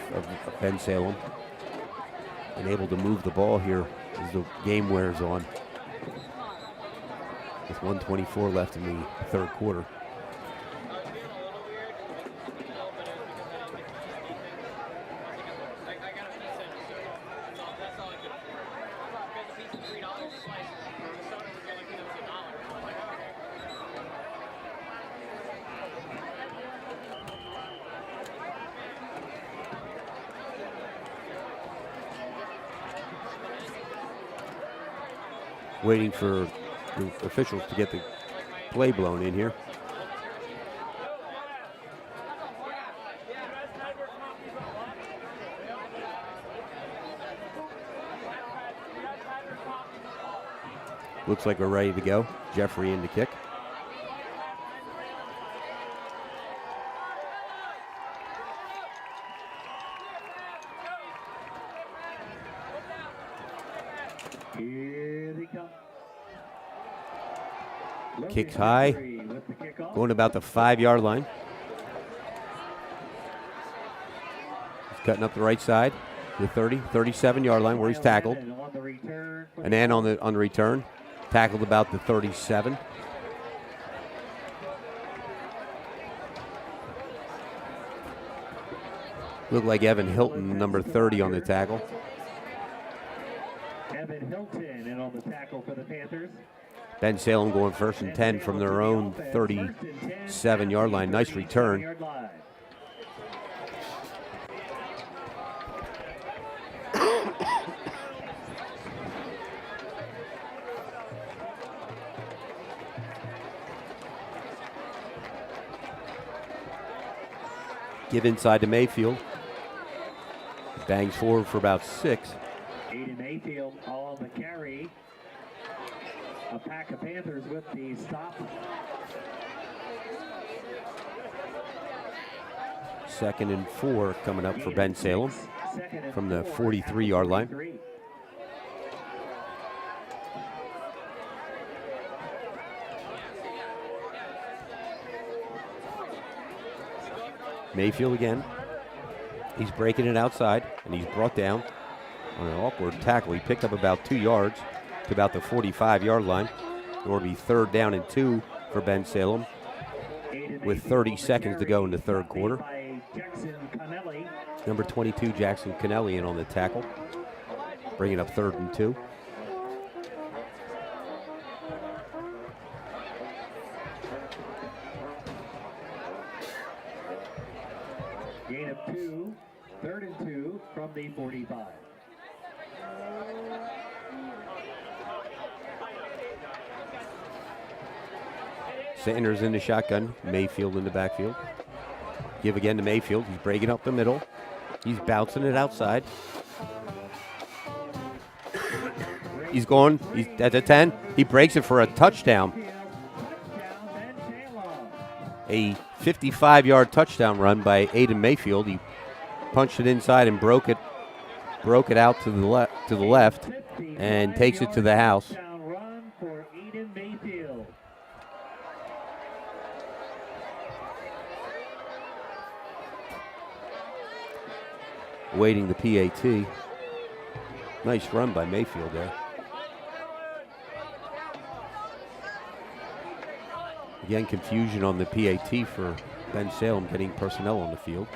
Bensalem. And able to move the ball here as the game wears on. With 1:24 left in the 3rd quarter. Waiting for the officials to get the play blown in here. Looks like we're ready to go. Jeffrey in the kick. Here they come. Kicks high, going about the 5-yard line. He's cutting up the right side, the 37-yard line where he's tackled. And then on the return, tackled about the 37. Looked like Evan Hilton, number 30 on the tackle. Evan Hilton in on the tackle for the Panthers. Bensalem going 1st and 10 from their own 37-yard line. Nice return. Give inside to Mayfield. Bangs forward for about 6. Aiden Mayfield on the carry. A pack of Panthers with the stop. 2nd and 4 coming up for Bensalem from the 43-yard line. Mayfield again. He's breaking it outside, and he's brought down on an awkward tackle. He picked up about 2 yards to about the 45-yard line. It will be 3rd down and 2 for Bensalem with 30 seconds to go in the 3rd quarter. Number 22, Jackson Connelly, in on the tackle, bringing up 3rd and 2. Gain of 2, 3rd and 2 from the 45. Sanders in the shotgun, Mayfield in the backfield. Give again to Mayfield. He's breaking up the middle. He's bouncing it outside. He's going. He's at the 10. He breaks it for a touchdown. A 55-yard touchdown run by Aiden Mayfield. He punched it inside and broke it out to the left, and takes it to the house. Waiting the PAT. Nice run by Mayfield there. Again, confusion on the PAT for Bensalem getting personnel on the field.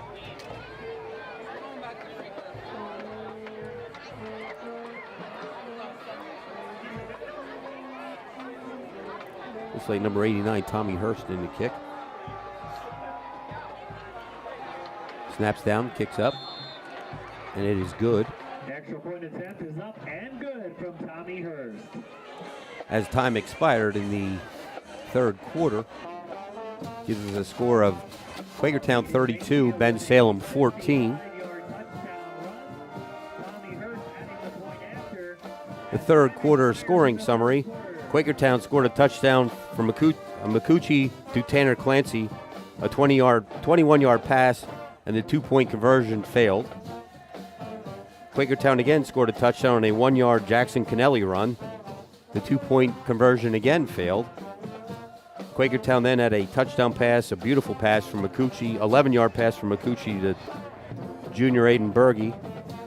Looks like number 89, Tommy Hurst, in the kick. Snaps down, kicks up, and it is good. Extra point attempt is up and good from Tommy Hurst. As time expired in the 3rd quarter, gives us a score of Quakertown 32, Bensalem 14. The 3rd quarter scoring summary: Quakertown scored a touchdown from Makuchi to Tanner Clancy, a 21-yard pass, and the 2-point conversion failed. Quakertown again scored a touchdown on a 1-yard Jackson Connelly run. The 2-point conversion again failed. Quakertown then had a touchdown pass, a beautiful pass from Makuchi, 11-yard pass from Makuchi to junior Aiden Berge.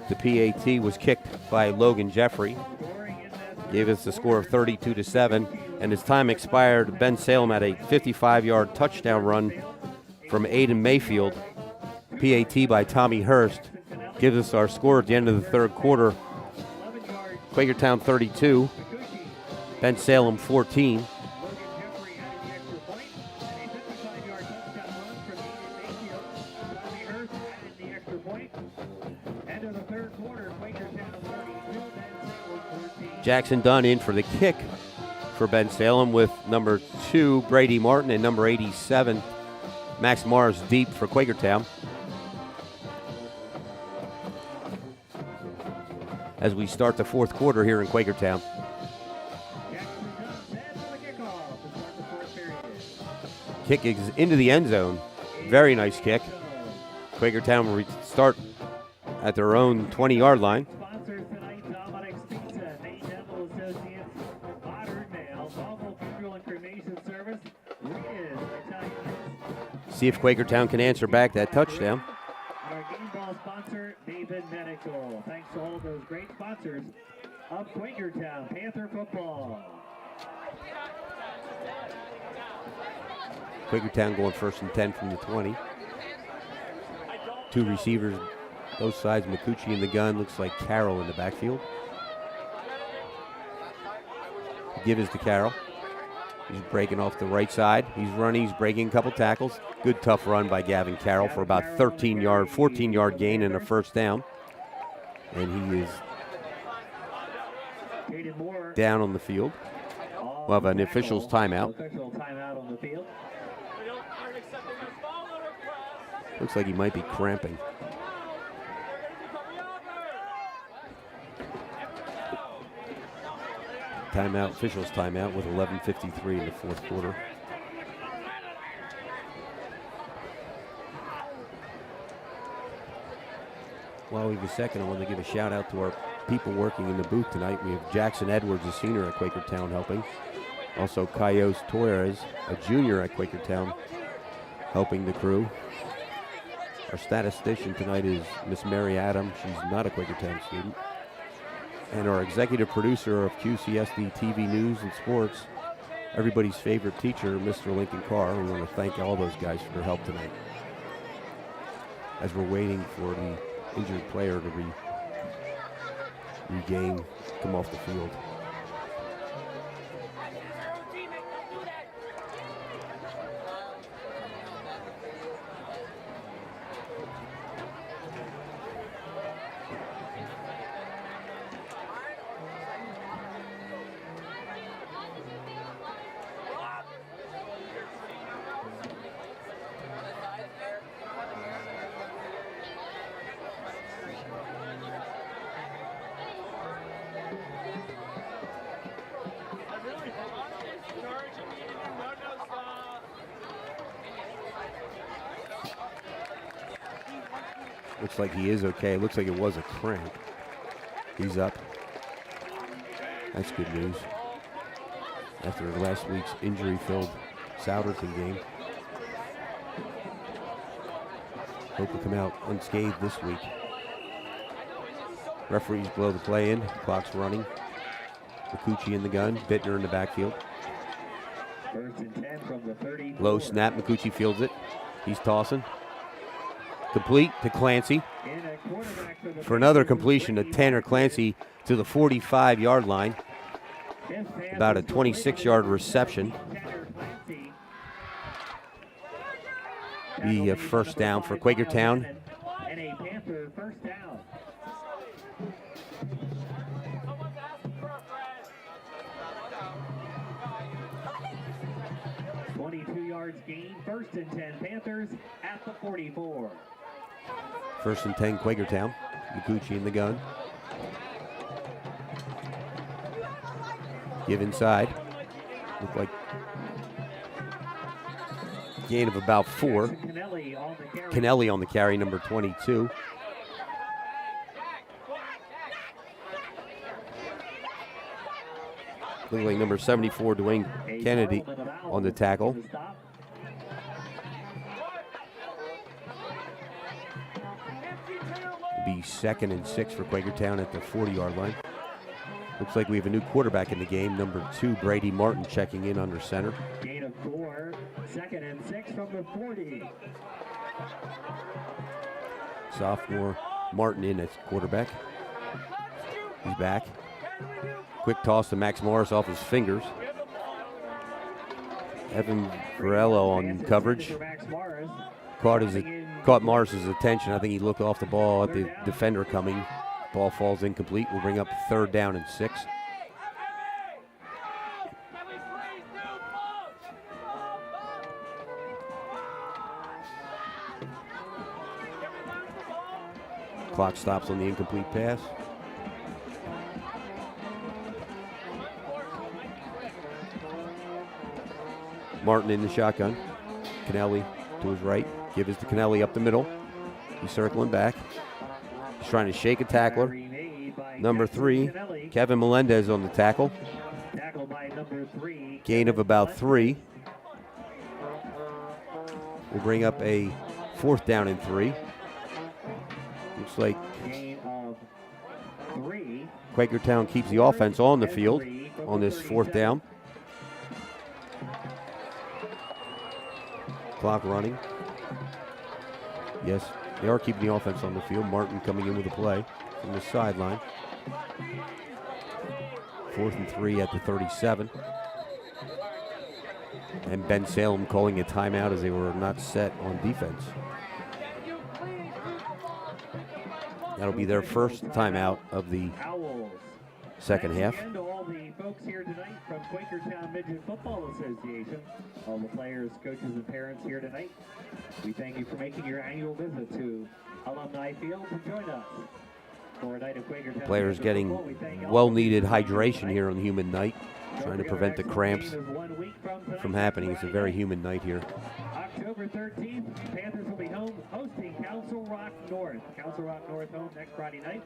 The PAT was kicked by Logan Jeffrey. Gave us a score of 32-7. And as time expired, Bensalem had a 55-yard touchdown run from Aiden Mayfield. PAT by Tommy Hurst. Gives us our score at the end of the 3rd quarter. Quakertown 32, Bensalem 14. Jackson Dunn in for the kick for Bensalem with number 2, Brady Martin, and number 87, Max Morris deep for Quakertown. As we start the fourth quarter here in Quakertown. Kick is into the end zone. Very nice kick. Quakertown will start at their own 20-yard line. See if Quakertown can answer back that touchdown. Our game ball sponsor, Maven Medical. Thanks to all those great sponsors of Quakertown Panther football. Quakertown going 1st and 10 from the 20. 2 receivers, both sides. McCucci in the gun. Looks like Carroll in the backfield. The give is to Carroll. He's breaking off the right side. He's running. He's breaking a couple tackles. Good tough run by Gavin Carroll for about 14-yard gain and a first down. And he is down on the field. We'll have an official's timeout. Looks like he might be cramping. Timeout, official's timeout with 11:53 in the fourth quarter. While we have a second, I want to give a shout out to our people working in the booth tonight. We have Jackson Edwards, a senior at Quakertown, helping. Also Cayos Torres, a junior at Quakertown, helping the crew. Our statistician tonight is Miss Mary Adam. She's not a Quakertown student. And our executive producer of QCSD TV News and Sports, everybody's favorite teacher, Mr. Lincoln Carr. We want to thank all those guys for their help tonight. As we're waiting for the injured player to regain, come off the field. Looks like he is okay. It looks like it was a cramp. He's up. That's good news. After last week's injury-filled Souderton game. Hope to come out unscathed this week. Referees blow the play in. Clock's running. McCucci in the gun. Bittner in the backfield. 1st and 10 from the 30. Low snap. McCucci fields it. He's tossing. Complete to Clancy. For another completion to Tanner Clancy to the 45-yard line. About a 26-yard reception. Be a first down for Quakertown. And a Panther first down. Yards gain, 1st and 10 Panthers at the 44. 1st and 10 Quakertown. McCucci in the gun. Give inside. Look like gain of about 4. Kennelly on the carry, number 22. Look like number 74, Dwayne Kennedy on the tackle. Be 2nd and 6 for Quakertown at the 40-yard line. Looks like we have a new quarterback in the game, number 2, Brady Martin, checking in under center. Gain of 4, 2nd and 6 from the 40. Sophomore Martin in as quarterback. He's back. Quick toss to Max Morris off his fingers. Evan Varello on coverage. Caught Morris's attention. I think he looked off the ball at the defender coming. Ball falls incomplete. We'll bring up 3rd down and 6. Clock stops on the incomplete pass. Martin in the shotgun. Kennelly to his right. Give it to Kennelly up the middle. He's circling back. He's trying to shake a tackler. Number 3, Kevin Melendez on the tackle. Gain of about 3. We'll bring up a 4th down and 3. Looks like Quakertown keeps the offense on the field on this 4th down. Clock running. Yes, they are keeping the offense on the field. Martin coming in with a play from the sideline. 4th and 3 at the 37. And Bensalem calling a timeout as they were not set on defense. That'll be their first timeout of the second half. And to all the folks here tonight from Quakertown Midget Football Association, all the players, coaches, and parents here tonight, we thank you for making your annual visit to Alumni Field to join us for a night of Quakertown. Players getting well-needed hydration here on the humid night, trying to prevent the cramps from happening. It's a very humid night here. October 13th, Panthers will be home hosting Council Rock North. Council Rock North home next Friday night.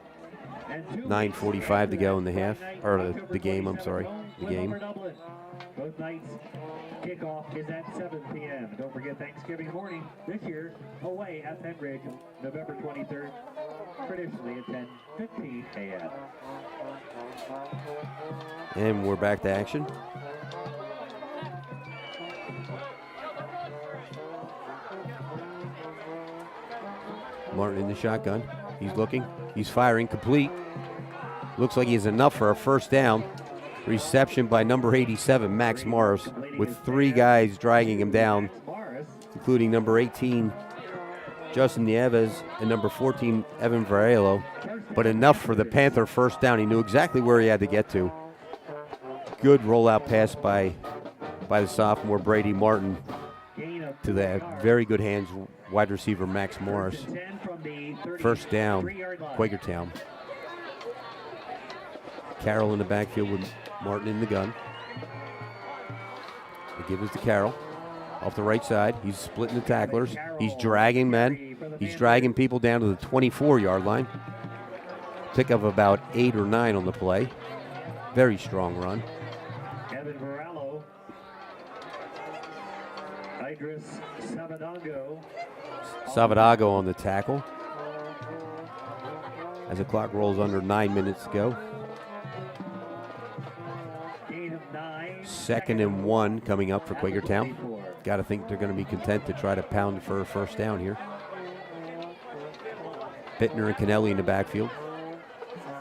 9:45 to go in the half, or the game, I'm sorry, the game. Both nights, kickoff is at 7 p.m. Don't forget Thanksgiving morning this year, away at Penridge, November 23rd, traditionally at 10:15 a.m. And we're back to action. Martin in the shotgun. He's looking. He's firing. Complete. Looks like he has enough for a first down. Reception by number 87, Max Morris, with 3 guys dragging him down, including number 18, Justin Nieves, and number 14, Evan Varelo. But enough for the Panther first down. He knew exactly where he had to get to. Good rollout pass by the sophomore Brady Martin to the very good hands wide receiver Max Morris. First down, Quakertown. Carroll in the backfield with Martin in the gun. They give it to Carroll. Off the right side, he's splitting the tacklers. He's dragging men. He's dragging people down to the 24-yard line. Pick of about 8 or 9 on the play. Very strong run. Evan Varelo. Idris Savadago on the tackle. As the clock rolls under 9 minutes to go. 2nd and 1 coming up for Quakertown. Got to think they're going to be content to try to pound for a first down here. Bittner and Kennelly in the backfield.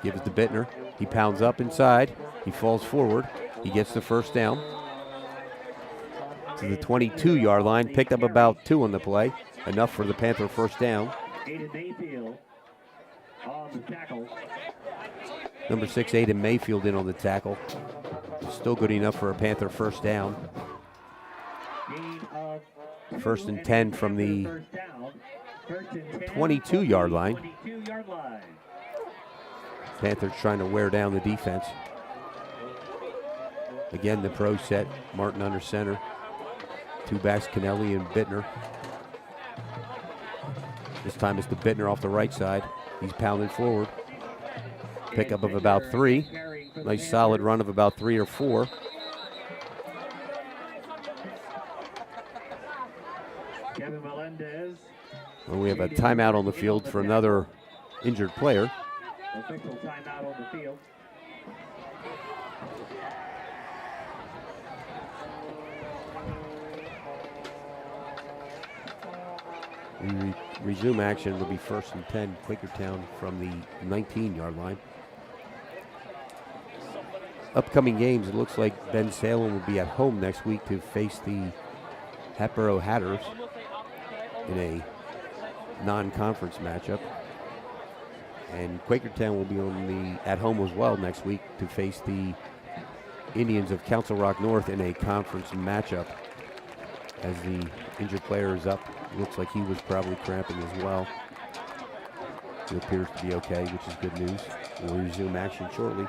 Gives it to Bittner. He pounds up inside. He falls forward. He gets the first down to the 22-yard line. Picked up about 2 on the play. Enough for the Panther first down. Number 6, Aiden Mayfield in on the tackle. Still good enough for a Panther first down. 1st and 10 from the 22-yard line. Panthers trying to wear down the defense. Again, the pro set. Martin under center. 2 backs, Kennelly and Bittner. This time it's the Bittner off the right side. He's pounding forward. Pickup of about 3. Nice solid run of about 3 or 4. Kevin Melendez. And we have a timeout on the field for another injured player. Official timeout on the field. We resume action. It'll be 1st and 10, Quakertown from the 19-yard line. Upcoming games, it looks like Bensalem will be at home next week to face the Hatboro Hatters in a non-conference matchup. And Quakertown will be at home as well next week to face the Indians of Council Rock North in a conference matchup. As the injured player is up, looks like he was probably cramping as well. It appears to be okay, which is good news. We'll resume action shortly.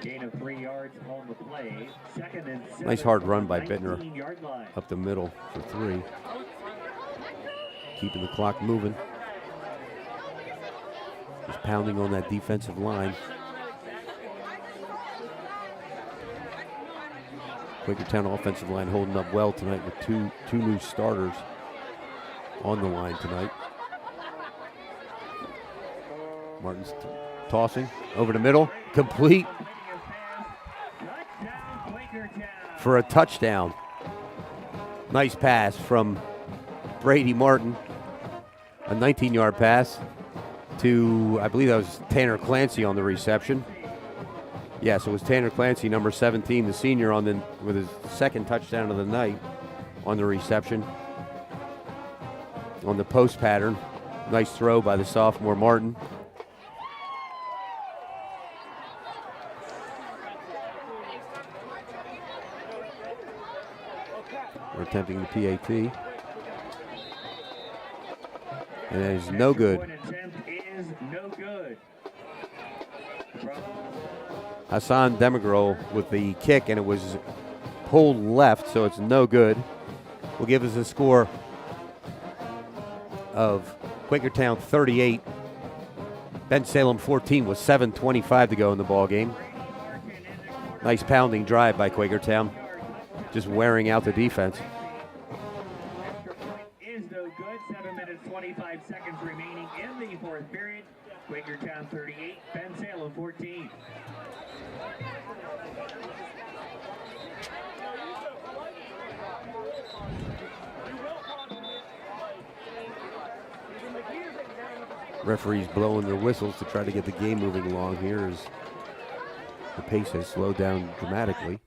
Gain of 3 yards on the play. Second and 7. Nice hard run by Bittner 19-yard line. up the middle for 3. Keeping the clock moving. Just pounding on that defensive line. Quakertown offensive line holding up well tonight with two new starters on the line tonight. Martin's tossing over the middle, complete for a touchdown. Nice pass from Brady Martin, a 19-yard pass to, I believe that was Tanner Clancy on the reception. Yes, it was Tanner Clancy, number 17, the senior, with his second touchdown of the night on the reception. On the post pattern, nice throw by the sophomore Martin. We're attempting the PAT. And it is no good. Is no good. Hassan Demigral with the kick, and it was pulled left, so it's no good. Will give us a score of Quakertown 38, Bensalem 14 with 7:25 to go in the ball game. Nice pounding drive by Quakertown, just wearing out the defense. Is no good. 7 minutes 25 seconds remaining in the fourth period. Quakertown 38, Bensalem 14. Referees blowing their whistles to try to get the game moving along here as the pace has slowed down dramatically.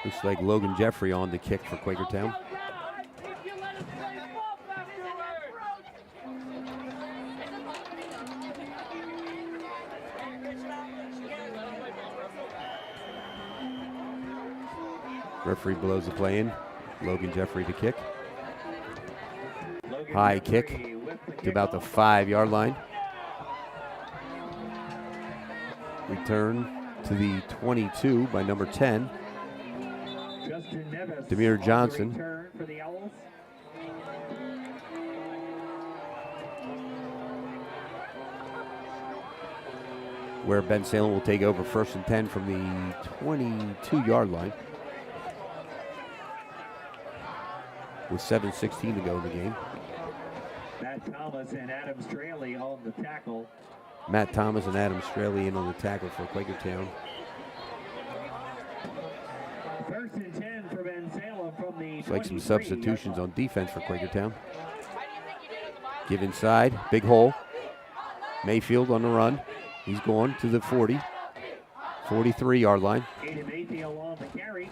Looks like Logan Jeffrey on the kick for Quakertown. Referee blows the play in. Logan Jeffrey to kick. High kick to about the 5-yard line. Return to the 22 by number 10. Demir Johnson. Where Bensalem will take over 1st and 10 from the 22-yard line. With 7:16 to go in the game. Matt Thomas and Adam Straley on the tackle. Matt Thomas and Adam Straley in on the tackle for Quakertown. 1st and 10 for Bensalem from the It's like some substitutions on defense for Quakertown. Give inside, big hole. Mayfield on the run. He's going to the 40, 43-yard line. Aiden Mayfield on the carry.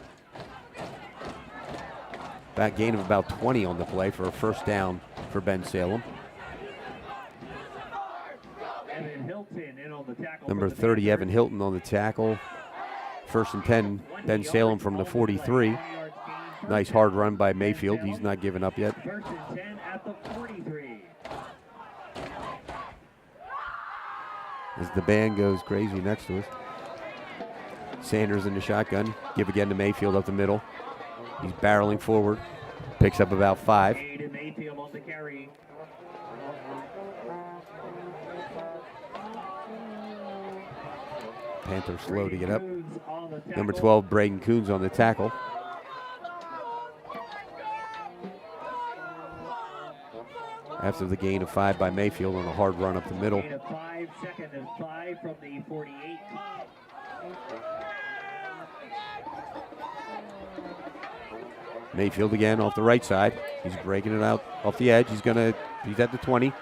Back gain of about 20 on the play for a first down for Bensalem. Evan Hilton in on the tackle. Number 30, Evan Hilton on the tackle. 1st and 10, Bensalem from the 43. Nice hard run by Mayfield. He's not giving up yet. 1st and 10 at the 43. As the band goes crazy next to us. Sanders in the shotgun. Give again to Mayfield up the middle. He's barreling forward. Picks up about 5. Aiden Mayfield on the carry. Panther slow to get up. Number 12, Braden Coons on the tackle. After the gain of 5 by Mayfield on a hard run up the middle. Gain of 5, 2nd and 5 from the 48. Mayfield again off the right side. He's breaking it out off the edge. He's at the 20.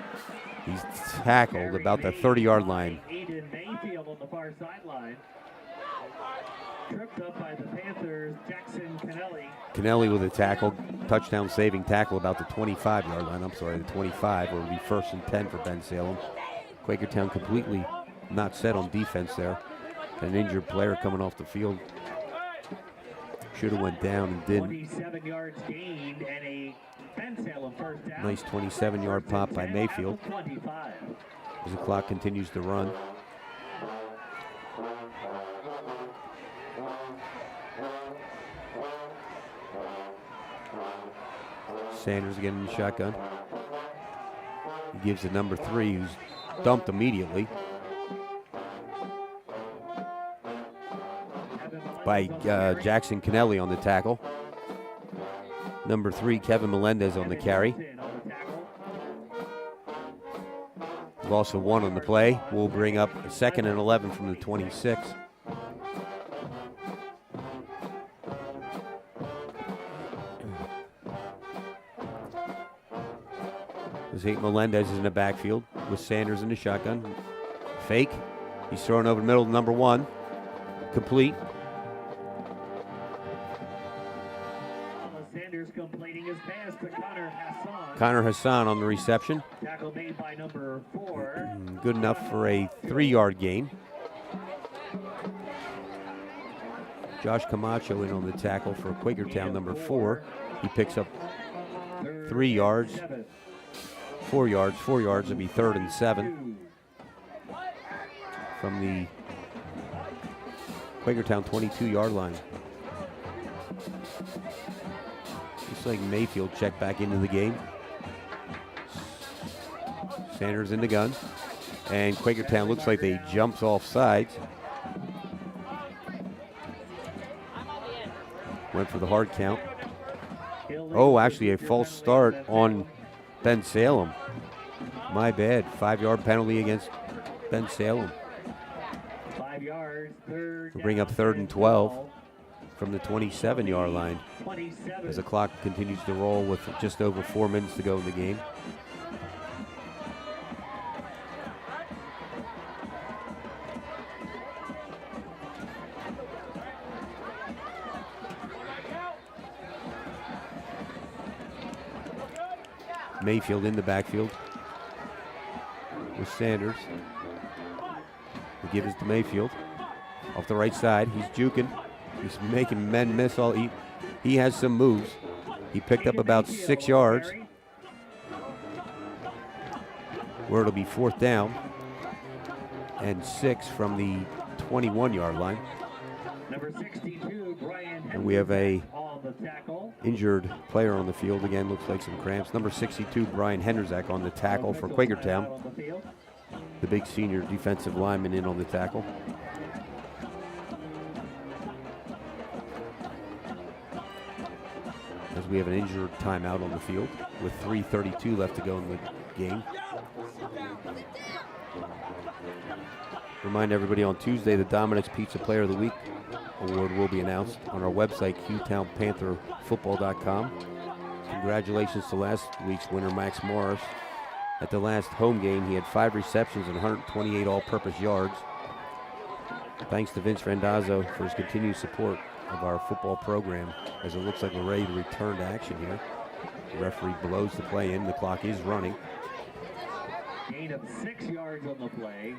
He's tackled about the 30-yard line. Aiden Mayfield on the far sideline. Tripped up by the Panthers, Jackson Kennelly. Kennelly with a tackle, touchdown saving tackle about the 25-yard line. I'm sorry, the 25, where it will be 1st and 10 for Bensalem. Quakertown completely not set on defense there. An injured player coming off the field. Should have went down and didn't. 27 yards gained and a Bensalem first down. Nice 27-yard pop by Mayfield. 25. As the clock continues to run. Sanders again in the shotgun. He gives the number 3, who's dumped immediately by Jackson Kennelly on the tackle. Number 3, Kevin Melendez on the carry. Loss of 1 on the play. We'll bring up a 2nd and 11 from the 26. Melendez is in the backfield with Sanders in the shotgun. Fake. He's thrown over the middle to number 1. Complete. Sanders completing his pass to Connor Hassan. Connor Hassan on the reception. Tackle made by number 4. Good enough for a 3-yard gain. Josh Camacho in on the tackle for Quakertown, number 4. He picks up 3 yards. 4 yards. 4 yards. It'll be 3rd and 7 from the Quakertown 22-yard line. Looks like Mayfield checked back into the game. Sanders in the gun. And Quakertown looks like they jumps off sides. Went for the hard count. Oh, actually a false start on Bensalem. My bad. 5-yard penalty against Bensalem. 5 yards. Third. We'll bring up 3rd and 12 from the 27-yard line. 27. As the clock continues to roll with just over 4 minutes to go in the game. Mayfield in the backfield with Sanders. He gives it to Mayfield off the right side. He's juking. He's making men miss all. He has some moves. He picked up about 6 yards. Where it'll be 4th down and 6 from the 21-yard line. Number 62, Brian. And we have a on the tackle. injured player on the field. Again, looks like some cramps. Number 62, Brian Henderzak on the tackle for Quakertown. The big senior defensive lineman in on the tackle. As we have an injured timeout on the field with 3:32 left to go in the game. Remind everybody on Tuesday, the Dominic's Pizza Player of the Week award will be announced on our website, QTownPantherFootball.com. Congratulations to last week's winner, Max Morris. At the last home game, he had 5 receptions and 128 all-purpose yards. Thanks to Vince Randazzo for his continued support of our football program, as it looks like we're ready to return to action here. The referee blows the play in. The clock is running. Gain of 6 yards on the play.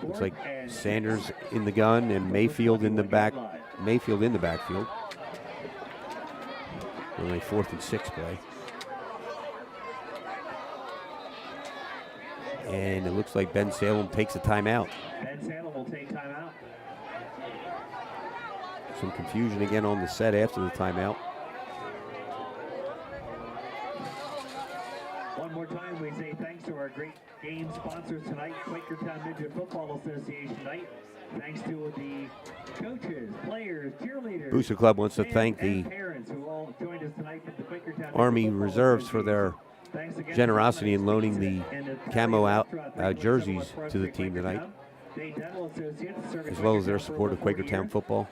Looks like Sanders in the gun and Mayfield in the back. Mayfield in the backfield. Only 4th and 6 play. And it looks like Bensalem takes a timeout. Bensalem will take timeout. Some confusion again on the set after the timeout. One more time, we say thanks to our great game sponsors tonight, Quakertown Midget Football Association tonight. Thanks to the coaches, players, cheerleaders. Booster Club wants to thank the parents who all joined us tonight from the Quakertown Army Midget Football Reserves for their Association. generosity in loaning the camo jerseys to the team tonight, as well as their support of Quakertown football,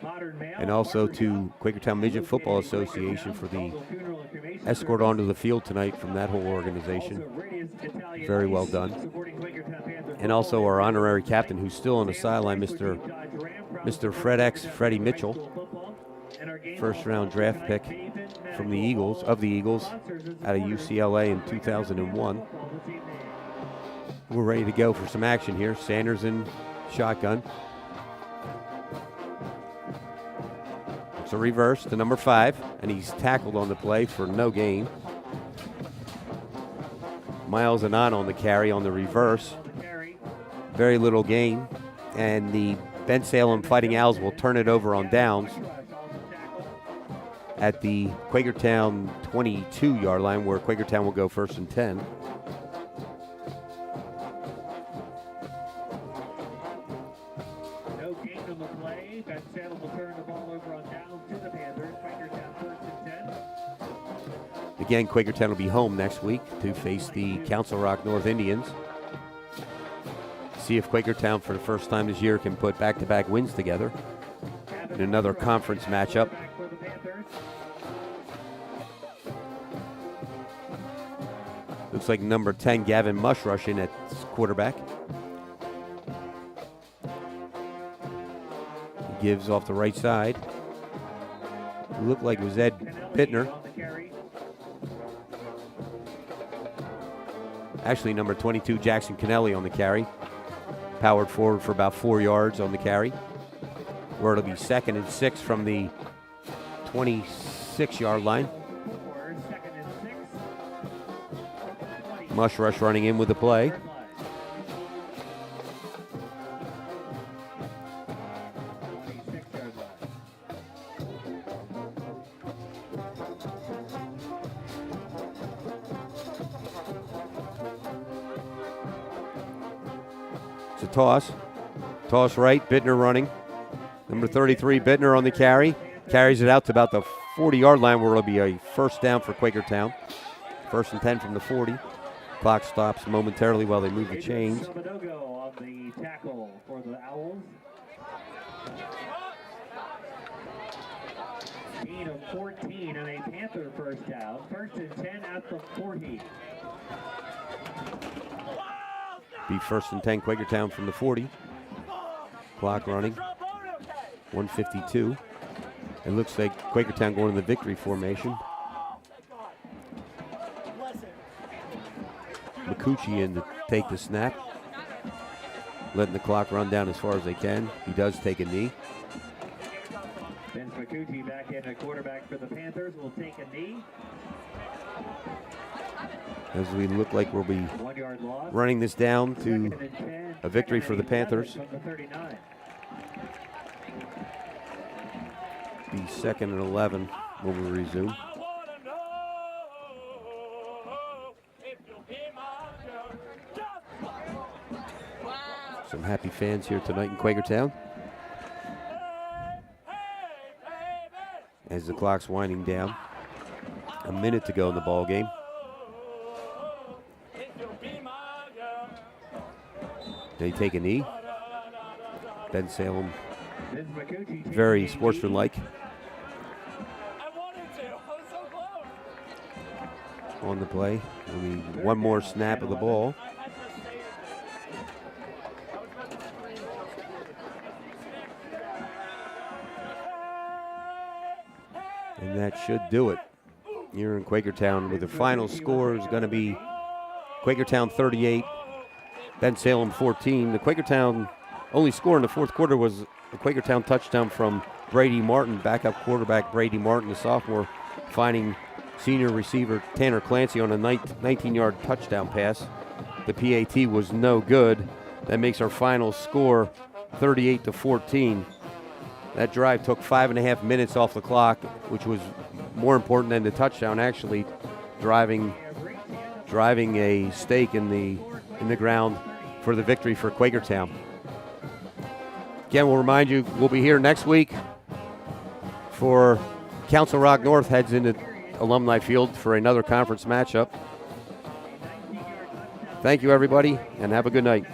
and also to Quakertown Midget Football Association for the escort onto the field tonight from that whole organization. Very well done. And also our honorary captain, who's still on the sideline, Mr. Fred X, Freddie Mitchell, first-round draft pick from the Eagles, out of UCLA in 2001. We're ready to go for some action here. Sanders in Shotgun. It's a reverse to number 5, and he's tackled on the play for no gain. Miles Anon on the carry on the reverse. Very little gain, and the Bensalem Fighting Owls will turn it over on downs at the Quakertown 22-yard line, where Quakertown will go 1st and 10. No gain on the play. Bensalem will turn the ball over on downs to the Panthers. Quakertown 1st and 10. Again, Quakertown will be home next week to face the Council Rock North Indians. See if Quakertown, for the first time this year, can put back-to-back wins together in another conference matchup. Looks like number 10, Gavin Mushrush, in at quarterback. He gives off the right side. It looked like it was Ed Bittner. Actually, number 22, Jackson Kennelly on the carry. Powered forward for about 4 yards on the carry, where it'll be 2nd and 6 from the 26-yard line. Mushrush running in with the play. It's a toss. Toss right, Bittner running. Number 33, Bittner on the carry. Carries it out to about the 40-yard line, where it'll be a first down for Quakertown. 1st and 10 from the 40. Clock stops momentarily while they move the chains. On the tackle for the Owls. Gain of 14 and a Panther first down. 1st and 10 at the 40. Be 1st and 10 Quakertown from the 40. Clock running. 1:52. It looks like Quakertown going in the victory formation. McCucci in to take the snap. Letting the clock run down as far as they can. He does take a knee. Vince McCucci back in at quarterback for the Panthers will take a knee. As we look like we'll be 1 yard loss. running this down to a victory for the Panthers. Be 2nd and 11 when we resume. Some happy fans here tonight in Quakertown. As the clock's winding down. A minute to go in the ball game. They take a knee. Bensalem, very sportsmanlike. On the play. We need one more snap of the ball. And that should do it here in Quakertown, with the final score is going to be Quakertown 38, Bensalem 14. The Quakertown only score in the 4th quarter was a Quakertown touchdown from Brady Martin, backup quarterback Brady Martin, the sophomore, finding senior receiver Tanner Clancy on a 19-yard touchdown pass. The PAT was no good. That makes our final score 38-14. That drive took 5.5 minutes off the clock, which was more important than the touchdown, actually driving a stake in the ground for the victory for Quakertown. Again, we'll remind you, we'll be here next week for Council Rock North heads into Alumni Field for another conference matchup. Thank you, everybody, and have a good night.